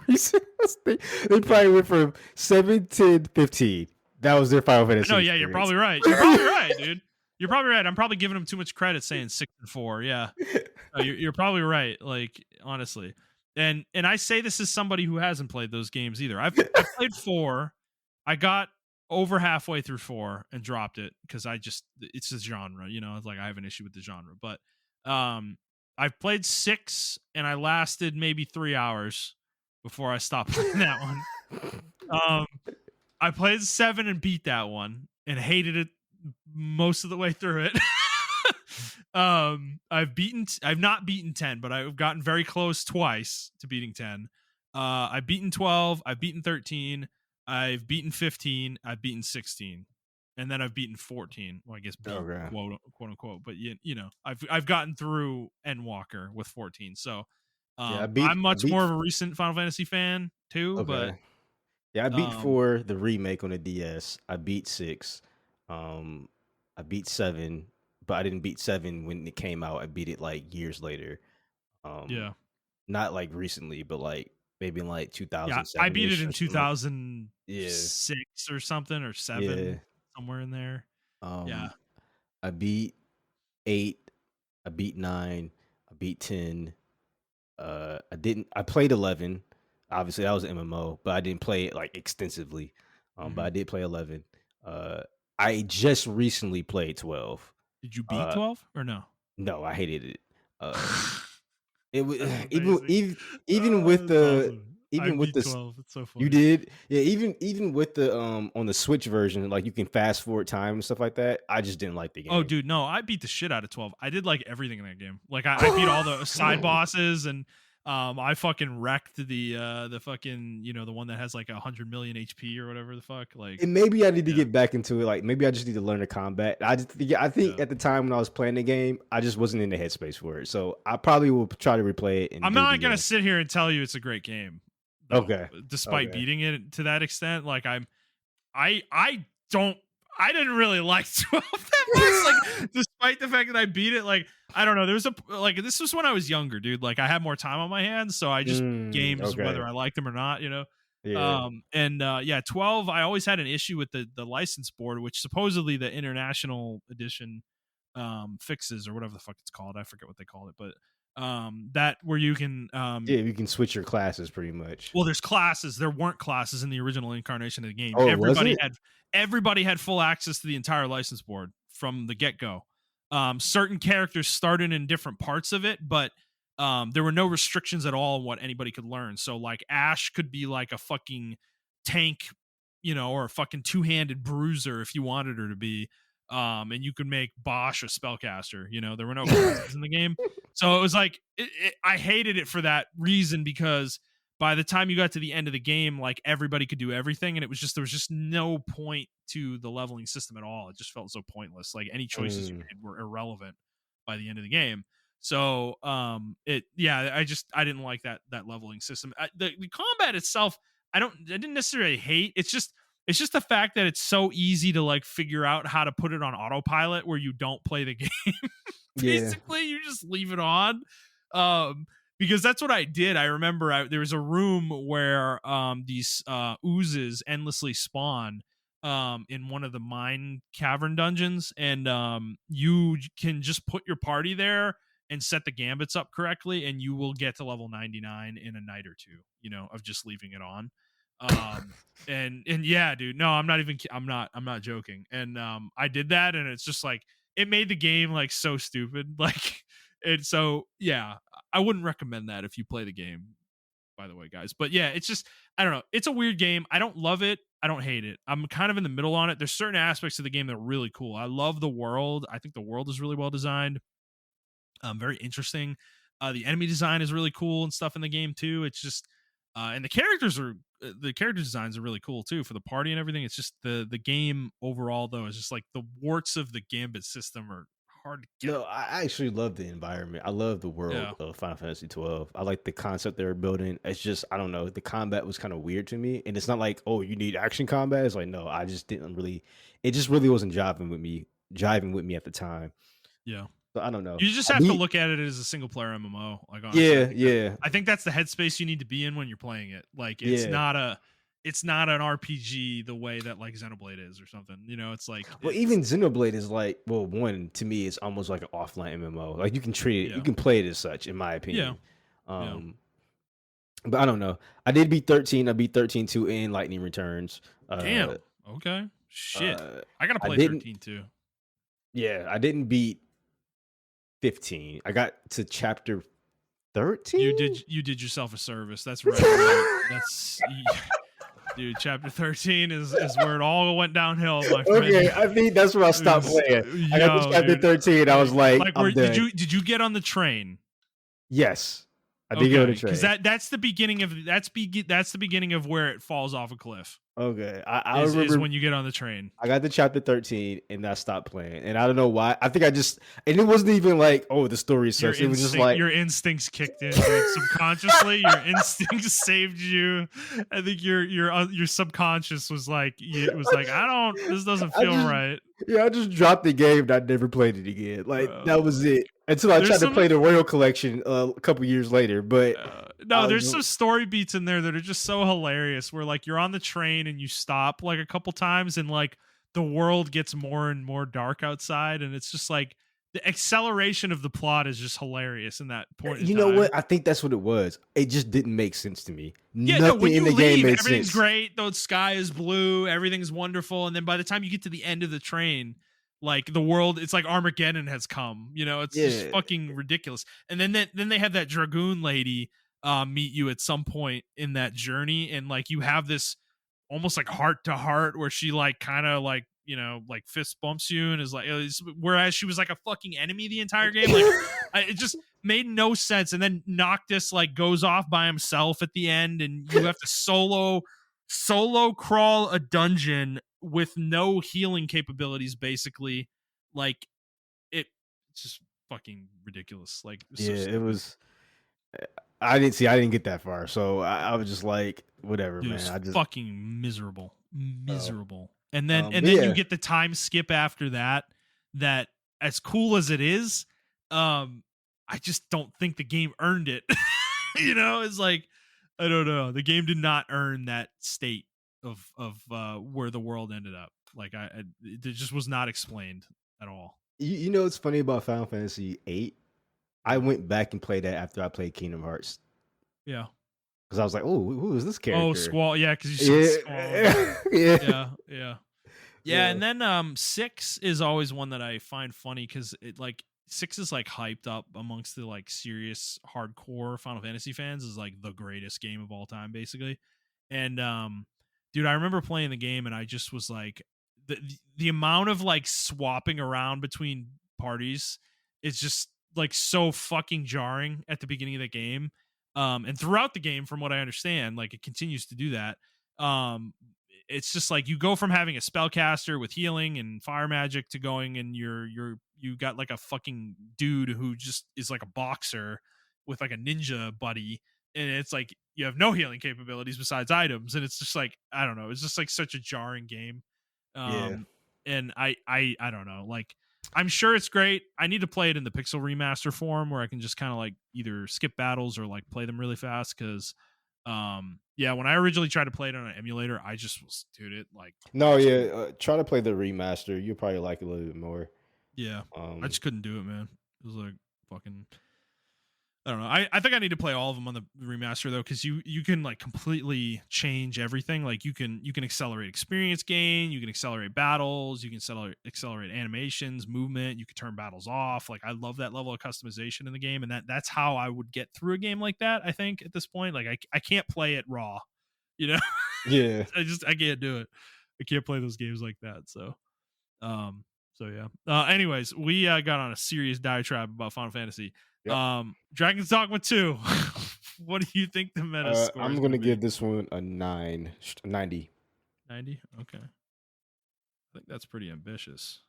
recent ones. They probably went from 7, 10, 15. That was their Final Fantasy. No, yeah, you're probably right. You're probably right, dude. You're probably right. I'm probably giving them too much credit saying 6 and 4. Yeah. You're probably right. Like, honestly. And I say this as somebody who hasn't played those games either. I've played 4. I got over halfway through 4 and dropped it because it's a genre, you know. It's like I have an issue with the genre. But I've played 6 and I lasted maybe 3 hours before I stopped playing that one. I played 7 and beat that one and hated it most of the way through it. I've not beaten 10, but I've gotten very close twice to beating 10. I've beaten 12, I've beaten 13, I've beaten 15, I've beaten 16, and then I've beaten 14. Well, I guess Okay. quote unquote, but you know, I've gotten through Endwalker with 14. So Yeah, I'm I much beat more of a recent Final Fantasy fan too, but okay. Yeah, I beat um 4, the remake on the DS. I beat 6. Um I beat 7, but I didn't beat 7 when it came out. I beat it like years later. Um yeah. Not like recently, but like maybe in like Yeah, I beat it 2007-ish in or something like that. Yeah. 2006 or something, or 7, Yeah. somewhere in there. Yeah. Um I beat 8, I beat 9, I beat 10. I played 11. Obviously, that was an MMO, but I didn't play it like extensively. But I Mhm. did play 11. Uh, I just recently played 12. Did you beat Uh, 12 or no? no, I hated it. It was That's even amazing. even even with That's the awesome. I even with beat this 12. It's so you funny. did, yeah, even with the on the Switch version, like you can fast forward time and stuff like that. I just didn't like the Oh, game. dude, no, I beat the shit out of 12. I did like everything in that game. Like I beat all the side bosses, and I fucking wrecked the fucking, you know, the one that has like 100 million HP or whatever the fuck. Like, And maybe I need to yeah, get back into it. Like maybe I just need to learn the combat. I think yeah. at the time when I was playing the game, I just wasn't in the headspace for it. So I probably will try to replay it and I'm do it not gonna again. sit here and tell you it's a great game, though. Okay. Despite Okay. beating it to that extent, like I don't I didn't really like 12 that much. Like, despite the fact that I beat it, like, I don't know. There's a like this was when I was younger, dude. Like, I had more time on my hands, so I just beat games whether Okay. I liked them or not, you know. Yeah. And yeah, 12, I always had an issue with the license board, which supposedly the international edition fixes, or whatever the fuck it's called. I forget what they called it, but that where you can Yeah, you can switch your classes pretty much. well, there's classes. There weren't classes in the original incarnation of the game. Oh, was it? Everybody had full access to the entire license board from the get go. Certain characters started in different parts of it, but there were no restrictions at all on what anybody could learn. So like Ash could be like a fucking tank, you know, or a fucking two-handed bruiser if you wanted her to be. And you could make Bosch a spellcaster. You know, there were no classes in the game. So it was like I hated it for that reason, because by the time you got to the end of the game, like everybody could do everything, and it was just there was just no point to the leveling system at all. It just felt so pointless. Like any choices you Mm. made were irrelevant by the end of the game. So I didn't like that leveling system. The combat itself, I didn't necessarily hate. It's just the fact that it's so easy to like figure out how to put it on autopilot where you don't play the game. Yeah. Basically, you just leave it on. Because that's what I did. I remember there was a room where these oozes endlessly spawn in one of the mine cavern dungeons, and you can just put your party there and set the gambits up correctly, and you will get to level 99 in a night or two, you know, of just leaving it on. And yeah, dude, no, I'm not joking. And I did that, and it's just like it made the game like so stupid. Like, and so yeah, I wouldn't recommend that if you play the game, by the way, guys. But yeah, it's just, I don't know. It's a weird game. I don't love it. I don't hate it. I'm kind of in the middle on it. There's certain aspects of the game that are really cool. I love the world. I think the world is really well designed. Very interesting. The enemy design is really cool and stuff in the game too. It's just, and the character designs are really cool too for the party and everything. It's just the game overall though is just like the warts of the gambit system are hard to get No, over. I actually love the environment. I love the world Yeah. of Final Fantasy 12. I like the concept they were building. It's just, I don't know, the combat was kind of weird to me. And it's not like, oh, you need action combat. It's like, no, I just didn't really, it just really wasn't jiving with me at the time. Yeah. So I don't know. You just I have to beat, look at it as a single player MMO. Like, honestly, yeah, yeah, I think that's the headspace you need to be in when you're playing it. Like, yeah. it's not an RPG the way that like Xenoblade is or something. You know, it's like Well, even Xenoblade is like, well, one to me, it's almost like an offline MMO. Like you can treat it, you yeah, can play it as such, in my yeah, opinion. yeah. Um, but I don't know. I did beat 13. I beat 13-2 in Lightning Returns. Damn. Okay. Shit. Uh, I gotta I play didn't. 13 too. Yeah, I didn't beat 15. I got to chapter 13. You did yourself a service. That's right. That's Dude, chapter 13 is where it all went downhill, my friend. Okay, I think that's where I stopped playing. I got to chapter 13. I was like, I'm did done. did you get on the train? Yes, I did get on the train. Because that's the beginning of that's the beginning of where it falls off a cliff. Okay, I remember is when you get on the train. I got to chapter 13 and I stopped playing, and I don't know why. I think and it wasn't even like, oh, the story sucks. It was just like your instincts kicked in, dude. Subconsciously. Your instincts saved you. I think your subconscious was like, this doesn't feel right. Yeah, I just dropped the game and I never played it again. Like that was it. Until I tried to play the Royal Collection a couple years later. But there's some story beats in there that are just so hilarious where like you're on the train and you stop like a couple times and like the world gets more and more dark outside, and it's just like the acceleration of the plot is just hilarious in that point. You know what? I think that's what it was. It just didn't make sense to me. Yeah, nothing when you in the leave, game made everything's sense. great. The sky is blue, everything's wonderful, and then by the time you get to the end of the train, like the world, it's like Armageddon has come. It's just fucking ridiculous. And then they have that dragoon lady meet you at some point in that journey, and like you have this almost like heart to heart where she like kind of like like fist bumps you and is like, whereas she was like a fucking enemy the entire game. Like it just made no sense. And then Noctis like goes off by himself at the end, and you have to solo crawl a dungeon with no healing capabilities, basically. Like it's just fucking ridiculous. Like it was. I didn't get that far, so I was just like, whatever, dude, man. I just fucking miserable. And then you get the time skip after that. That as cool as it is, I just don't think the game earned it. It's like, I don't know. The game did not earn that state of where the world ended up. Like it just was not explained at all. You know what's funny about Final Fantasy VIII? I went back and played that after I played Kingdom Hearts. Yeah. Because I was like, oh, who is this character? Oh, Squall. Yeah, because you said Squall. Yeah. And then 6 is always one that I find funny because it like 6 is like hyped up amongst the like serious hardcore Final Fantasy fans as like the greatest game of all time, basically. And dude, I remember playing the game and I just was like, the amount of like swapping around between parties is just like so fucking jarring at the beginning of the game. And throughout the game, from what I understand, like it continues to do that. It's just like you go from having a spellcaster with healing and fire magic to going and you got like a fucking dude who just is like a boxer with like a ninja buddy, and it's like you have no healing capabilities besides items, and it's just like, I don't know, it's just like such a jarring game. And I don't know, like I'm sure it's great. I need to play it in the pixel remaster form where I can just kind of like either skip battles or like play them really fast. Cause when I originally tried to play it on an emulator, I just was, dude, it like. Try to play the remaster. You'll probably like it a little bit more. Yeah. I just couldn't do it, man. It was like fucking, I don't know. I think I need to play all of them on the remaster though, because you can like completely change everything. Like you can accelerate experience gain, you can accelerate battles, you can accelerate animations, movement. You can turn battles off. Like I love that level of customization in the game, and that's how I would get through a game like that. I think at this point, like I can't play it raw, Yeah. I can't do it. I can't play those games like that. So yeah. Anyways, we got on a serious diatribe about Final Fantasy. Yep. Dragon's Dogma 2. What do you think the meta score I'm going to give this one a 90. 90? Okay. I think that's pretty ambitious.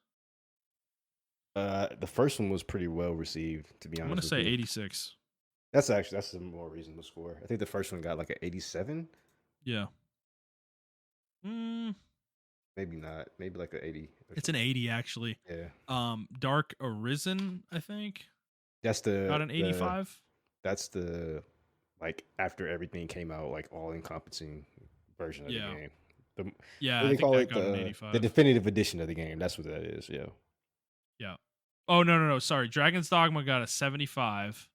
The first one was pretty well received, to be honest. I'm going to say 86. That's a more reasonable score. I think the first one got like an 87. Yeah. Maybe not. Maybe like an 80. It's an 80 actually. Yeah. Dark Arisen, I think. That's got an 85. That's the like after everything came out, like all encompassing version of the game. They call it the definitive edition of the game. That's what that is. Yeah. Yeah. Oh no. Sorry, Dragon's Dogma got a 75.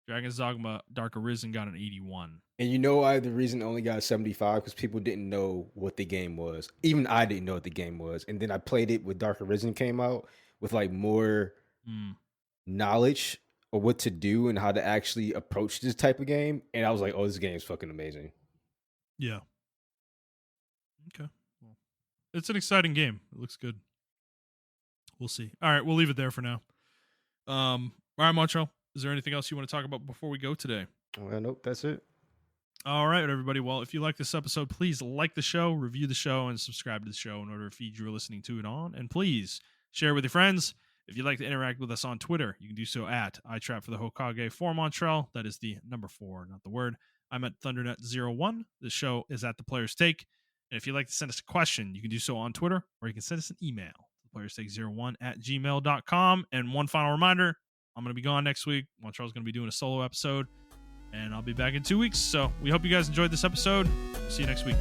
Dragon's Dogma Dark Arisen got an 81. And you know why the reason it only got 75? Because people didn't know what the game was. Even I didn't know what the game was. And then I played it when Dark Arisen came out with like more knowledge of what to do and how to actually approach this type of game. And I was like, oh, this game is fucking amazing. Yeah. It's an exciting game. It looks good. We'll see. All right, we'll leave it there for now. All right, Montreal, is there anything else you want to talk about before we go today? Well, nope, that's it. All right, everybody. Well, if you like this episode, please like the show, review the show, and subscribe to the show in order to feed you are listening to it on. And please share with your friends. If you'd like to interact with us on Twitter, you can do so at iTrap for the Hokage for Montreal. That is the number 4, not the word. I'm at ThunderNet01. The show is at The Player's Take. And if you'd like to send us a question, you can do so on Twitter, or you can send us an email, theplayerstake01@gmail.com. And one final reminder, I'm going to be gone next week. Montreal's going to be doing a solo episode. And I'll be back in 2 weeks. So we hope you guys enjoyed this episode. See you next week.